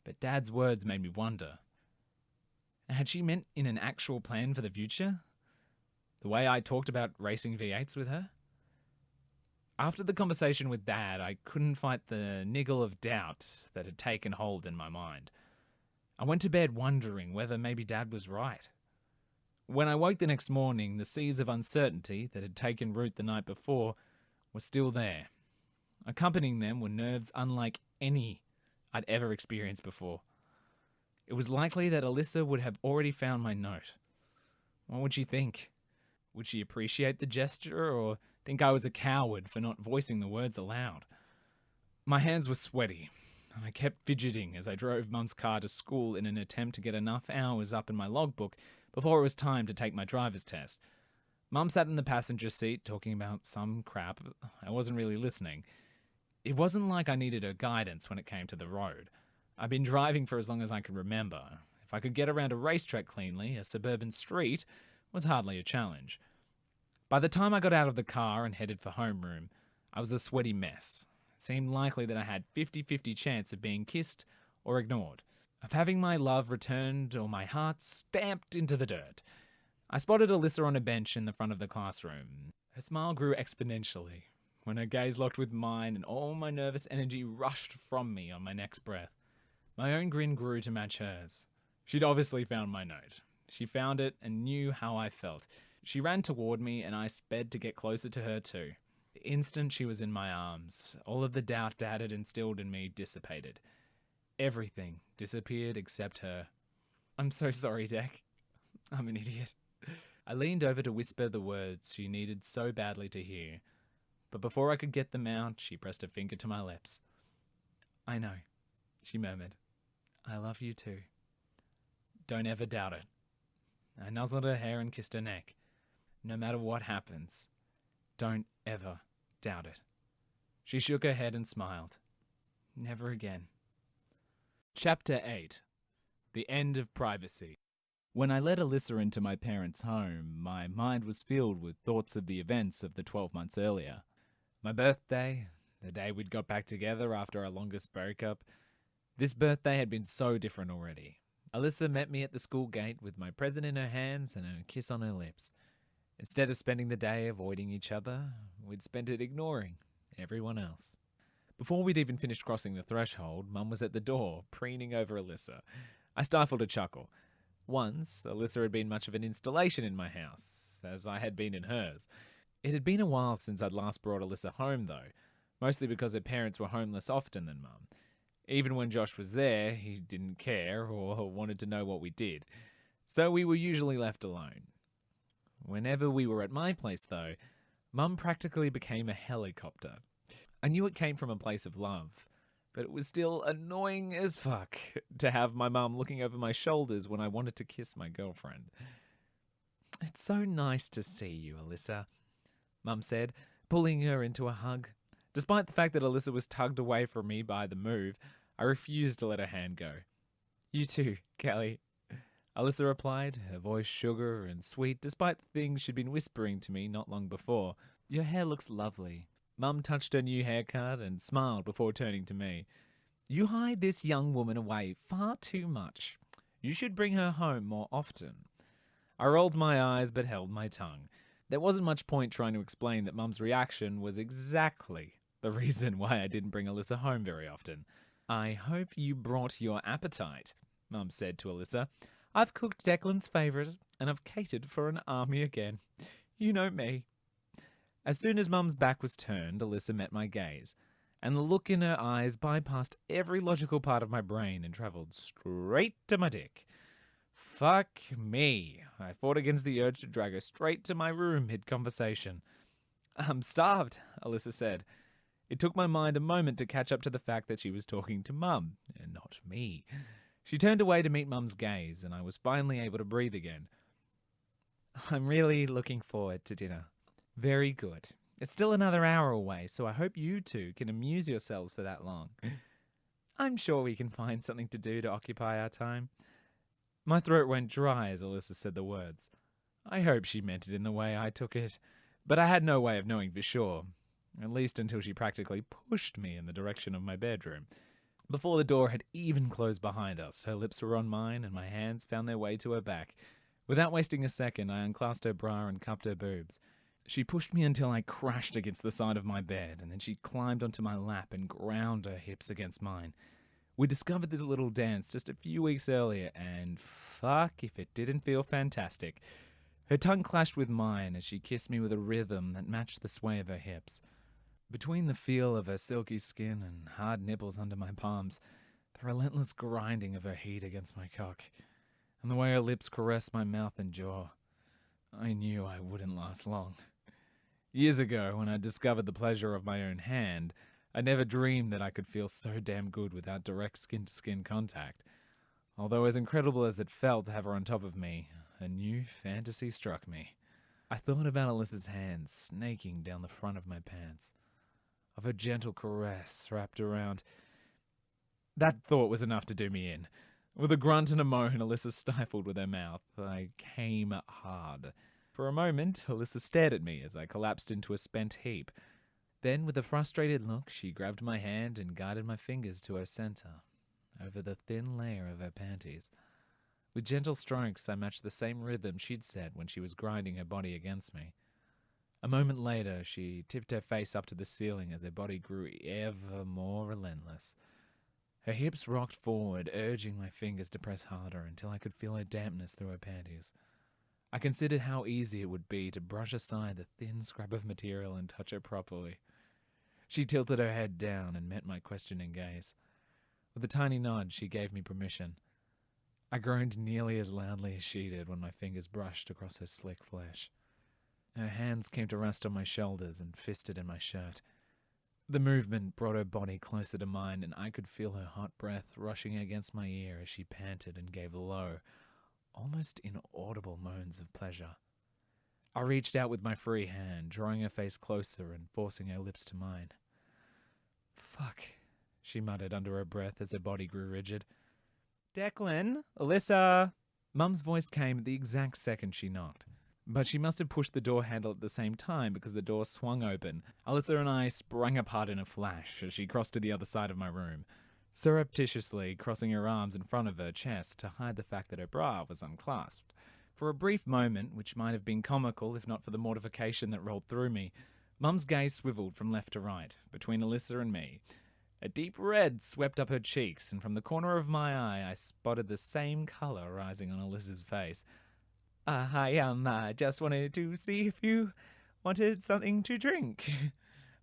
but Dad's words made me wonder. Had she meant in an actual plan for the future? The way I talked about racing V8s with her? After the conversation with Dad, I couldn't fight the niggle of doubt that had taken hold in my mind. I went to bed wondering whether maybe Dad was right. When I woke the next morning, the seas of uncertainty that had taken root the night before were still there. Accompanying them were nerves unlike any I'd ever experienced before. It was likely that Alyssa would have already found my note. What would she think? Would she appreciate the gesture or think I was a coward for not voicing the words aloud? My hands were sweaty, and I kept fidgeting as I drove Mum's car to school in an attempt to get enough hours up in my logbook before it was time to take my driver's test. Mum sat in the passenger seat talking about some crap. I wasn't really listening. It wasn't like I needed her guidance when it came to the road. I'd been driving for as long as I could remember. If I could get around a racetrack cleanly, a suburban street was hardly a challenge. By the time I got out of the car and headed for homeroom, I was a sweaty mess. It seemed likely that I had 50-50 chance of being kissed or ignored, of having my love returned or my heart stamped into the dirt. I spotted Alyssa on a bench in the front of the classroom. Her smile grew exponentially when her gaze locked with mine and all my nervous energy rushed from me on my next breath. My own grin grew to match hers. She'd obviously found my note. She found it and knew how I felt. She ran toward me and I sped to get closer to her too. The instant she was in my arms, all of the doubt Dad had instilled in me dissipated. Everything disappeared except her. "I'm so sorry, Deck. I'm an idiot." I leaned over to whisper the words she needed so badly to hear, but before I could get them out, she pressed a finger to my lips. "I know," she murmured. "I love you too. Don't ever doubt it." I nuzzled her hair and kissed her neck. "No matter what happens, don't ever doubt it." She shook her head and smiled. "Never again." Chapter 8. The End of Privacy. When I led Alyssa into my parents' home, my mind was filled with thoughts of the events of the 12 months earlier. My birthday, the day we'd got back together after our longest breakup. This birthday had been so different already. Alyssa met me at the school gate with my present in her hands and a kiss on her lips. Instead of spending the day avoiding each other, we'd spent it ignoring everyone else. Before we'd even finished crossing the threshold, Mum was at the door, preening over Alyssa. I stifled a chuckle. Once, Alyssa had been much of an installation in my house, as I had been in hers. It had been a while since I'd last brought Alyssa home, though, mostly because her parents were home less often than Mum. Even when Josh was there, he didn't care or wanted to know what we did, so we were usually left alone. Whenever we were at my place, though, Mum practically became a helicopter. I knew it came from a place of love, but it was still annoying as fuck to have my mum looking over my shoulders when I wanted to kiss my girlfriend. "It's so nice to see you, Alyssa," Mum said, pulling her into a hug. Despite the fact that Alyssa was tugged away from me by the move, I refused to let her hand go. "You too, Kelly," Alyssa replied, her voice sugar and sweet despite the things she'd been whispering to me not long before. "Your hair looks lovely." Mum touched her new haircut and smiled before turning to me. "You hide this young woman away far too much. You should bring her home more often." I rolled my eyes but held my tongue. There wasn't much point trying to explain that Mum's reaction was exactly the reason why I didn't bring Alyssa home very often. "I hope you brought your appetite," Mum said to Alyssa. "I've cooked Declan's favourite, and I've catered for an army again. You know me." As soon as Mum's back was turned, Alyssa met my gaze, and the look in her eyes bypassed every logical part of my brain and travelled straight to my dick. Fuck me. I fought against the urge to drag her straight to my room mid-conversation. "I'm starved," Alyssa said. It took my mind a moment to catch up to the fact that she was talking to Mum, and not me. She turned away to meet Mum's gaze, and I was finally able to breathe again. "I'm really looking forward to dinner." "Very good. It's still another hour away, so I hope you two can amuse yourselves for that long." "I'm sure we can find something to do to occupy our time." My throat went dry as Alyssa said the words. I hope she meant it in the way I took it, but I had no way of knowing for sure, at least until she practically pushed me in the direction of my bedroom. Before the door had even closed behind us, her lips were on mine and my hands found their way to her back. Without wasting a second, I unclasped her bra and cupped her boobs. She pushed me until I crashed against the side of my bed, and then she climbed onto my lap and ground her hips against mine. We discovered this little dance just a few weeks earlier, and fuck if it didn't feel fantastic. Her tongue clashed with mine as she kissed me with a rhythm that matched the sway of her hips. Between the feel of her silky skin and hard nipples under my palms, the relentless grinding of her heat against my cock, and the way her lips caressed my mouth and jaw, I knew I wouldn't last long. Years ago, when I discovered the pleasure of my own hand, I never dreamed that I could feel so damn good without direct skin-to-skin contact. Although as incredible as it felt to have her on top of me, a new fantasy struck me. I thought about Alyssa's hands snaking down the front of my pants, of her gentle caress wrapped around. That thought was enough to do me in. With a grunt and a moan, Alyssa stifled with her mouth. I came hard. For a moment, Alyssa stared at me as I collapsed into a spent heap. Then, with a frustrated look, she grabbed my hand and guided my fingers to her center, over the thin layer of her panties. With gentle strokes, I matched the same rhythm she'd set when she was grinding her body against me. A moment later, she tipped her face up to the ceiling as her body grew ever more relentless. Her hips rocked forward, urging my fingers to press harder until I could feel her dampness through her panties. I considered how easy it would be to brush aside the thin scrap of material and touch her properly. She tilted her head down and met my questioning gaze. With a tiny nod, she gave me permission. I groaned nearly as loudly as she did when my fingers brushed across her slick flesh. Her hands came to rest on my shoulders and fisted in my shirt. The movement brought her body closer to mine, and I could feel her hot breath rushing against my ear as she panted and gave low, almost inaudible moans of pleasure. I reached out with my free hand, drawing her face closer and forcing her lips to mine. "Fuck," she muttered under her breath as her body grew rigid. "Declan? Alyssa?" Mum's voice came at the exact second she knocked. But she must have pushed the door handle at the same time because the door swung open. Alyssa and I sprang apart in a flash as she crossed to the other side of my room, surreptitiously crossing her arms in front of her chest to hide the fact that her bra was unclasped. For a brief moment, which might have been comical if not for the mortification that rolled through me, Mum's gaze swiveled from left to right, between Alyssa and me. A deep red swept up her cheeks, and from the corner of my eye I spotted the same colour rising on Alyssa's face. I just wanted to see if you wanted something to drink."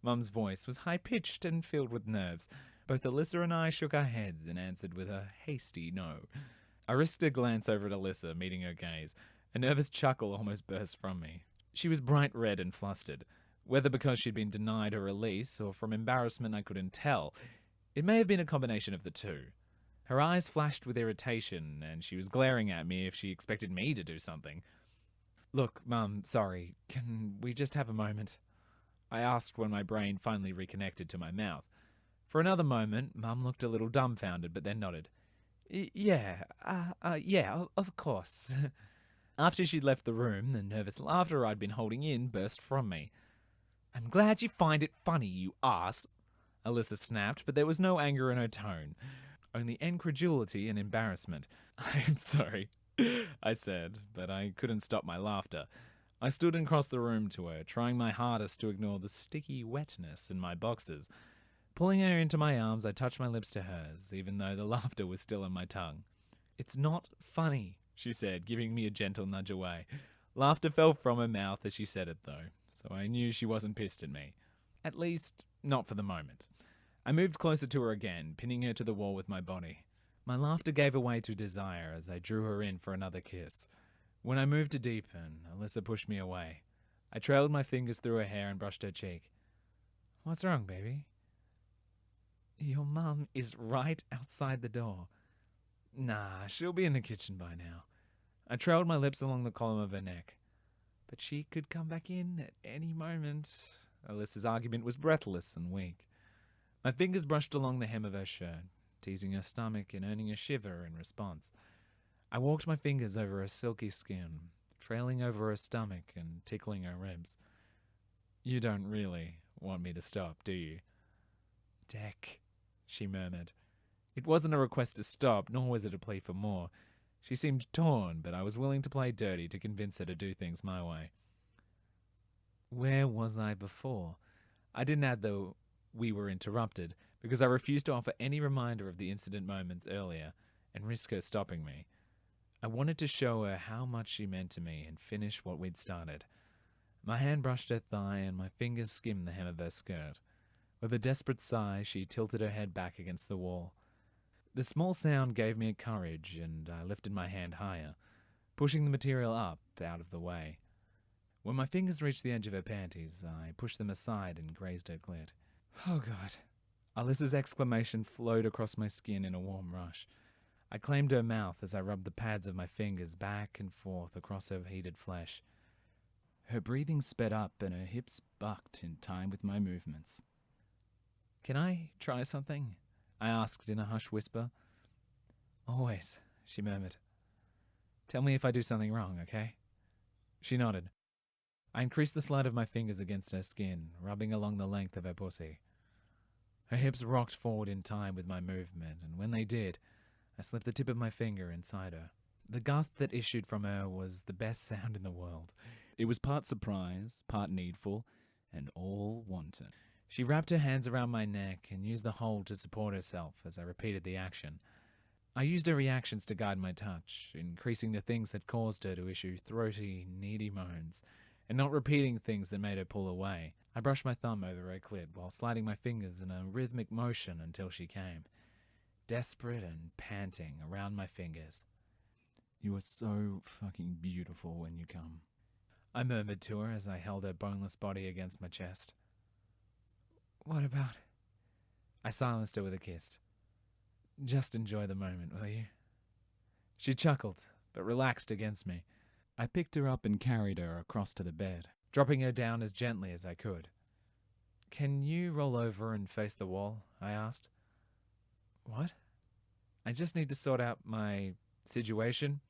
Mum's voice was high-pitched and filled with nerves. Both Alyssa and I shook our heads and answered with a hasty no. I risked a glance over at Alyssa, meeting her gaze. A nervous chuckle almost burst from me. She was bright red and flustered. Whether because she'd been denied her release or from embarrassment I couldn't tell. It may have been a combination of the two. Her eyes flashed with irritation, and she was glaring at me if she expected me to do something. "Look, Mum, sorry, can we just have a moment?" I asked when my brain finally reconnected to my mouth. For another moment, Mum looked a little dumbfounded, but then nodded. Yeah, of course." After she'd left the room, the nervous laughter I'd been holding in burst from me. "I'm glad you find it funny, you ass," Alyssa snapped, but there was no anger in her tone. Only incredulity and embarrassment. "I'm sorry," I said, but I couldn't stop my laughter. I stood and crossed the room to her, trying my hardest to ignore the sticky wetness in my boxers. Pulling her into my arms, I touched my lips to hers, even though the laughter was still on my tongue. "It's not funny," she said, giving me a gentle nudge away. Laughter fell from her mouth as she said it, though, so I knew she wasn't pissed at me. At least, not for the moment. I moved closer to her again, pinning her to the wall with my body. My laughter gave way to desire as I drew her in for another kiss. When I moved to deepen, Alyssa pushed me away. I trailed my fingers through her hair and brushed her cheek. "What's wrong, baby?" "Your mum is right outside the door." "Nah, she'll be in the kitchen by now." I trailed my lips along the column of her neck. "But she could come back in at any moment." Alyssa's argument was breathless and weak. My fingers brushed along the hem of her shirt, teasing her stomach and earning a shiver in response. I walked my fingers over her silky skin, trailing over her stomach and tickling her ribs. "You don't really want me to stop, do you?" "Deck," she murmured. It wasn't a request to stop, nor was it a plea for more. She seemed torn, but I was willing to play dirty to convince her to do things my way. Where was I before? I didn't add the "we were interrupted" because I refused to offer any reminder of the incident moments earlier and risk her stopping me. I wanted to show her how much she meant to me and finish what we'd started. My hand brushed her thigh and my fingers skimmed the hem of her skirt. With a desperate sigh, she tilted her head back against the wall. The small sound gave me a courage, and I lifted my hand higher, pushing the material up, out of the way. When my fingers reached the edge of her panties, I pushed them aside and grazed her clit. Oh, God. Alyssa's exclamation flowed across my skin in a warm rush. I claimed her mouth as I rubbed the pads of my fingers back and forth across her heated flesh. Her breathing sped up and her hips bucked in time with my movements. Can I try something? I asked in a hushed whisper. Always, she murmured. Tell me if I do something wrong, okay? She nodded. I increased the slide of my fingers against her skin, rubbing along the length of her pussy. Her hips rocked forward in time with my movement, and when they did, I slipped the tip of my finger inside her. The gust that issued from her was the best sound in the world. It was part surprise, part needful, and all wanton. She wrapped her hands around my neck and used the hold to support herself as I repeated the action. I used her reactions to guide my touch, increasing the things that caused her to issue throaty, needy moans, and not repeating things that made her pull away. I brushed my thumb over her clit while sliding my fingers in a rhythmic motion until she came, desperate and panting around my fingers. You are so fucking beautiful when you come, I murmured to her as I held her boneless body against my chest. What about? I silenced her with a kiss. Just enjoy the moment, will you? She chuckled, but relaxed against me. I picked her up and carried her across to the bed, dropping her down as gently as I could. Can you roll over and face the wall? I asked. What? I just need to sort out my situation.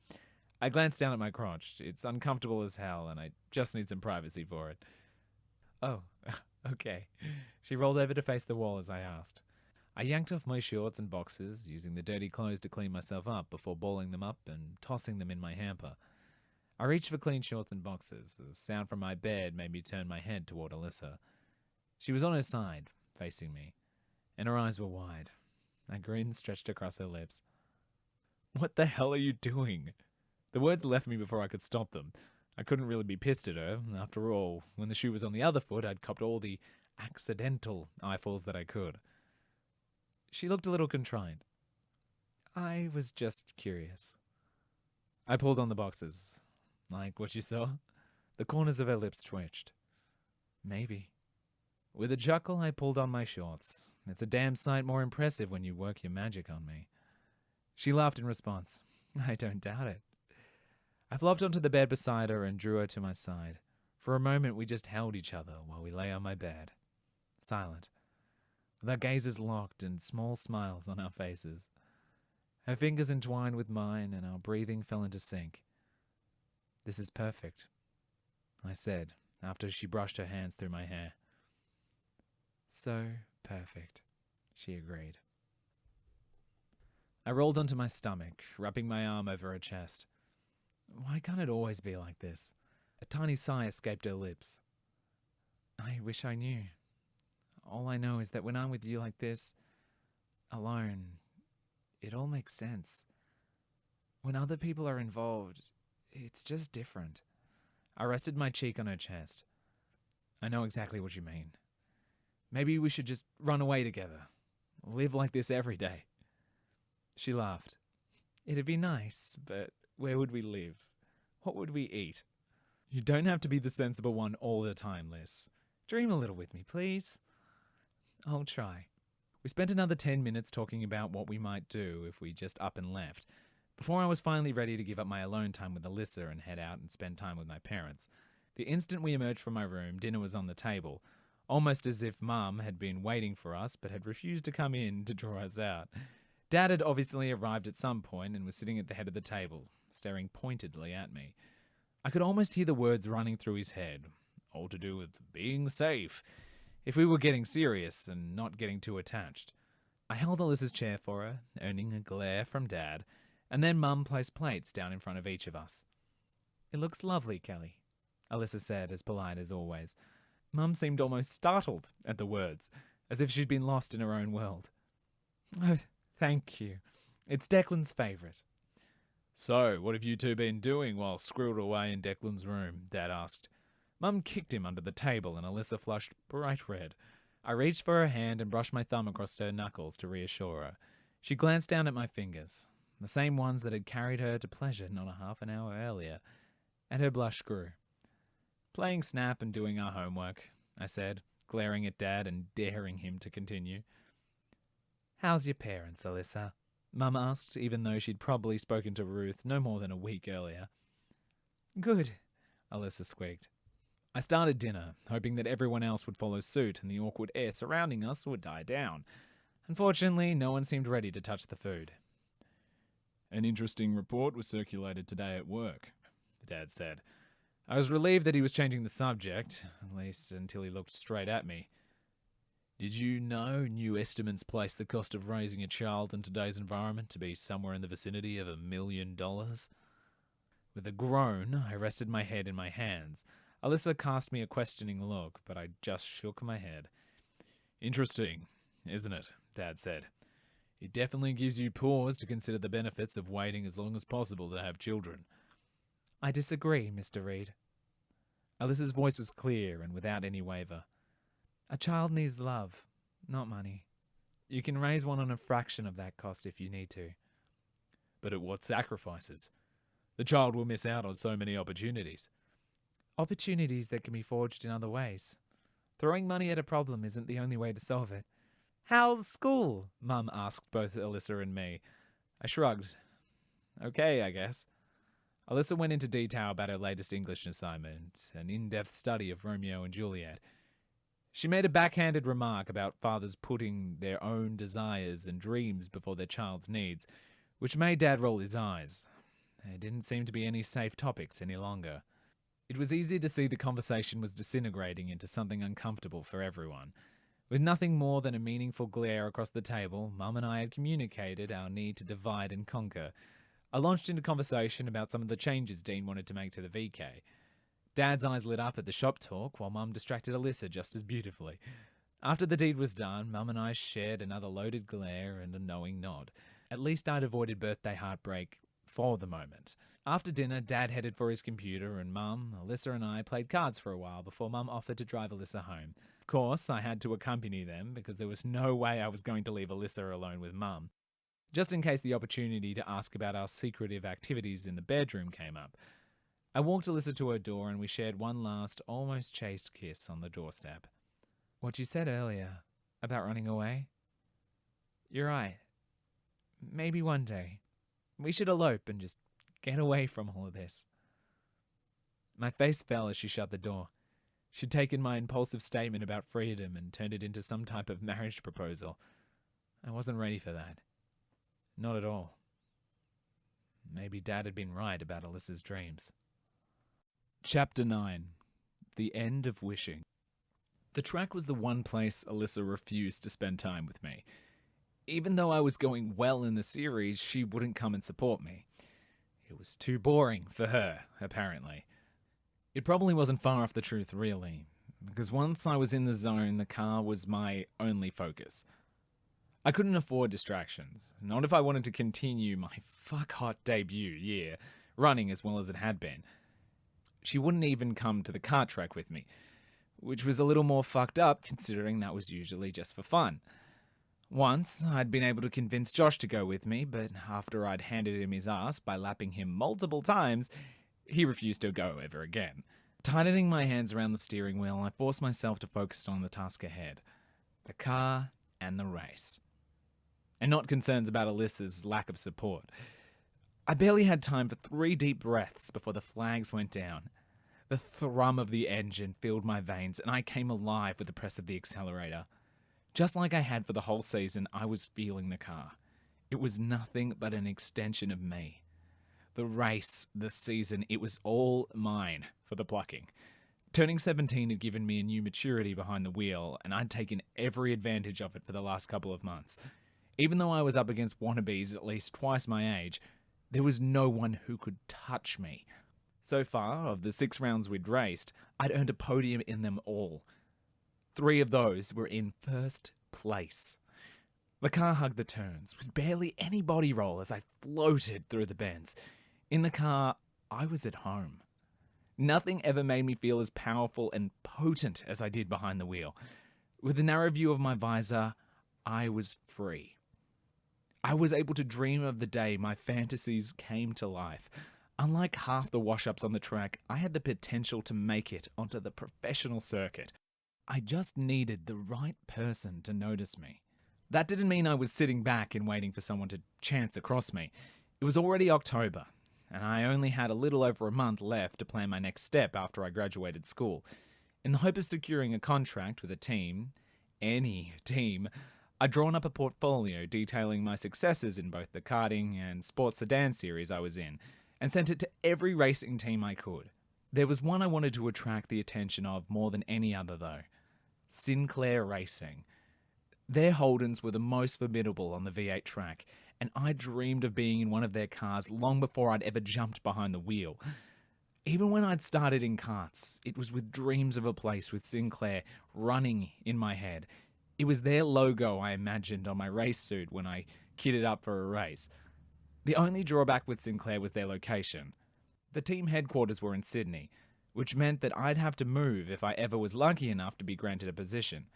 I glanced down at my crotch. It's uncomfortable as hell, and I just need some privacy for it. Oh, okay. She rolled over to face the wall as I asked. I yanked off my shorts and boxers, using the dirty clothes to clean myself up before balling them up and tossing them in my hamper. I reached for clean shorts and boxers. A sound from my bed made me turn my head toward Alyssa. She was on her side, facing me, and her eyes were wide. A grin stretched across her lips. What the hell are you doing? The words left me before I could stop them. I couldn't really be pissed at her. After all, when the shoe was on the other foot, I'd copped all the accidental eyefalls that I could. She looked a little contrite. I was just curious. I pulled on the boxes. Like what you saw? The corners of her lips twitched. Maybe. With a chuckle, I pulled on my shorts. It's a damn sight more impressive when you work your magic on me. She laughed in response. I don't doubt it. I flopped onto the bed beside her and drew her to my side. For a moment, we just held each other while we lay on my bed. Silent. With our gazes locked and small smiles on our faces. Her fingers entwined with mine and our breathing fell into sync. This is perfect, I said, after she brushed her hands through my hair. So perfect, she agreed. I rolled onto my stomach, wrapping my arm over her chest. Why can't it always be like this? A tiny sigh escaped her lips. I wish I knew. All I know is that when I'm with you like this, alone, it all makes sense. When other people are involved, it's just different. I rested my cheek on her chest. I know exactly what you mean. Maybe we should just run away together. Live like this every day. She laughed. It'd be nice, but where would we live? What would we eat? You don't have to be the sensible one all the time, Liz. Dream a little with me, please. I'll try. We spent another 10 minutes talking about what we might do if we just up and left, before I was finally ready to give up my alone time with Alyssa and head out and spend time with my parents. The instant we emerged from my room, dinner was on the table, almost as if Mum had been waiting for us but had refused to come in to draw us out. Dad had obviously arrived at some point and was sitting at the head of the table, staring pointedly at me. I could almost hear the words running through his head, all to do with being safe, if we were getting serious and not getting too attached. I held Alyssa's chair for her, earning a glare from Dad, and then Mum placed plates down in front of each of us. It looks lovely, Kelly, Alyssa said, as polite as always. Mum seemed almost startled at the words, as if she'd been lost in her own world. Oh, thank you. It's Declan's favourite. So, what have you two been doing while squirreled away in Declan's room? Dad asked. Mum kicked him under the table and Alyssa flushed bright red. I reached for her hand and brushed my thumb across her knuckles to reassure her. She glanced down at my fingers, the same ones that had carried her to pleasure not a half an hour earlier, and her blush grew. "Playing Snap and doing our homework," I said, glaring at Dad and daring him to continue. "How's your parents, Alyssa?" Mum asked, even though she'd probably spoken to Ruth no more than a week earlier. "Good," Alyssa squeaked. I started dinner, hoping that everyone else would follow suit and the awkward air surrounding us would die down. Unfortunately, no one seemed ready to touch the food. An interesting report was circulated today at work, Dad said. I was relieved that he was changing the subject, at least until he looked straight at me. "Did you know new estimates place the cost of raising a child in today's environment to be somewhere in the vicinity of $1 million? With a groan, I rested my head in my hands. Alyssa cast me a questioning look, but I just shook my head. "Interesting, isn't it?" Dad said. "It definitely gives you pause to consider the benefits of waiting as long as possible to have children." "I disagree, Mr. Reed." Alyssa's voice was clear and without any waver. "A child needs love, not money. You can raise one on a fraction of that cost if you need to." "But at what sacrifices? The child will miss out on so many opportunities." "Opportunities that can be forged in other ways. Throwing money at a problem isn't the only way to solve it." "How's school?" Mum asked both Alyssa and me. I shrugged. "Okay, I guess." Alyssa went into detail about her latest English assignment, an in-depth study of Romeo and Juliet. She made a backhanded remark about fathers putting their own desires and dreams before their child's needs, which made Dad roll his eyes. There didn't seem to be any safe topics any longer. It was easy to see the conversation was disintegrating into something uncomfortable for everyone. With nothing more than a meaningful glare across the table, Mum and I had communicated our need to divide and conquer. I launched into conversation about some of the changes Dean wanted to make to the VK. Dad's eyes lit up at the shop talk, while Mum distracted Alyssa just as beautifully. After the deed was done, Mum and I shared another loaded glare and a knowing nod. At least I'd avoided birthday heartbreak for the moment. After dinner, Dad headed for his computer, and Mum, Alyssa and I played cards for a while before Mum offered to drive Alyssa home. Of course, I had to accompany them because there was no way I was going to leave Alyssa alone with Mum. Just in case the opportunity to ask about our secretive activities in the bedroom came up. I walked Alyssa to her door and we shared one last, almost chaste kiss on the doorstep. "What you said earlier about running away? You're right. Maybe one day. We should elope and just get away from all of this." My face fell as she shut the door. She'd taken my impulsive statement about freedom and turned it into some type of marriage proposal. I wasn't ready for that. Not at all. Maybe Dad had been right about Alyssa's dreams. Chapter 9. The End of Wishing. The track was the one place Alyssa refused to spend time with me. Even though I was going well in the series, she wouldn't come and support me. It was too boring for her, apparently. It probably wasn't far off the truth, really, because once I was in the zone, the car was my only focus. I couldn't afford distractions, not if I wanted to continue my fuck-hot debut year, running as well as it had been. She wouldn't even come to the kart track with me, which was a little more fucked up considering that was usually just for fun. Once, I'd been able to convince Josh to go with me, but after I'd handed him his ass by lapping him multiple times, he refused to go ever again. Tightening my hands around the steering wheel, I forced myself to focus on the task ahead. The car and the race. And not concerns about Alyssa's lack of support. I barely had time for 3 deep breaths before the flags went down. The thrum of the engine filled my veins, and I came alive with the press of the accelerator. Just like I had for the whole season, I was feeling the car. It was nothing but an extension of me. The race, the season, it was all mine for the plucking. Turning 17 had given me a new maturity behind the wheel, and I'd taken every advantage of it for the last couple of months. Even though I was up against wannabes at least twice my age, there was no one who could touch me. So far, of the 6 rounds we'd raced, I'd earned a podium in them all. 3 of those were in first place. The car hugged the turns, with barely any body roll as I floated through the bends. In the car, I was at home. Nothing ever made me feel as powerful and potent as I did behind the wheel. With the narrow view of my visor, I was free. I was able to dream of the day my fantasies came to life. Unlike half the wash-ups on the track, I had the potential to make it onto the professional circuit. I just needed the right person to notice me. That didn't mean I was sitting back and waiting for someone to chance across me. It was already October, and I only had a little over a month left to plan my next step after I graduated school. In the hope of securing a contract with a team, any team, I'd drawn up a portfolio detailing my successes in both the karting and sports sedan series I was in, and sent it to every racing team I could. There was one I wanted to attract the attention of more than any other though. Sinclair Racing. Their Holdens were the most formidable on the V8 track, and I dreamed of being in one of their cars long before I'd ever jumped behind the wheel. Even when I'd started in karts, it was with dreams of a place with Sinclair running in my head. It was their logo I imagined on my race suit when I kitted up for a race. The only drawback with Sinclair was their location. The team headquarters were in Sydney, which meant that I'd have to move if I ever was lucky enough to be granted a position.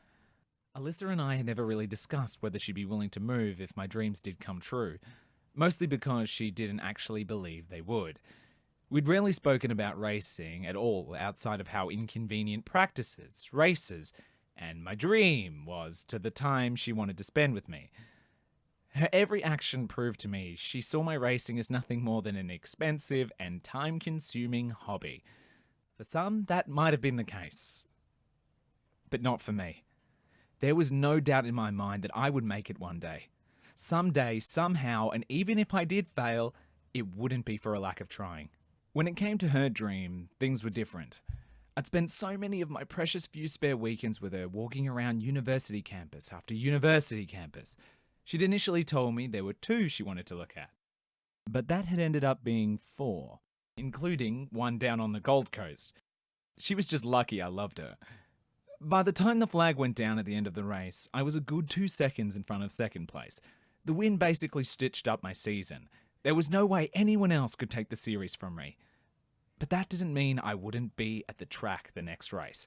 Alyssa and I had never really discussed whether she'd be willing to move if my dreams did come true, mostly because she didn't actually believe they would. We'd rarely spoken about racing at all outside of how inconvenient practices, races, and my dream was to the time she wanted to spend with me. Her every action proved to me she saw my racing as nothing more than an expensive and time-consuming hobby. For some, that might have been the case. But not for me. There was no doubt in my mind that I would make it one day. Someday, somehow, and even if I did fail, it wouldn't be for a lack of trying. When it came to her dream, things were different. I'd spent so many of my precious few spare weekends with her walking around university campus after university campus. She'd initially told me there were 2 she wanted to look at. But that had ended up being 4, including one down on the Gold Coast. She was just lucky I loved her. By the time the flag went down at the end of the race, I was a good 2 seconds in front of second place. The win basically stitched up my season. There was no way anyone else could take the series from me. But that didn't mean I wouldn't be at the track the next race.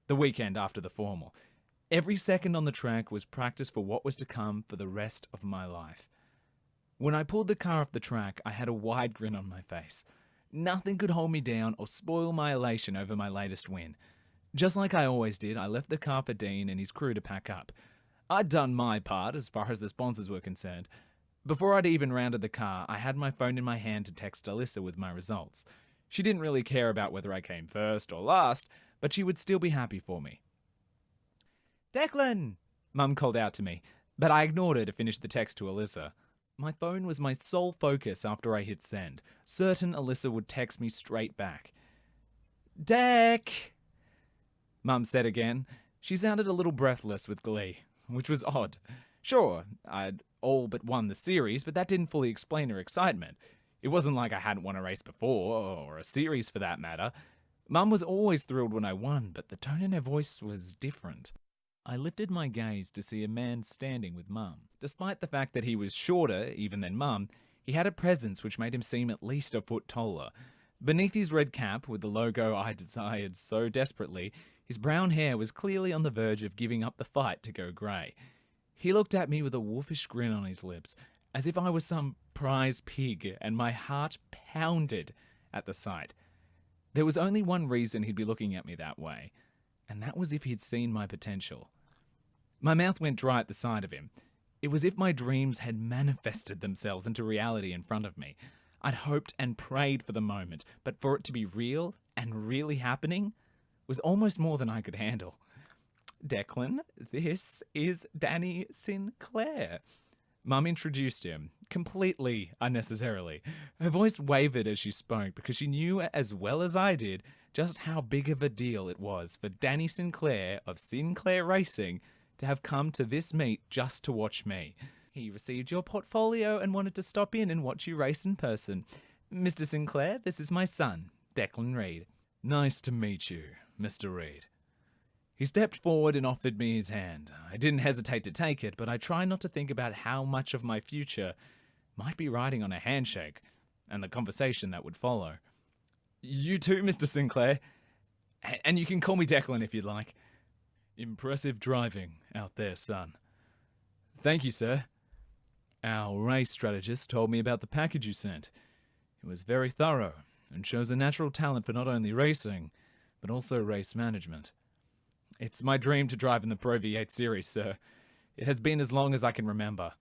The weekend after the formal. Every second on the track was practice for what was to come for the rest of my life. When I pulled the car off the track, I had a wide grin on my face. Nothing could hold me down or spoil my elation over my latest win. Just like I always did, I left the car for Dean and his crew to pack up. I'd done my part as far as the sponsors were concerned. Before I'd even rounded the car, I had my phone in my hand to text Alyssa with my results. She didn't really care about whether I came first or last, but she would still be happy for me. "Declan!" Mum called out to me, but I ignored her to finish the text to Alyssa. My phone was my sole focus after I hit send, certain Alyssa would text me straight back. "Deck!" Mum said again. She sounded a little breathless with glee, which was odd. Sure, I'd all but won the series, but that didn't fully explain her excitement. It wasn't like I hadn't won a race before, or a series for that matter. Mum was always thrilled when I won, but the tone in her voice was different. I lifted my gaze to see a man standing with Mum. Despite the fact that he was shorter, even than Mum, he had a presence which made him seem at least a foot taller. Beneath his red cap, with the logo I desired so desperately, his brown hair was clearly on the verge of giving up the fight to go grey. He looked at me with a wolfish grin on his lips, as if I was some prize pig, and my heart pounded at the sight. There was only one reason he'd be looking at me that way, and that was if he'd seen my potential. My mouth went dry at the sight of him. It was as if my dreams had manifested themselves into reality in front of me. I'd hoped and prayed for the moment, but for it to be real and really happening was almost more than I could handle. "Declan, this is Danny Sinclair." Mum introduced him, completely unnecessarily. Her voice wavered as she spoke because she knew as well as I did just how big of a deal it was for Danny Sinclair of Sinclair Racing to have come to this meet just to watch me. "He received your portfolio and wanted to stop in and watch you race in person. Mr. Sinclair, this is my son, Declan Reed." "Nice to meet you, Mr. Reed." He stepped forward and offered me his hand. I didn't hesitate to take it, but I tried not to think about how much of my future might be riding on a handshake and the conversation that would follow. "You too, Mr. Sinclair. And you can call me Declan if you'd like." Impressive driving out there, son. Thank you, sir. Our race strategist told me about the package you sent. It was very thorough and shows a natural talent for not only racing, but also race management. It's my dream to drive in the Pro V8 series, sir. It has been as long as I can remember.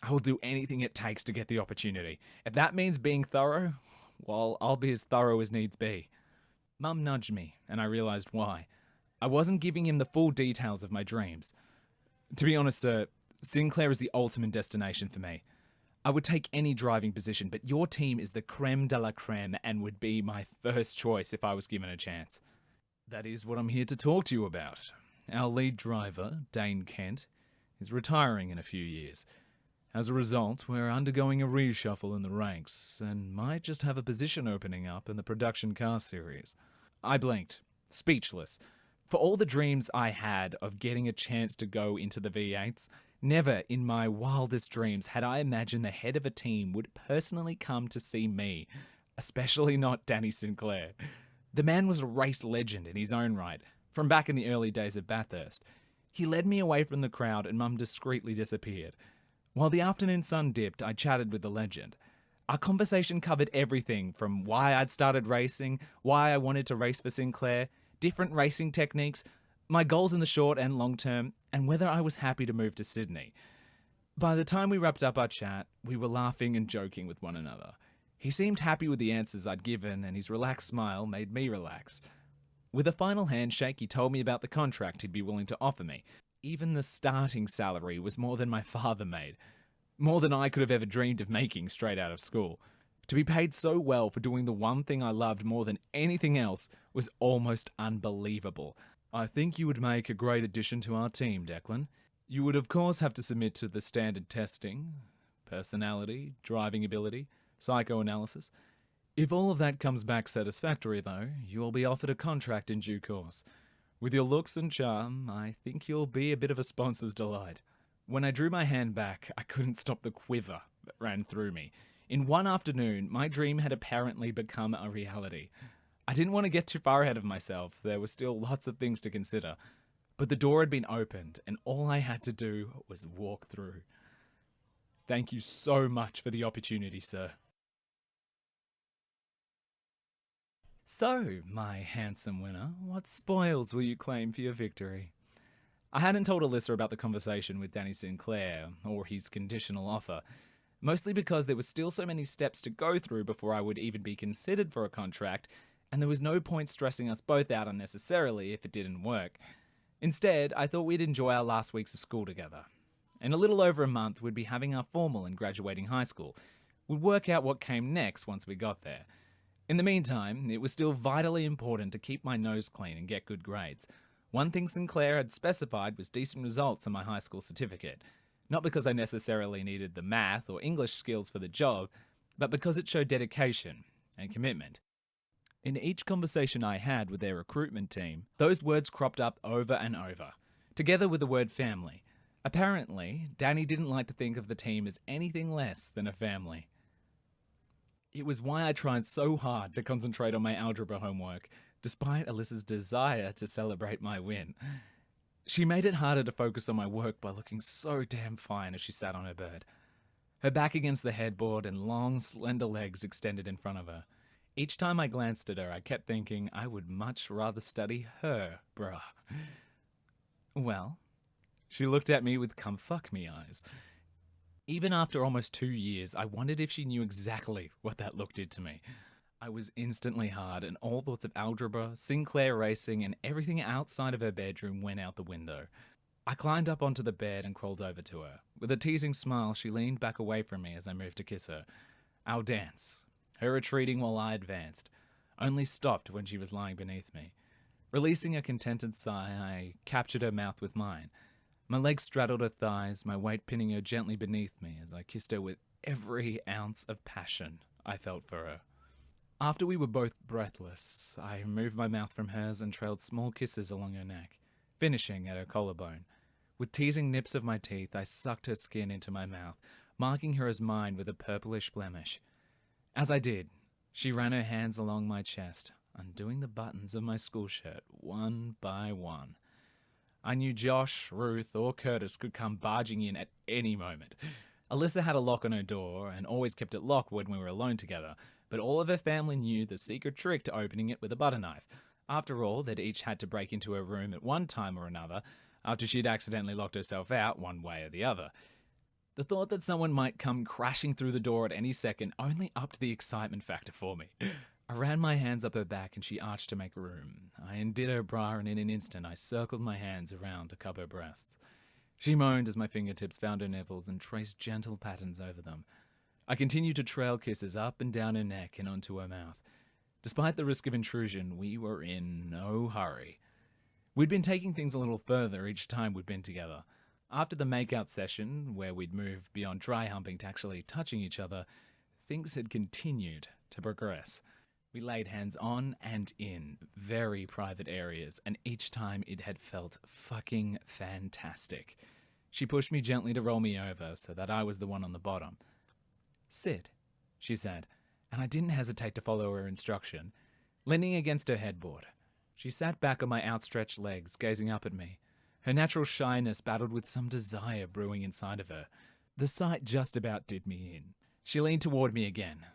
I will do anything it takes to get the opportunity. If that means being thorough, well, I'll be as thorough as needs be. Mum nudged me, and I realised why. I wasn't giving him the full details of my dreams. To be honest, sir, Sinclair is the ultimate destination for me. I would take any driving position, but your team is the creme de la creme and would be my first choice if I was given a chance. That is what I'm here to talk to you about. Our lead driver, Dane Kent, is retiring in a few years. As a result, we're undergoing a reshuffle in the ranks and might just have a position opening up in the production car series. I blinked, speechless. For all the dreams I had of getting a chance to go into the V8s, never in my wildest dreams had I imagined the head of a team would personally come to see me, especially not Danny Sinclair. The man was a race legend in his own right, from back in the early days of Bathurst. He led me away from the crowd and Mum discreetly disappeared. While the afternoon sun dipped, I chatted with the legend. Our conversation covered everything from why I'd started racing, why I wanted to race for Sinclair, different racing techniques, my goals in the short and long term, and whether I was happy to move to Sydney. By the time we wrapped up our chat, we were laughing and joking with one another. He seemed happy with the answers I'd given, and his relaxed smile made me relax. With a final handshake, he told me about the contract he'd be willing to offer me. Even the starting salary was more than my father made. More than I could have ever dreamed of making straight out of school. To be paid so well for doing the one thing I loved more than anything else was almost unbelievable. I think you would make a great addition to our team, Declan. You would of course have to submit to the standard testing, personality, driving ability, psychoanalysis. If all of that comes back satisfactory though, you will be offered a contract in due course. With your looks and charm, I think you'll be a bit of a sponsor's delight. When I drew my hand back, I couldn't stop the quiver that ran through me. In one afternoon, my dream had apparently become a reality. I didn't want to get too far ahead of myself, there were still lots of things to consider. But the door had been opened, and all I had to do was walk through. Thank you so much for the opportunity, sir. So, my handsome winner, what spoils will you claim for your victory? I hadn't told Alyssa about the conversation with Danny Sinclair, or his conditional offer, mostly because there were still so many steps to go through before I would even be considered for a contract, and there was no point stressing us both out unnecessarily if it didn't work. Instead, I thought we'd enjoy our last weeks of school together. In a little over a month, we'd be having our formal and graduating high school. We'd work out what came next once we got there. In the meantime, it was still vitally important to keep my nose clean and get good grades. One thing Sinclair had specified was decent results on my high school certificate. Not because I necessarily needed the math or English skills for the job, but because it showed dedication and commitment. In each conversation I had with their recruitment team, those words cropped up over and over, together with the word family. Apparently, Danny didn't like to think of the team as anything less than a family. It was why I tried so hard to concentrate on my algebra homework, despite Alyssa's desire to celebrate my win. She made it harder to focus on my work by looking so damn fine as she sat on her bed. Her back against the headboard and long, slender legs extended in front of her. Each time I glanced at her, I kept thinking I would much rather study her, bruh. Well, she looked at me with come fuck me eyes. Even after almost 2 years, I wondered if she knew exactly what that look did to me. I was instantly hard, and all thoughts of algebra, Sinclair racing, and everything outside of her bedroom went out the window. I climbed up onto the bed and crawled over to her. With a teasing smile, she leaned back away from me as I moved to kiss her. Our dance, her retreating while I advanced, only stopped when she was lying beneath me. Releasing a contented sigh, I captured her mouth with mine. My legs straddled her thighs, my weight pinning her gently beneath me as I kissed her with every ounce of passion I felt for her. After we were both breathless, I removed my mouth from hers and trailed small kisses along her neck, finishing at her collarbone. With teasing nips of my teeth, I sucked her skin into my mouth, marking her as mine with a purplish blemish. As I did, she ran her hands along my chest, undoing the buttons of my school shirt one by one. I knew Josh, Ruth, or Curtis could come barging in at any moment. Alyssa had a lock on her door and always kept it locked when we were alone together, but all of her family knew the secret trick to opening it with a butter knife. After all, they'd each had to break into her room at one time or another after she'd accidentally locked herself out one way or the other. The thought that someone might come crashing through the door at any second only upped the excitement factor for me. I ran my hands up her back and she arched to make room. I undid her bra and in an instant I circled my hands around to cup her breasts. She moaned as my fingertips found her nipples and traced gentle patterns over them. I continued to trail kisses up and down her neck and onto her mouth. Despite the risk of intrusion, we were in no hurry. We'd been taking things a little further each time we'd been together. After the make-out session, where we'd moved beyond dry humping to actually touching each other, things had continued to progress. We laid hands on and in very private areas, and each time it had felt fucking fantastic. She pushed me gently to roll me over so that I was the one on the bottom. "Sit," she said, and I didn't hesitate to follow her instruction. Leaning against her headboard, she sat back on my outstretched legs, gazing up at me. Her natural shyness battled with some desire brewing inside of her. The sight just about did me in. She leaned toward me again,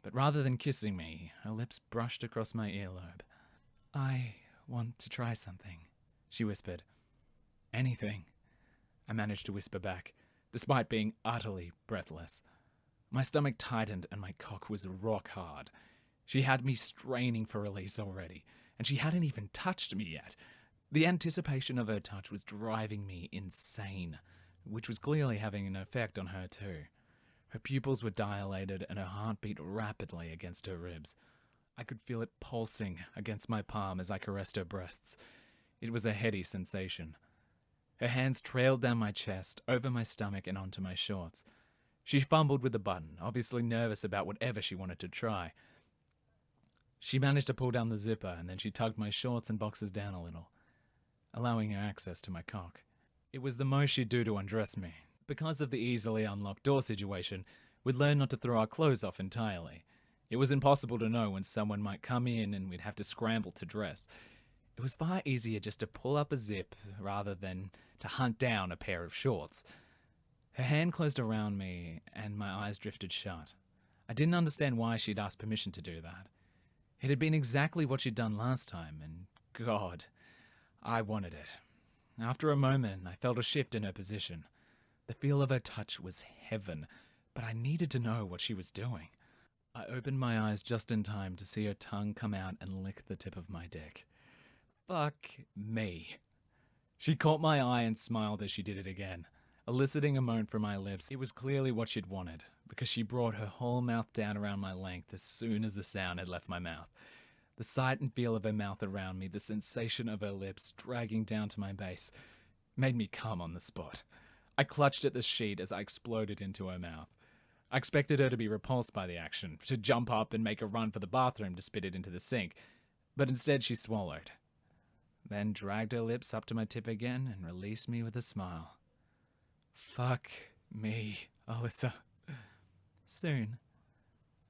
but rather than kissing me, her lips brushed across my earlobe. "I want to try something," she whispered. "Anything," I managed to whisper back, despite being utterly breathless. My stomach tightened and my cock was rock hard. She had me straining for release already, and she hadn't even touched me yet. The anticipation of her touch was driving me insane, which was clearly having an effect on her too. Her pupils were dilated and her heart beat rapidly against her ribs. I could feel it pulsing against my palm as I caressed her breasts. It was a heady sensation. Her hands trailed down my chest, over my stomach and onto my shorts. She fumbled with the button, obviously nervous about whatever she wanted to try. She managed to pull down the zipper and then she tugged my shorts and boxers down a little, allowing her access to my cock. It was the most she'd do to undress me. Because of the easily unlocked door situation, we'd learned not to throw our clothes off entirely. It was impossible to know when someone might come in and we'd have to scramble to dress. It was far easier just to pull up a zip rather than to hunt down a pair of shorts. Her hand closed around me and my eyes drifted shut. I didn't understand why she'd asked permission to do that. It had been exactly what she'd done last time, and God, I wanted it. After a moment, I felt a shift in her position. The feel of her touch was heaven, but I needed to know what she was doing. I opened my eyes just in time to see her tongue come out and lick the tip of my dick. Fuck me. She caught my eye and smiled as she did it again, eliciting a moan from my lips. It was clearly what she'd wanted, because she brought her whole mouth down around my length as soon as the sound had left my mouth. The sight and feel of her mouth around me, the sensation of her lips dragging down to my base, made me come on the spot. I clutched at the sheet as I exploded into her mouth. I expected her to be repulsed by the action, to jump up and make a run for the bathroom to spit it into the sink, but instead she swallowed, then dragged her lips up to my tip again and released me with a smile. Fuck me, Alyssa. Soon.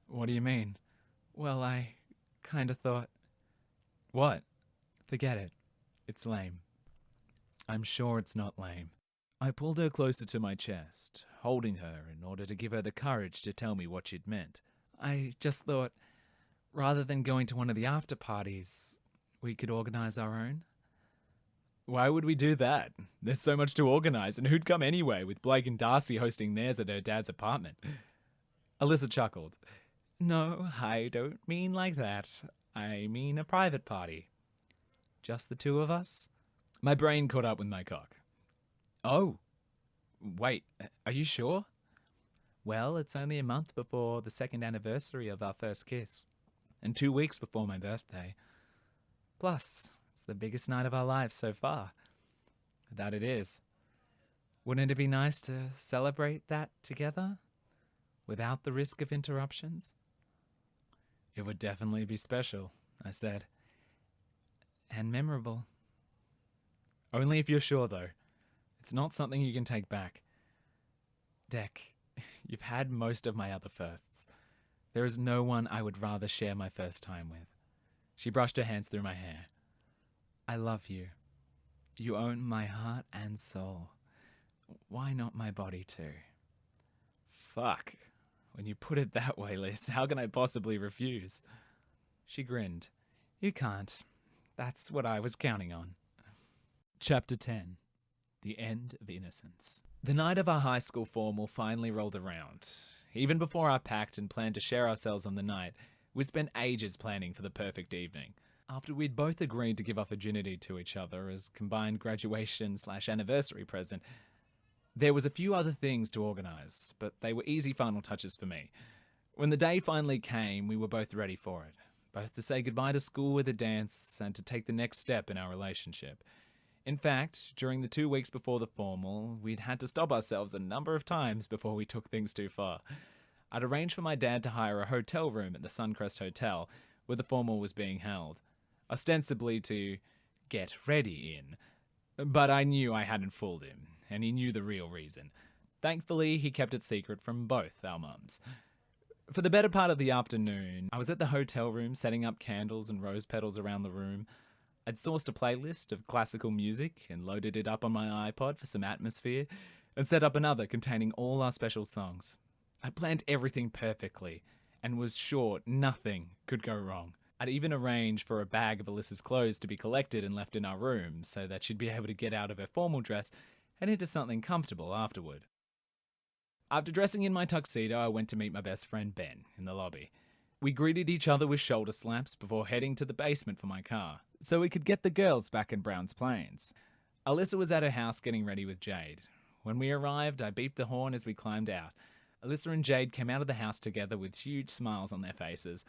What do you mean? Well, I kinda thought... What? Forget it. It's lame. I'm sure it's not lame. I pulled her closer to my chest, holding her in order to give her the courage to tell me what she'd meant. I just thought, rather than going to one of the after parties, we could organise our own. Why would we do that? There's so much to organise, and who'd come anyway, with Blake and Darcy hosting theirs at her dad's apartment? Alyssa chuckled. No, I don't mean like that. I mean a private party. Just the two of us? My brain caught up with my cock. Oh, wait, are you sure? Well, it's only a month before the second anniversary of our first kiss, and 2 weeks before my birthday. Plus, it's the biggest night of our lives so far. That it is. Wouldn't it be nice to celebrate that together, without the risk of interruptions? It would definitely be special, I said. And memorable. Only if you're sure, though. It's not something you can take back. Deck, you've had most of my other firsts. There is no one I would rather share my first time with. She brushed her hands through my hair. I love you. You own my heart and soul. Why not my body too? Fuck. When you put it that way, Liz, how can I possibly refuse? She grinned. You can't. That's what I was counting on. Chapter 10. The End of Innocence. The night of our high school formal finally rolled around. Even before I packed and planned to share ourselves on the night, we'd spent ages planning for the perfect evening. After we'd both agreed to give our virginity to each other as combined graduation/anniversary present, there was a few other things to organise, but they were easy final touches for me. When the day finally came, we were both ready for it, both to say goodbye to school with a dance and to take the next step in our relationship. In fact, during the 2 weeks before the formal, we'd had to stop ourselves a number of times before we took things too far. I'd arranged for my dad to hire a hotel room at the Suncrest Hotel, where the formal was being held, ostensibly to get ready in. But I knew I hadn't fooled him, and he knew the real reason. Thankfully, he kept it secret from both our mums. For the better part of the afternoon, I was at the hotel room setting up candles and rose petals around the room. I'd sourced a playlist of classical music and loaded it up on my iPod for some atmosphere, and set up another containing all our special songs. I planned everything perfectly, and was sure nothing could go wrong. I'd even arranged for a bag of Alyssa's clothes to be collected and left in our room, so that she'd be able to get out of her formal dress and into something comfortable afterward. After dressing in my tuxedo, I went to meet my best friend Ben in the lobby. We greeted each other with shoulder slaps before heading to the basement for my car, so we could get the girls back in Brown's Plains. Alyssa was at her house getting ready with Jade. When we arrived, I beeped the horn as we climbed out. Alyssa and Jade came out of the house together with huge smiles on their faces.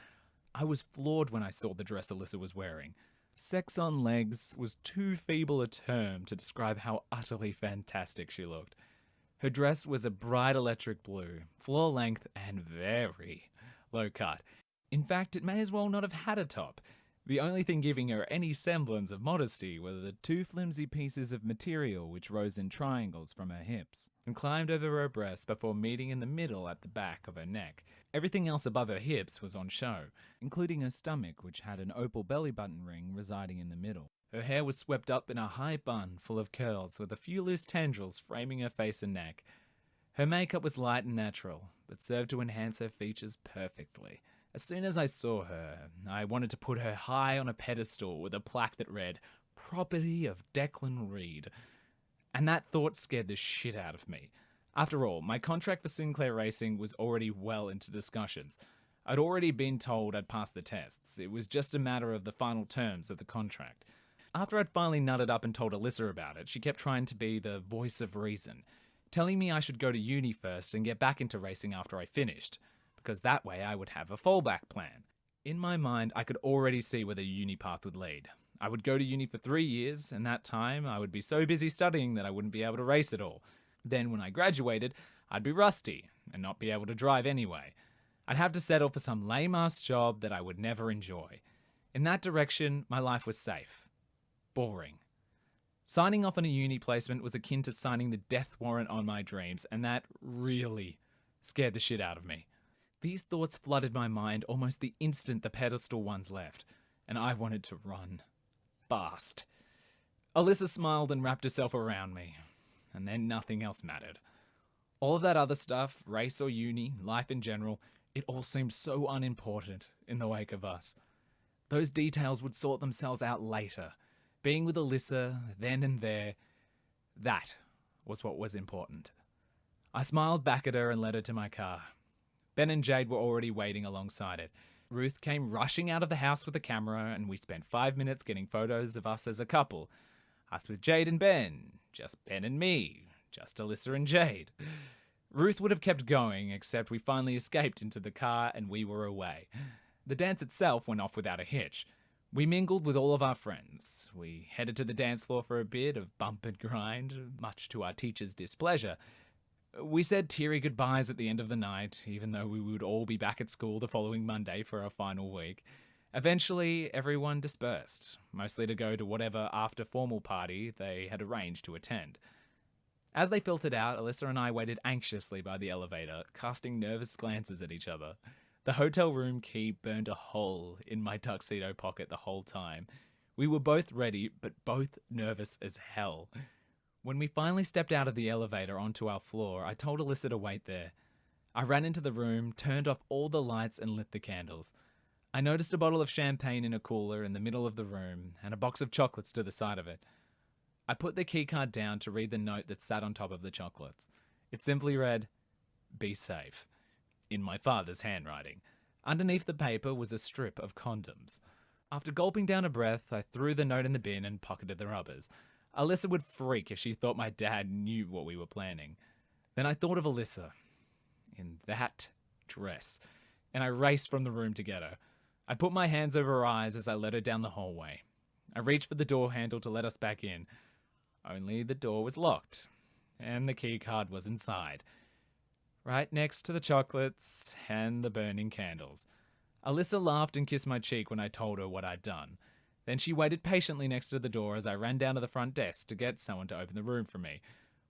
I was floored when I saw the dress Alyssa was wearing. Sex on legs was too feeble a term to describe how utterly fantastic she looked. Her dress was a bright electric blue, floor length and very low cut. In fact, it may as well not have had a top. The only thing giving her any semblance of modesty were the 2 flimsy pieces of material which rose in triangles from her hips and climbed over her breasts before meeting in the middle at the back of her neck. Everything else above her hips was on show, including her stomach, which had an opal belly button ring residing in the middle. Her hair was swept up in a high bun full of curls with a few loose tendrils framing her face and neck. Her makeup was light and natural, but served to enhance her features perfectly. As soon as I saw her, I wanted to put her high on a pedestal with a plaque that read, "Property of Declan Reed." And that thought scared the shit out of me. After all, my contract for Sinclair Racing was already well into discussions. I'd already been told I'd passed the tests. It was just a matter of the final terms of the contract. After I'd finally nutted up and told Alyssa about it, she kept trying to be the voice of reason, telling me I should go to uni first and get back into racing after I finished, because that way I would have a fallback plan. In my mind, I could already see where the uni path would lead. I would go to uni for 3 years, and that time I would be so busy studying that I wouldn't be able to race at all. Then when I graduated, I'd be rusty and not be able to drive anyway. I'd have to settle for some lame-ass job that I would never enjoy. In that direction, my life was safe. Boring. Signing off on a uni placement was akin to signing the death warrant on my dreams, and that really scared the shit out of me. These thoughts flooded my mind almost the instant the pedestal ones left, and I wanted to run. Fast. Alyssa smiled and wrapped herself around me, and then nothing else mattered. All of that other stuff, race or uni, life in general, it all seemed so unimportant in the wake of us. Those details would sort themselves out later. Being with Alyssa, then and there, that was what was important. I smiled back at her and led her to my car. Ben and Jade were already waiting alongside it. Ruth came rushing out of the house with a camera, and we spent 5 minutes getting photos of us as a couple. Us with Jade and Ben, just Ben and me, just Alyssa and Jade. Ruth would have kept going, except we finally escaped into the car and we were away. The dance itself went off without a hitch. We mingled with all of our friends. We headed to the dance floor for a bit of bump and grind, much to our teacher's displeasure. We said teary goodbyes at the end of the night, even though we would all be back at school the following Monday for our final week. Eventually, everyone dispersed, mostly to go to whatever after-formal party they had arranged to attend. As they filtered out, Alyssa and I waited anxiously by the elevator, casting nervous glances at each other. The hotel room key burned a hole in my tuxedo pocket the whole time. We were both ready, but both nervous as hell. When we finally stepped out of the elevator onto our floor, I told Alyssa to wait there. I ran into the room, turned off all the lights and lit the candles. I noticed a bottle of champagne in a cooler in the middle of the room and a box of chocolates to the side of it. I put the keycard down to read the note that sat on top of the chocolates. It simply read, "Be safe," in my father's handwriting. Underneath the paper was a strip of condoms. After gulping down a breath, I threw the note in the bin and pocketed the rubbers. Alyssa would freak if she thought my dad knew what we were planning. Then I thought of Alyssa, in that dress, and I raced from the room to get her. I put my hands over her eyes as I led her down the hallway. I reached for the door handle to let us back in. Only the door was locked, and the key card was inside, right next to the chocolates and the burning candles. Alyssa laughed and kissed my cheek when I told her what I'd done. Then she waited patiently next to the door as I ran down to the front desk to get someone to open the room for me.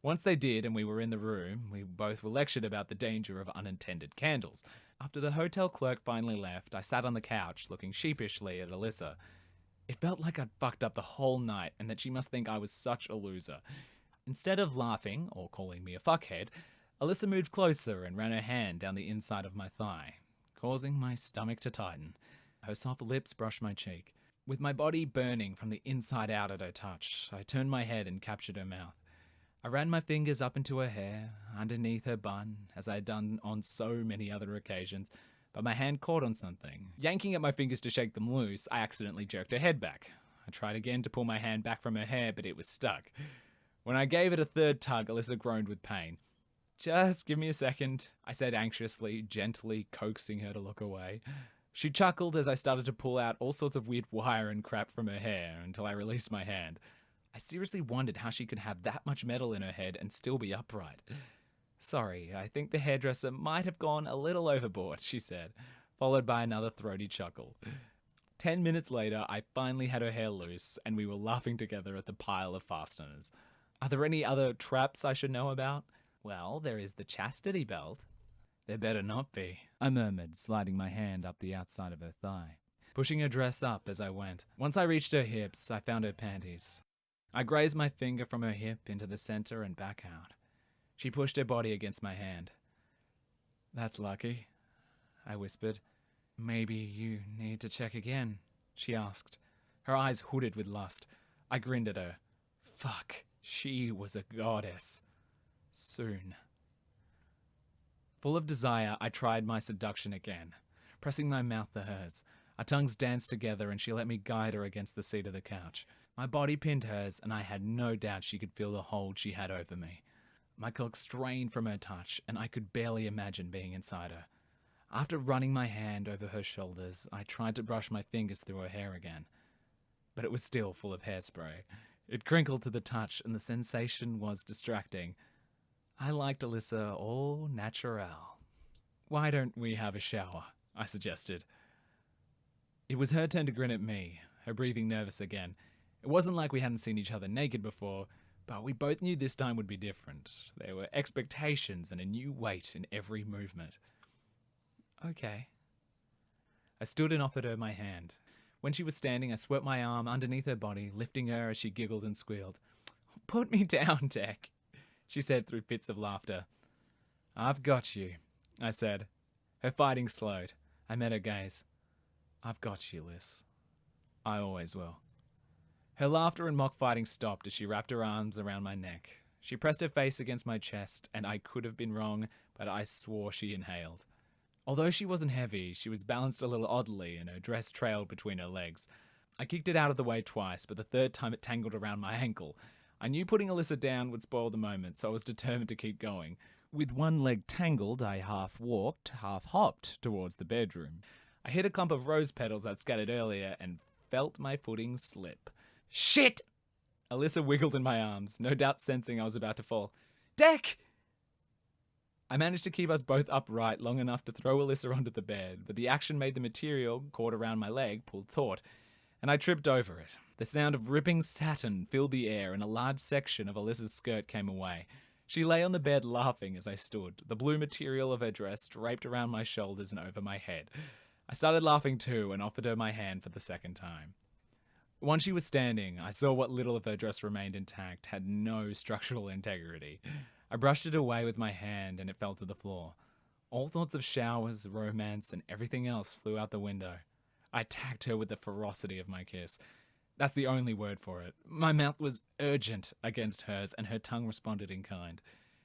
Once they did and we were in the room, we both were lectured about the danger of unattended candles. After the hotel clerk finally left, I sat on the couch looking sheepishly at Alyssa. It felt like I'd fucked up the whole night and that she must think I was such a loser. Instead of laughing or calling me a fuckhead, Alyssa moved closer and ran her hand down the inside of my thigh, causing my stomach to tighten. Her soft lips brushed my cheek. With my body burning from the inside out at her touch, I turned my head and captured her mouth. I ran my fingers up into her hair, underneath her bun, as I had done on so many other occasions, but my hand caught on something. Yanking at my fingers to shake them loose, I accidentally jerked her head back. I tried again to pull my hand back from her hair, but it was stuck. When I gave it a third tug, Alyssa groaned with pain. "Just give me a second," I said anxiously, gently coaxing her to look away. She chuckled as I started to pull out all sorts of weird wire and crap from her hair until I released my hand. I seriously wondered how she could have that much metal in her head and still be upright. "Sorry, I think the hairdresser might have gone a little overboard," she said, followed by another throaty chuckle. 10 minutes later, I finally had her hair loose and we were laughing together at the pile of fasteners. Are there any other traps I should know about? Well, there is the chastity belt. There better not be, I murmured, sliding my hand up the outside of her thigh, pushing her dress up as I went. Once I reached her hips, I found her panties. I grazed my finger from her hip into the center and back out. She pushed her body against my hand. "That's lucky," I whispered. "Maybe you need to check again," she asked, her eyes hooded with lust. I grinned at her. Fuck, she was a goddess. Soon. Full of desire, I tried my seduction again, pressing my mouth to hers. Our tongues danced together and she let me guide her against the seat of the couch. My body pinned hers and I had no doubt she could feel the hold she had over me. My cock strained from her touch and I could barely imagine being inside her. After running my hand over her shoulders, I tried to brush my fingers through her hair again. But it was still full of hairspray. It crinkled to the touch and the sensation was distracting. I liked Alyssa au naturel. "Why don't we have a shower?" I suggested. It was her turn to grin at me, her breathing nervous again. It wasn't like we hadn't seen each other naked before, but we both knew this time would be different. There were expectations and a new weight in every movement. "Okay." I stood and offered her my hand. When she was standing, I swept my arm underneath her body, lifting her as she giggled and squealed. "Put me down, Deck," she said through fits of laughter. "I've got you," I said. Her fighting slowed. I met her gaze. "I've got you, Liz. I always will." Her laughter and mock fighting stopped as she wrapped her arms around my neck. She pressed her face against my chest, and I could have been wrong, but I swore she inhaled. Although she wasn't heavy, she was balanced a little oddly, and her dress trailed between her legs. I kicked it out of the way twice, but the third time it tangled around my ankle. I knew putting Alyssa down would spoil the moment, so I was determined to keep going. With one leg tangled, I half walked, half hopped towards the bedroom. I hit a clump of rose petals I'd scattered earlier and felt my footing slip. "Shit!" Alyssa wiggled in my arms, no doubt sensing I was about to fall. "Deck!" I managed to keep us both upright long enough to throw Alyssa onto the bed, but the action made the material caught around my leg pull taut, and I tripped over it. The sound of ripping satin filled the air, and a large section of Alyssa's skirt came away. She lay on the bed laughing as I stood, the blue material of her dress draped around my shoulders and over my head. I started laughing too and offered her my hand for the second time. Once she was standing, I saw what little of her dress remained intact had no structural integrity. I brushed it away with my hand and it fell to the floor. All thoughts of showers, romance, and everything else flew out the window. I attacked her with the ferocity of my kiss. That's the only word for it. My mouth was urgent against hers, and her tongue responded in kind.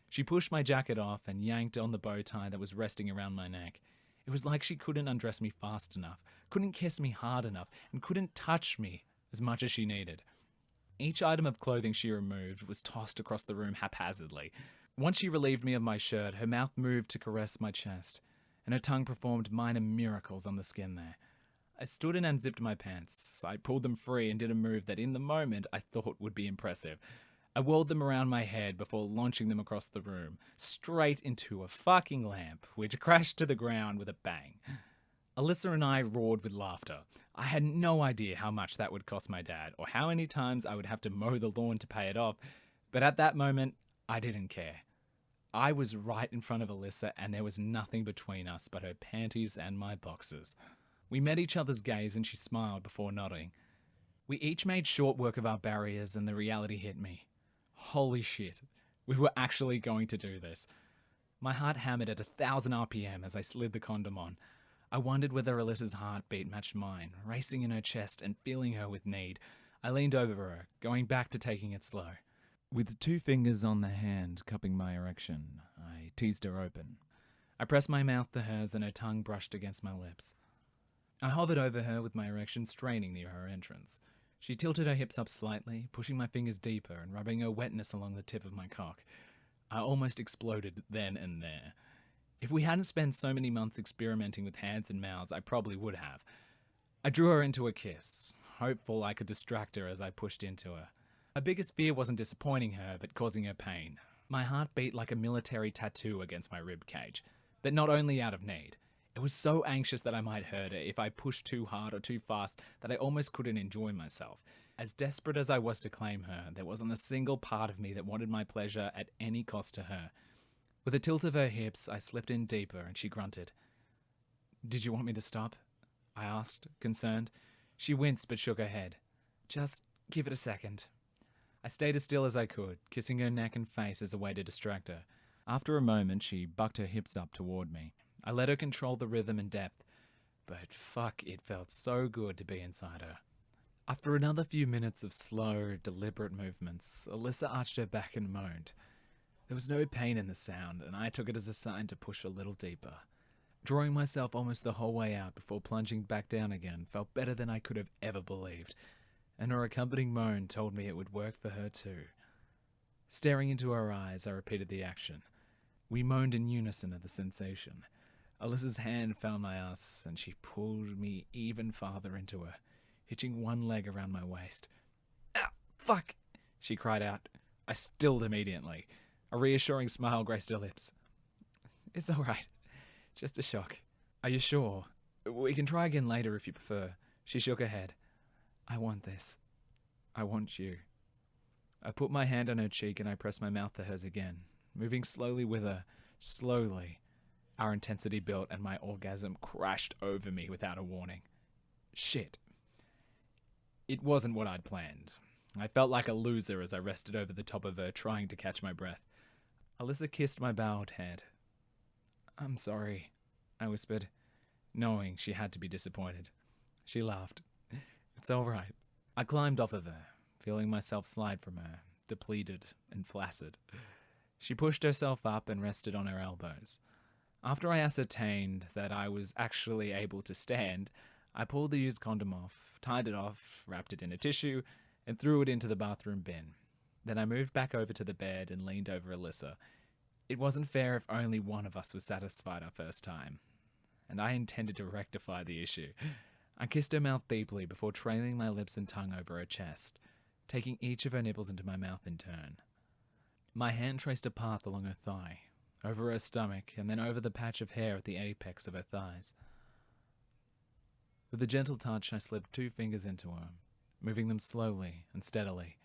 She pushed my jacket off and yanked on the bow tie that was resting around my neck. It was like she couldn't undress me fast enough, couldn't kiss me hard enough, and couldn't touch me as much as she needed. Each item of clothing she removed was tossed across the room haphazardly. Once she relieved me of my shirt, her mouth moved to caress my chest, and her tongue performed minor miracles on the skin there. I stood and unzipped my pants. I pulled them free and did a move that in the moment I thought would be impressive. I whirled them around my head before launching them across the room, straight into a fucking lamp, which crashed to the ground with a bang. Alyssa and I roared with laughter. I had no idea how much that would cost my dad, or how many times I would have to mow the lawn to pay it off, but at that moment, I didn't care. I was right in front of Alyssa, and there was nothing between us but her panties and my boxers. We met each other's gaze and she smiled before nodding. We each made short work of our barriers and the reality hit me. Holy shit, we were actually going to do this. My heart hammered at 1,000 RPM as I slid the condom on. I wondered whether Alyssa's heartbeat matched mine, racing in her chest and filling her with need. I leaned over her, going back to taking it slow. With 2 fingers on the hand cupping my erection, I teased her open. I pressed my mouth to hers and her tongue brushed against my lips. I hovered over her with my erection straining near her entrance. She tilted her hips up slightly, pushing my fingers deeper and rubbing her wetness along the tip of my cock. I almost exploded then and there. If we hadn't spent so many months experimenting with hands and mouths, I probably would have. I drew her into a kiss, hopeful I could distract her as I pushed into her. My biggest fear wasn't disappointing her, but causing her pain. My heart beat like a military tattoo against my rib cage, but not only out of need. It was so anxious that I might hurt her if I pushed too hard or too fast that I almost couldn't enjoy myself. As desperate as I was to claim her, there wasn't a single part of me that wanted my pleasure at any cost to her. With a tilt of her hips, I slipped in deeper and she grunted. "Did you want me to stop?" I asked, concerned. She winced but shook her head. "Just give it a second." I stayed as still as I could, kissing her neck and face as a way to distract her. After a moment, she bucked her hips up toward me. I let her control the rhythm and depth, but fuck, it felt so good to be inside her. After another few minutes of slow, deliberate movements, Alyssa arched her back and moaned. There was no pain in the sound, and I took it as a sign to push a little deeper. Drawing myself almost the whole way out before plunging back down again felt better than I could have ever believed, and her accompanying moan told me it would work for her too. Staring into her eyes, I repeated the action. We moaned in unison at the sensation. Alyssa's hand found my ass, and she pulled me even farther into her, hitching one leg around my waist. "Ah, fuck!" she cried out. I stilled immediately. A reassuring smile graced her lips. "It's all right. Just a shock." "Are you sure? We can try again later if you prefer." She shook her head. "I want this. I want you." I put my hand on her cheek and I pressed my mouth to hers again, moving slowly with her, slowly. Our intensity built and my orgasm crashed over me without a warning. Shit. It wasn't what I'd planned. I felt like a loser as I rested over the top of her, trying to catch my breath. Alyssa kissed my bowed head. "I'm sorry," I whispered, knowing she had to be disappointed. She laughed. "It's all right." I climbed off of her, feeling myself slide from her, depleted and flaccid. She pushed herself up and rested on her elbows. After I ascertained that I was actually able to stand, I pulled the used condom off, tied it off, wrapped it in a tissue, and threw it into the bathroom bin. Then I moved back over to the bed and leaned over Alyssa. It wasn't fair if only one of us was satisfied our first time, and I intended to rectify the issue. I kissed her mouth deeply before trailing my lips and tongue over her chest, taking each of her nipples into my mouth in turn. My hand traced a path along her thigh, over her stomach, and then over the patch of hair at the apex of her thighs. With a gentle touch, I slipped 2 fingers into her, moving them slowly and steadily,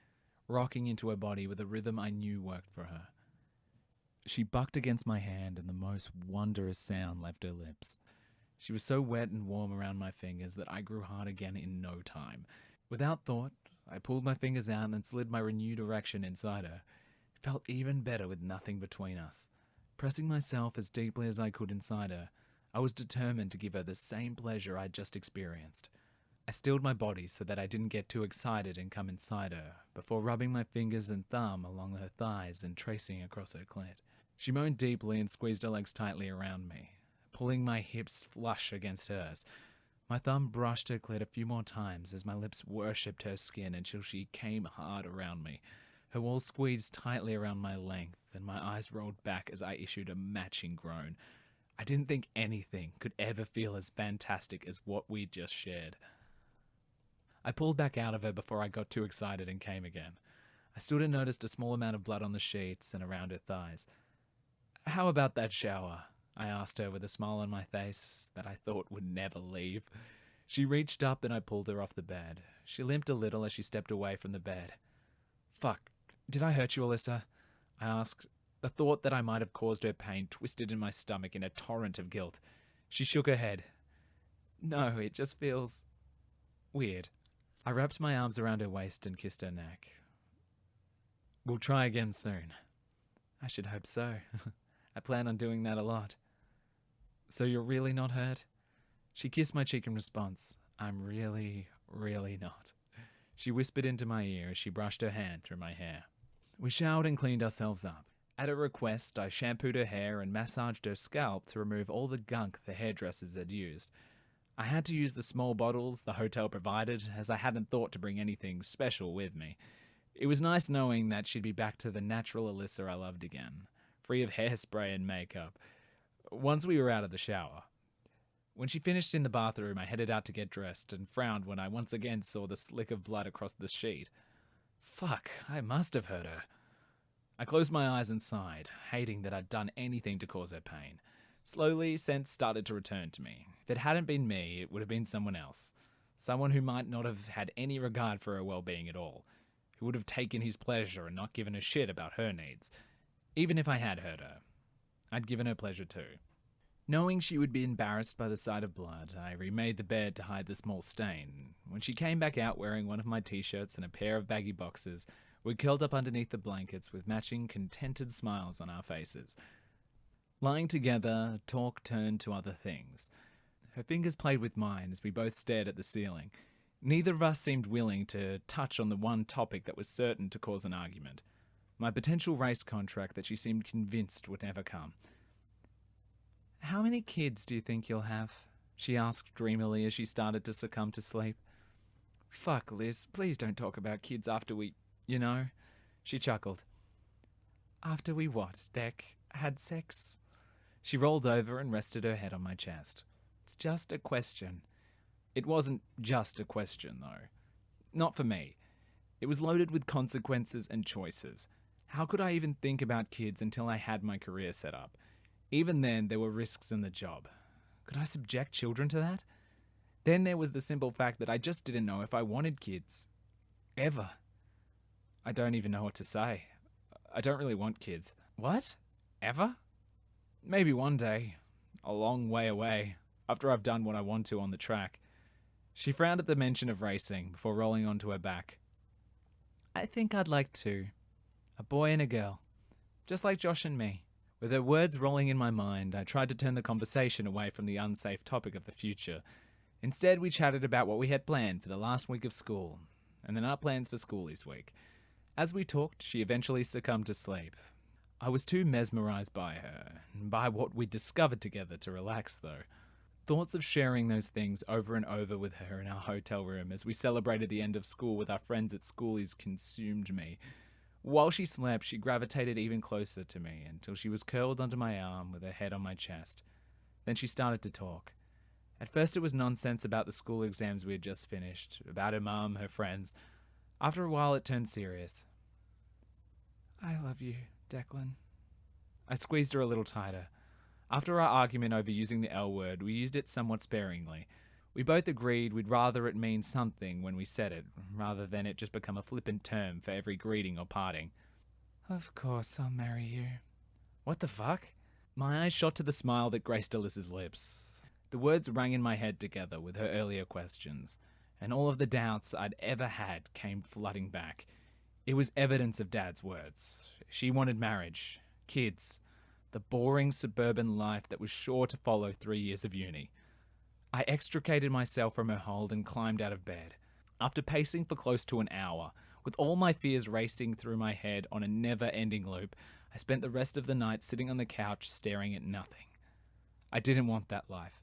rocking into her body with a rhythm I knew worked for her. She bucked against my hand and the most wondrous sound left her lips. She was so wet and warm around my fingers that I grew hard again in no time. Without thought, I pulled my fingers out and slid my renewed erection inside her. It felt even better with nothing between us. Pressing myself as deeply as I could inside her, I was determined to give her the same pleasure I'd just experienced. I stilled my body so that I didn't get too excited and come inside her, before rubbing my fingers and thumb along her thighs and tracing across her clit. She moaned deeply and squeezed her legs tightly around me, pulling my hips flush against hers. My thumb brushed her clit a few more times as my lips worshipped her skin until she came hard around me. Her walls squeezed tightly around my length, and my eyes rolled back as I issued a matching groan. I didn't think anything could ever feel as fantastic as what we'd just shared. I pulled back out of her before I got too excited and came again. I stood and noticed a small amount of blood on the sheets and around her thighs. "How about that shower?" I asked her with a smile on my face that I thought would never leave. She reached up and I pulled her off the bed. She limped a little as she stepped away from the bed. "Fuck, did I hurt you, Alyssa?" I asked. The thought that I might have caused her pain twisted in my stomach in a torrent of guilt. She shook her head. "No, it just feels weird." I wrapped my arms around her waist and kissed her neck. "We'll try again soon." "I should hope so. I plan on doing that a lot." "So you're really not hurt?" She kissed my cheek in response. "I'm really, really not." She whispered into my ear as she brushed her hand through my hair. We showered and cleaned ourselves up. At her request, I shampooed her hair and massaged her scalp to remove all the gunk the hairdressers had used. I had to use the small bottles the hotel provided, as I hadn't thought to bring anything special with me. It was nice knowing that she'd be back to the natural Alyssa I loved again, free of hairspray and makeup, once we were out of the shower. When she finished in the bathroom, I headed out to get dressed and frowned when I once again saw the slick of blood across the sheet. Fuck, I must have hurt her. I closed my eyes and sighed, hating that I'd done anything to cause her pain. Slowly, sense started to return to me. If it hadn't been me, it would have been someone else. Someone who might not have had any regard for her well-being at all. Who would have taken his pleasure and not given a shit about her needs. Even if I had hurt her, I'd given her pleasure too. Knowing she would be embarrassed by the sight of blood, I remade the bed to hide the small stain. When she came back out wearing one of my t-shirts and a pair of baggy boxers, we curled up underneath the blankets with matching contented smiles on our faces. Lying together, talk turned to other things. Her fingers played with mine as we both stared at the ceiling. Neither of us seemed willing to touch on the one topic that was certain to cause an argument. My potential race contract that she seemed convinced would never come. "How many kids do you think you'll have?" she asked dreamily as she started to succumb to sleep. "Fuck, Liz, please don't talk about kids after we, She chuckled. "After we what, Deck? Had sex?" She rolled over and rested her head on my chest. "It's just a question." It wasn't just a question, though. Not for me. It was loaded with consequences and choices. How could I even think about kids until I had my career set up? Even then, there were risks in the job. Could I subject children to that? Then there was the simple fact that I just didn't know if I wanted kids. Ever. I don't even know what to say. I don't really want kids. What? Ever? Maybe one day. A long way away. After I've done what I want to on the track. She frowned at the mention of racing before rolling onto her back. "I think I'd like two. A boy and a girl. Just like Josh and me." With her words rolling in my mind, I tried to turn the conversation away from the unsafe topic of the future. Instead, we chatted about what we had planned for the last week of school, and then our plans for school this week. As we talked, she eventually succumbed to sleep. I was too mesmerized by her, and by what we'd discovered together to relax, though. Thoughts of sharing those things over and over with her in our hotel room as we celebrated the end of school with our friends at schoolies consumed me. While she slept, she gravitated even closer to me until she was curled under my arm with her head on my chest. Then she started to talk. At first it was nonsense about the school exams we had just finished, about her mum, her friends. After a while it turned serious. "I love you, Declan." I squeezed her a little tighter. After our argument over using the L word, we used it somewhat sparingly. We both agreed we'd rather it mean something when we said it, rather than it just become a flippant term for every greeting or parting. "Of course I'll marry you." What the fuck? My eyes shot to the smile that graced Alyssa's lips. The words rang in my head together with her earlier questions. and all of the doubts I'd ever had came flooding back. It was evidence of Dad's words. She wanted marriage, kids, the boring suburban life that was sure to follow 3 years of uni. I extricated myself from her hold and climbed out of bed. After pacing for close to an hour, with all my fears racing through my head on a never-ending loop, I spent the rest of the night sitting on the couch staring at nothing. I didn't want that life.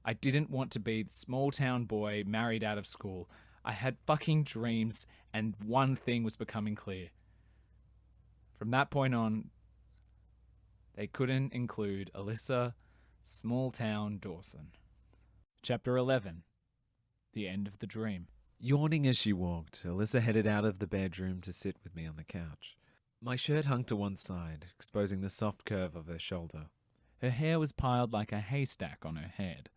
I didn't want to be the small-town boy married out of school. I had fucking dreams, and one thing was becoming clear. From that point on, they couldn't include Alyssa, small-town Dawson. Chapter 11. The End of the Dream. Yawning as she walked, Alyssa headed out of the bedroom to sit with me on the couch. My shirt hung to one side, exposing the soft curve of her shoulder. Her hair was piled like a haystack on her head.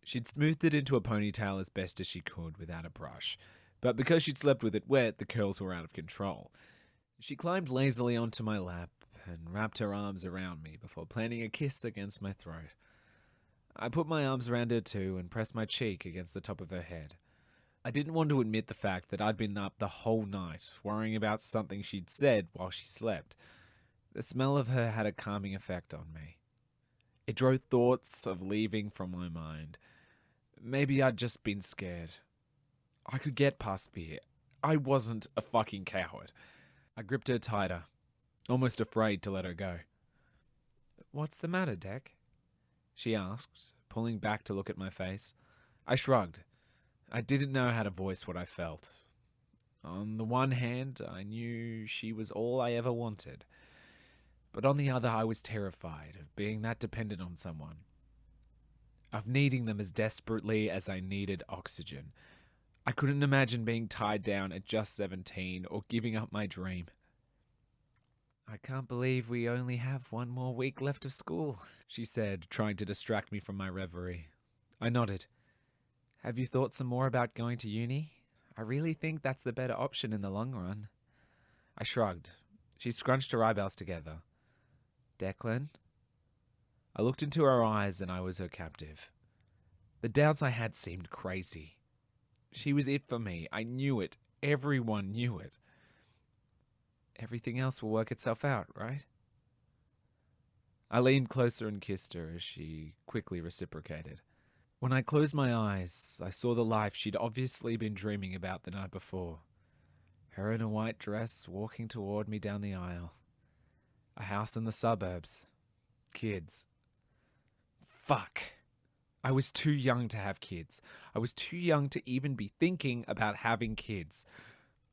She'd smoothed it into a ponytail as best as she could without a brush, but because she'd slept with it wet, the curls were out of control. She climbed lazily onto my lap and wrapped her arms around me before planting a kiss against my throat. I put my arms around her too and pressed my cheek against the top of her head. I didn't want to admit the fact that I'd been up the whole night, worrying about something she'd said while she slept. The smell of her had a calming effect on me. It drove thoughts of leaving from my mind. Maybe I'd just been scared. I could get past fear. I wasn't a fucking coward. I gripped her tighter, almost afraid to let her go. "What's the matter, Deck?" she asked, pulling back to look at my face. I shrugged. I didn't know how to voice what I felt. On the one hand, I knew she was all I ever wanted. But on the other, I was terrified of being that dependent on someone. Of needing them as desperately as I needed oxygen. I couldn't imagine being tied down at just 17 or giving up my dream. "I can't believe we only have one more week left of school," she said, trying to distract me from my reverie. I nodded. "Have you thought some more about going to uni? I really think that's the better option in the long run." I shrugged. She scrunched her eyebrows together. "Declan?" I looked into her eyes and I was her captive. The doubts I had seemed crazy. She was it for me. I knew it. Everyone knew it. "Everything else will work itself out, right?" I leaned closer and kissed her as she quickly reciprocated. When I closed my eyes, I saw the life she'd obviously been dreaming about the night before. Her in a white dress walking toward me down the aisle. A house in the suburbs. Kids. Fuck. I was too young to have kids. I was too young to even be thinking about having kids.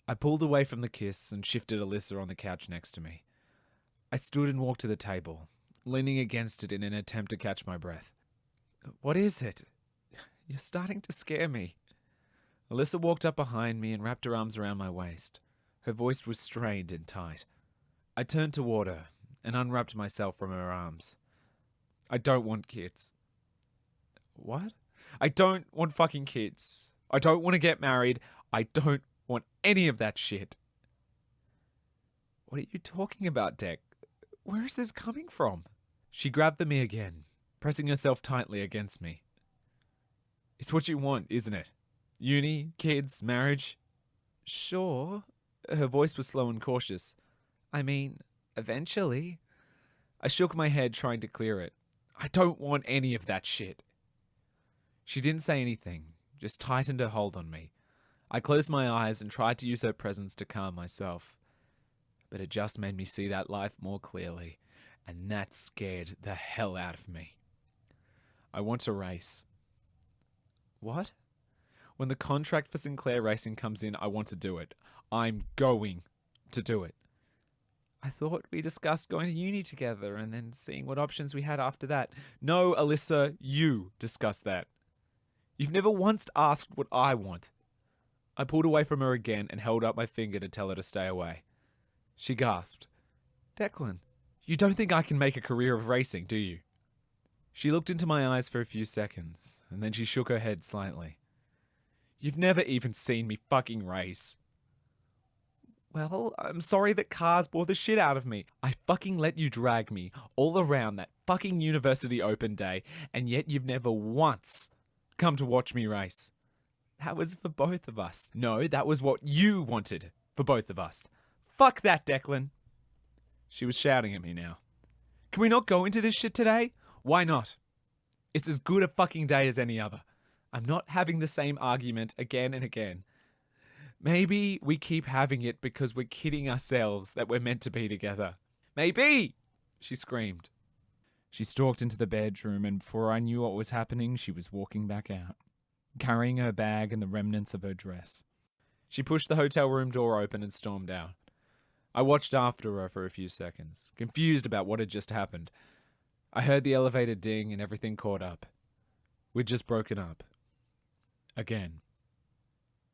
I pulled away from the kiss and shifted Alyssa on the couch next to me. I stood and walked to the table, leaning against it in an attempt to catch my breath. "What is it? You're starting to scare me." Alyssa walked up behind me and wrapped her arms around my waist. Her voice was strained and tight. I turned toward her and unwrapped myself from her arms. "I don't want kids." "What?" "I don't want fucking kids. I don't want to get married. I don't want any of that shit." "What are you talking about, Deck? Where is this coming from?" She grabbed me again, pressing herself tightly against me. "It's what you want, isn't it? Uni, kids, marriage?" "Sure." Her voice was slow and cautious. "I mean, eventually." I shook my head, trying to clear it. "I don't want any of that shit." She didn't say anything, just tightened her hold on me. I closed my eyes and tried to use her presence to calm myself. But it just made me see that life more clearly, and that scared the hell out of me. "I want to race." "What?" "When the contract for Sinclair Racing comes in, I want to do it. I'm going to do it." "I thought we discussed going to uni together and then seeing what options we had after that." "No, Alyssa, you discussed that. You've never once asked what I want." I pulled away from her again and held up my finger to tell her to stay away. She gasped. "Declan, you don't think I can make a career of racing, do you?" She looked into my eyes for a few seconds, and then she shook her head slightly. "You've never even seen me fucking race." "Well, I'm sorry that cars bore the shit out of me. I fucking let you drag me all around that fucking university open day, and yet you've never once come to watch me race. That was for both of us. No, that was what you wanted for both of us. Fuck that, Declan. She was shouting at me now. Can we not go into this shit today? Why not? It's as good a fucking day as any other. I'm not having the same argument again and again. Maybe we keep having it because we're kidding ourselves that we're meant to be together. Maybe! She screamed. She stalked into the bedroom, and before I knew what was happening, she was walking back out, carrying her bag and the remnants of her dress. She pushed the hotel room door open and stormed out. I watched after her for a few seconds, confused about what had just happened. I heard the elevator ding and everything caught up. We'd just broken up. Again.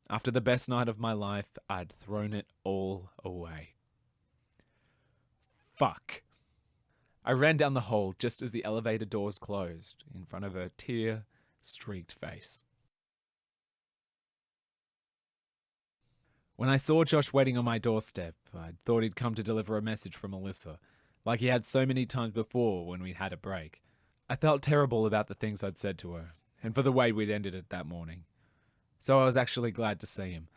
After the best night of my life, I'd thrown it all away. Fuck. I ran down the hall just as the elevator doors closed, in front of her tear-streaked face. When I saw Josh waiting on my doorstep, I thought he'd come to deliver a message from Alyssa, like he had so many times before when we'd had a break. I felt terrible about the things I'd said to her, and for the way we'd ended it that morning. So I was actually glad to see him.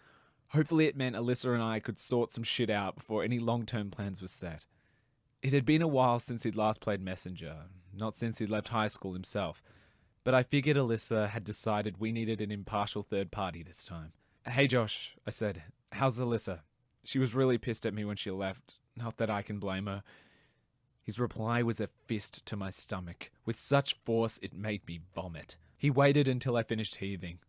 Hopefully it meant Alyssa and I could sort some shit out before any long-term plans were set. It had been a while since he'd last played Messenger, not since he'd left high school himself, but I figured Alyssa had decided we needed an impartial third party this time. Hey Josh, I said, how's Alyssa? She was really pissed at me when she left, not that I can blame her. His reply was a fist to my stomach, with such force it made me vomit. He waited until I finished heaving.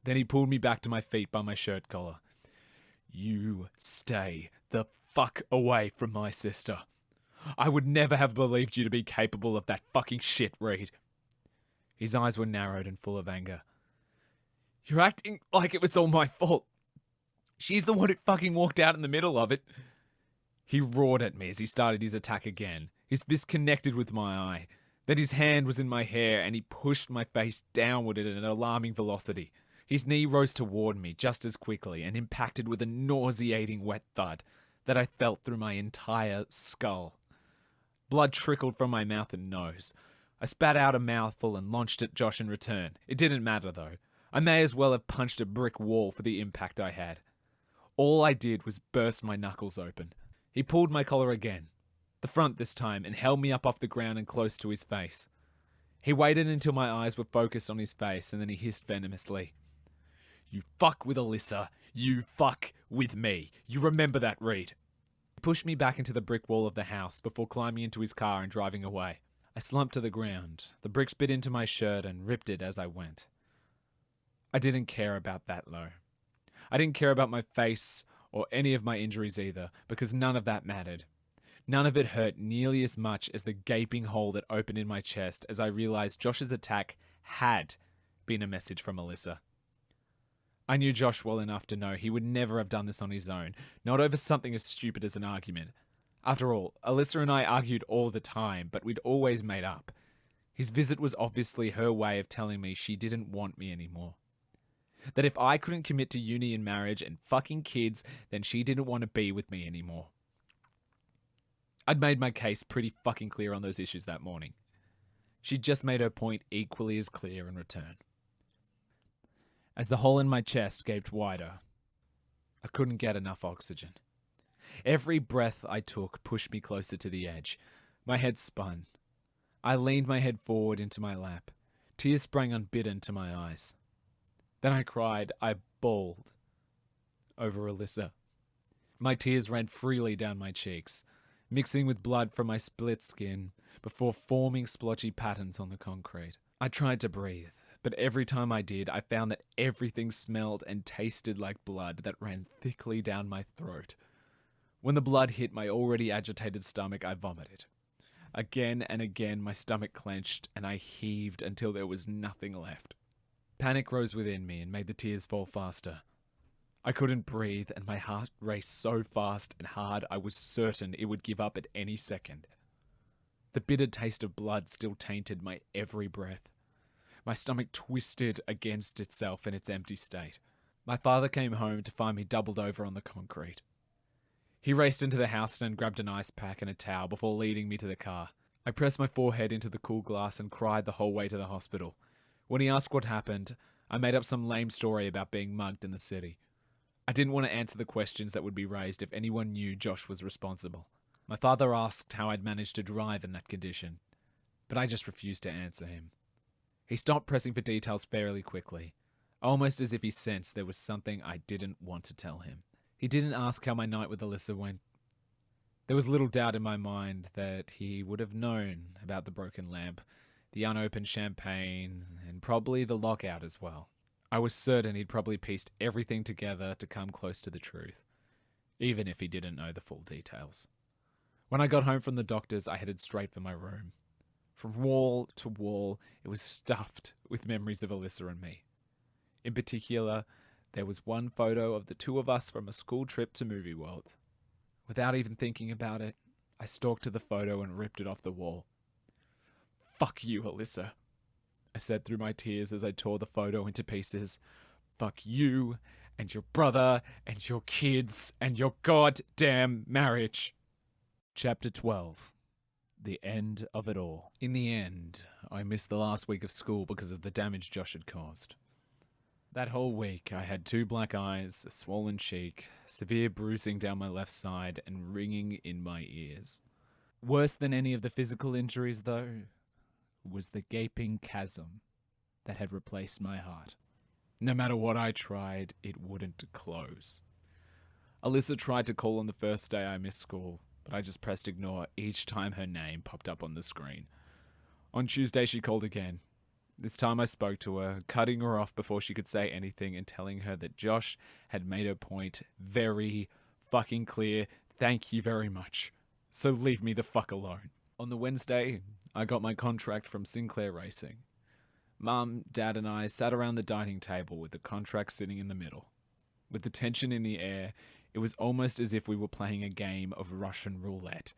Then he pulled me back to my feet by my shirt collar. You stay the fuck away from my sister. I would never have believed you to be capable of that fucking shit, Reed. His eyes were narrowed and full of anger. You're acting like it was all my fault. She's the one who fucking walked out in the middle of it. He roared at me as he started his attack again. His fist connected with my eye. Then his hand was in my hair and he pushed my face downward at an alarming velocity. His knee rose toward me just as quickly and impacted with a nauseating wet thud that I felt through my entire skull. Blood trickled from my mouth and nose. I spat out a mouthful and launched at Josh in return. It didn't matter though. I may as well have punched a brick wall for the impact I had. All I did was burst my knuckles open. He pulled my collar again, the front this time, and held me up off the ground and close to his face. He waited until my eyes were focused on his face and then he hissed venomously. You fuck with Alyssa. You fuck with me. You remember that, Reed. He pushed me back into the brick wall of the house before climbing into his car and driving away. I slumped to the ground. The bricks bit into my shirt and ripped it as I went. I didn't care about that, though. I didn't care about my face or any of my injuries either, because none of that mattered. None of it hurt nearly as much as the gaping hole that opened in my chest as I realized Josh's attack had been a message from Alyssa. I knew Josh well enough to know he would never have done this on his own, not over something as stupid as an argument. After all, Alyssa and I argued all the time, but we'd always made up. His visit was obviously her way of telling me she didn't want me anymore. That if I couldn't commit to uni and marriage and fucking kids, then she didn't want to be with me anymore. I'd made my case pretty fucking clear on those issues that morning. She just made her point equally as clear in return. As the hole in my chest gaped wider, I couldn't get enough oxygen. Every breath I took pushed me closer to the edge. My head spun. I leaned my head forward into my lap. Tears sprang unbidden to my eyes. Then I cried, I bawled over Alyssa. My tears ran freely down my cheeks, mixing with blood from my split skin before forming splotchy patterns on the concrete. I tried to breathe, but every time I did, I found that everything smelled and tasted like blood that ran thickly down my throat. When the blood hit my already agitated stomach, I vomited. Again and again, my stomach clenched, and I heaved until there was nothing left. Panic rose within me and made the tears fall faster. I couldn't breathe, and my heart raced so fast and hard I was certain it would give up at any second. The bitter taste of blood still tainted my every breath. My stomach twisted against itself in its empty state. My father came home to find me doubled over on the concrete. He raced into the house and grabbed an ice pack and a towel before leading me to the car. I pressed my forehead into the cool glass and cried the whole way to the hospital. When he asked what happened, I made up some lame story about being mugged in the city. I didn't want to answer the questions that would be raised if anyone knew Josh was responsible. My father asked how I'd managed to drive in that condition, but I just refused to answer him. He stopped pressing for details fairly quickly, almost as if he sensed there was something I didn't want to tell him. He didn't ask how my night with Alyssa went. There was little doubt in my mind that he would have known about the broken lamp, the unopened champagne, and probably the lockout as well. I was certain he'd probably pieced everything together to come close to the truth, even if he didn't know the full details. When I got home from the doctor's, I headed straight for my room. From wall to wall, it was stuffed with memories of Alyssa and me. In particular, there was one photo of the two of us from a school trip to Movie World. Without even thinking about it, I stalked to the photo and ripped it off the wall. "Fuck you, Alyssa," I said through my tears as I tore the photo into pieces. "Fuck you, and your brother, and your kids, and your goddamn marriage." Chapter 12. The End of It All. In the end, I missed the last week of school because of the damage Josh had caused. That whole week, I had 2 black eyes, a swollen cheek, severe bruising down my left side, and ringing in my ears. Worse than any of the physical injuries, though, was the gaping chasm that had replaced my heart. No matter what I tried, it wouldn't close. Alyssa tried to call on the first day I missed school, but I just pressed ignore each time her name popped up on the screen. On Tuesday, she called again. This time I spoke to her, cutting her off before she could say anything and telling her that Josh had made her point very fucking clear. Thank you very much. So leave me the fuck alone. On the Wednesday, I got my contract from Sinclair Racing. Mum, Dad, and I sat around the dining table with the contract sitting in the middle. With the tension in the air, it was almost as if we were playing a game of Russian roulette.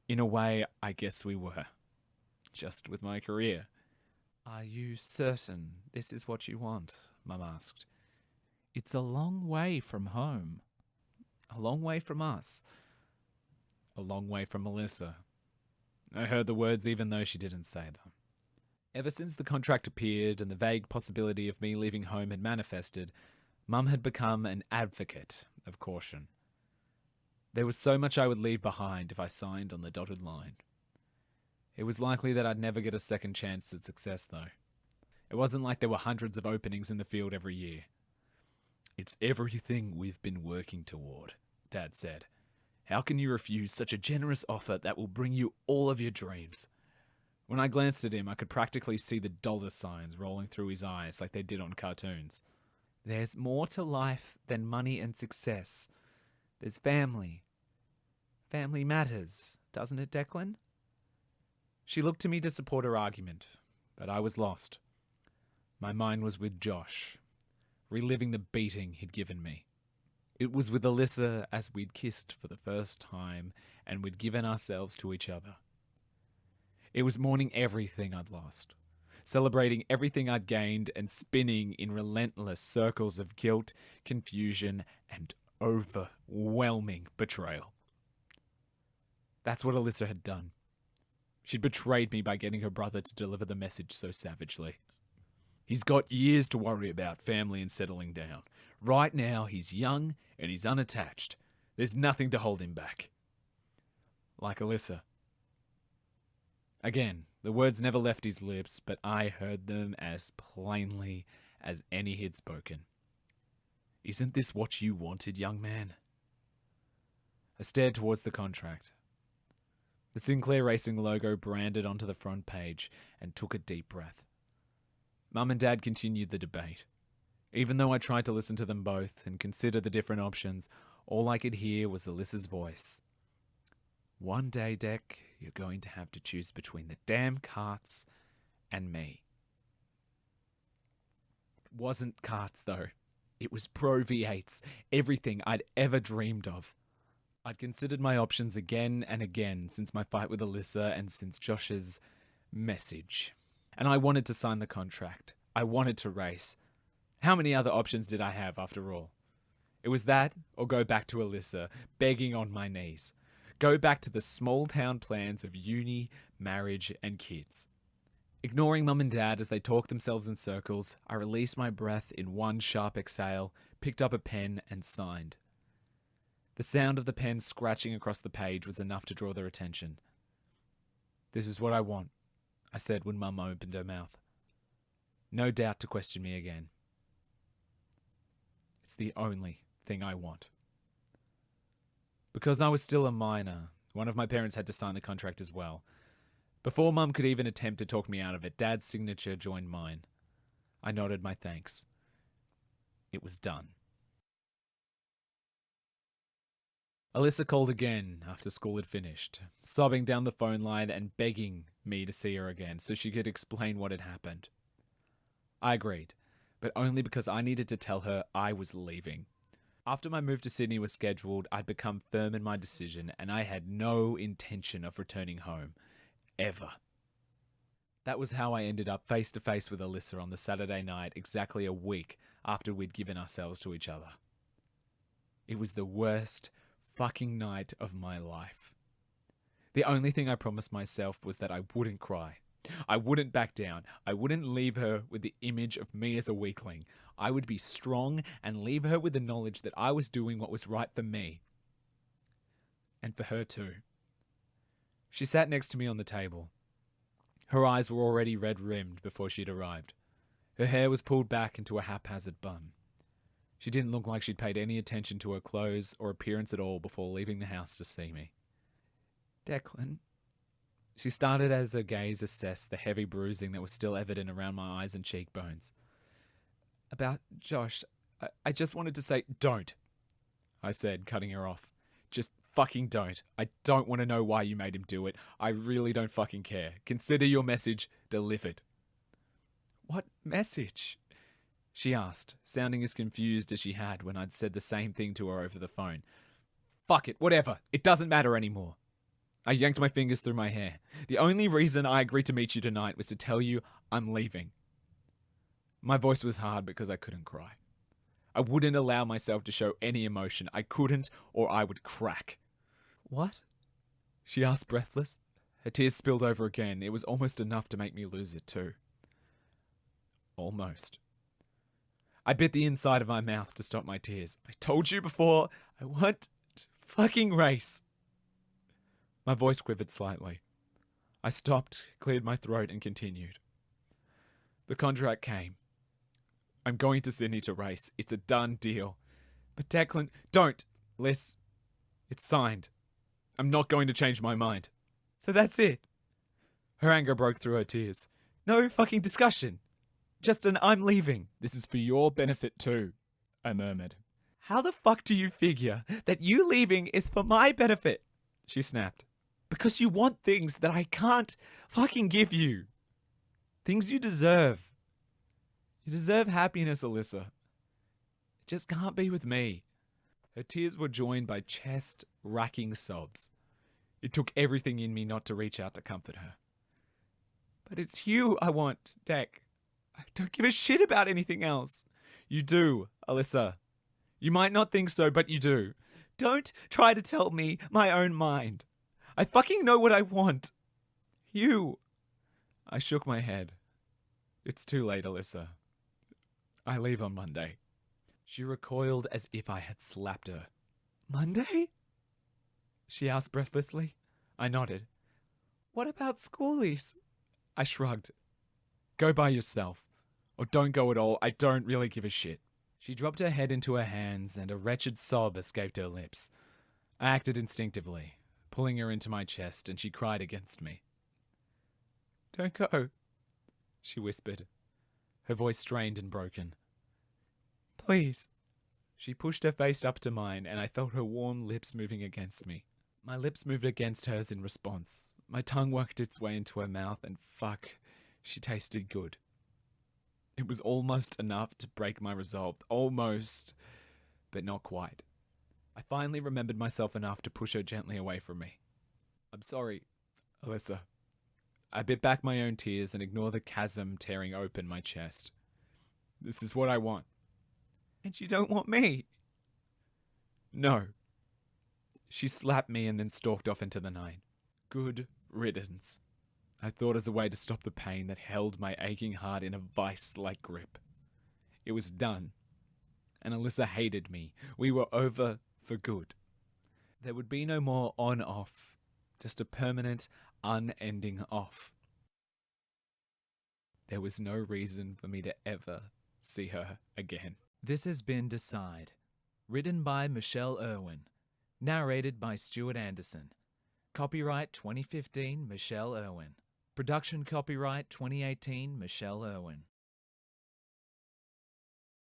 In a way, I guess we were. Just with my career. "Are you certain this is what you want?" Mum asked. "It's a long way from home." A long way from us. A long way from Melissa. I heard the words even though she didn't say them. Ever since the contract appeared and the vague possibility of me leaving home had manifested, Mum had become an advocate of caution. There was so much I would leave behind if I signed on the dotted line. It was likely that I'd never get a second chance at success, though. It wasn't like there were hundreds of openings in the field every year. "It's everything we've been working toward," Dad said. "How can you refuse such a generous offer that will bring you all of your dreams?" When I glanced at him, I could practically see the dollar signs rolling through his eyes like they did on cartoons. "There's more to life than money and success. There's family. Family matters, doesn't it, Declan?" She looked to me to support her argument, but I was lost. My mind was with Josh, reliving the beating he'd given me. It was with Alyssa as we'd kissed for the first time and we'd given ourselves to each other. It was mourning everything I'd lost, celebrating everything I'd gained, and spinning in relentless circles of guilt, confusion, and overwhelming betrayal. That's what Alyssa had done. She'd betrayed me by getting her brother to deliver the message so savagely. He's got years to worry about family and settling down. Right now, he's young and he's unattached. There's nothing to hold him back. Like Alyssa. Again, the words never left his lips, but I heard them as plainly as any he'd spoken. "Isn't this what you wanted, young man?" I stared towards the contract. The Sinclair Racing logo branded onto the front page, and took a deep breath. Mum and Dad continued the debate. Even though I tried to listen to them both and consider the different options, all I could hear was Alyssa's voice. "One day, Dec, you're going to have to choose between the damn carts and me." It wasn't carts, though. It was Pro V8s, everything I'd ever dreamed of. I'd considered my options again and again since my fight with Alyssa and since Josh's message. And I wanted to sign the contract. I wanted to race. How many other options did I have, after all? It was that, or go back to Alyssa, begging on my knees. Go back to the small town plans of uni, marriage, and kids. Ignoring Mum and Dad as they talked themselves in circles, I released my breath in one sharp exhale, picked up a pen, and signed. The sound of the pen scratching across the page was enough to draw their attention. "This is what I want," I said when Mum opened her mouth. No doubt to question me again. "It's the only thing I want." Because I was still a minor, one of my parents had to sign the contract as well. Before Mum could even attempt to talk me out of it, Dad's signature joined mine. I nodded my thanks. It was done. Alyssa called again after school had finished, sobbing down the phone line and begging me to see her again so she could explain what had happened. I agreed, but only because I needed to tell her I was leaving. After my move to Sydney was scheduled, I'd become firm in my decision and I had no intention of returning home. Ever. That was how I ended up face to face with Alyssa on the Saturday night, exactly a week after we'd given ourselves to each other. It was the worst fucking night of my life. The only thing I promised myself was that I wouldn't cry. I wouldn't back down. I wouldn't leave her with the image of me as a weakling. I would be strong and leave her with the knowledge that I was doing what was right for me. And for her too. She sat next to me on the table. Her eyes were already red-rimmed before she'd arrived. Her hair was pulled back into a haphazard bun. She didn't look like she'd paid any attention to her clothes or appearance at all before leaving the house to see me. "Declan." She started as her gaze assessed the heavy bruising that was still evident around my eyes and cheekbones. "About Josh, I just wanted to say..." "Don't," I said, cutting her off. "Just fucking don't. I don't want to know why you made him do it. I really don't fucking care. Consider your message delivered." "What message?" she asked, sounding as confused as she had when I'd said the same thing to her over the phone. "Fuck it, whatever. It doesn't matter anymore." I yanked my fingers through my hair. "The only reason I agreed to meet you tonight was to tell you I'm leaving." My voice was hard because I couldn't cry. I wouldn't allow myself to show any emotion. I couldn't, or I would crack. "What?" she asked, breathless. Her tears spilled over again. It was almost enough to make me lose it too. Almost. I bit the inside of my mouth to stop my tears. "I told you before, I want to fucking race." My voice quivered slightly. I stopped, cleared my throat, and continued. "The contract came. I'm going to Sydney to race. It's a done deal." "But Declan..." "Don't, Liz. It's signed. I'm not going to change my mind." "So that's it?" Her anger broke through her tears. "No fucking discussion. Just an I'm leaving." This is for your benefit too, I murmured. "How the fuck do you figure that you leaving is for my benefit?" she snapped. "Because you want things that I can't fucking give you. Things you deserve. You deserve happiness, Alyssa. It just can't be with me." Her tears were joined by chest-racking sobs. It took everything in me not to reach out to comfort her. "But it's you I want, Deck. I don't give a shit about anything else." "You do, Alyssa. You might not think so, but you do. Don't try to tell me my own mind. I fucking know what I want. You." I shook my head. "It's too late, Alyssa. I leave on Monday." She recoiled as if I had slapped her. "Monday?" she asked breathlessly. I nodded. "What about schoolies?" I shrugged. "Go by yourself. Or don't go at all. I don't really give a shit." She dropped her head into her hands and a wretched sob escaped her lips. I acted instinctively, pulling her into my chest, and she cried against me. "Don't go," she whispered, her voice strained and broken. "Please." She pushed her face up to mine, and I felt her warm lips moving against me. My lips moved against hers in response. My tongue worked its way into her mouth, and fuck, she tasted good. It was almost enough to break my resolve. Almost, but not quite. I finally remembered myself enough to push her gently away from me. "I'm sorry, Alyssa." I bit back my own tears and ignored the chasm tearing open my chest. "This is what I want." "And you don't want me?" "No." She slapped me and then stalked off into the night. Good riddance. I thought as a way to stop the pain that held my aching heart in a vice-like grip. It was done, and Alyssa hated me. We were over for good. There would be no more on-off, just a permanent, unending off. There was no reason for me to ever see her again. This has been Decide. Written by Michelle Irwin. Narrated by Stuart Anderson. Copyright 2015 Michelle Irwin. Production copyright 2018 Michelle Irwin.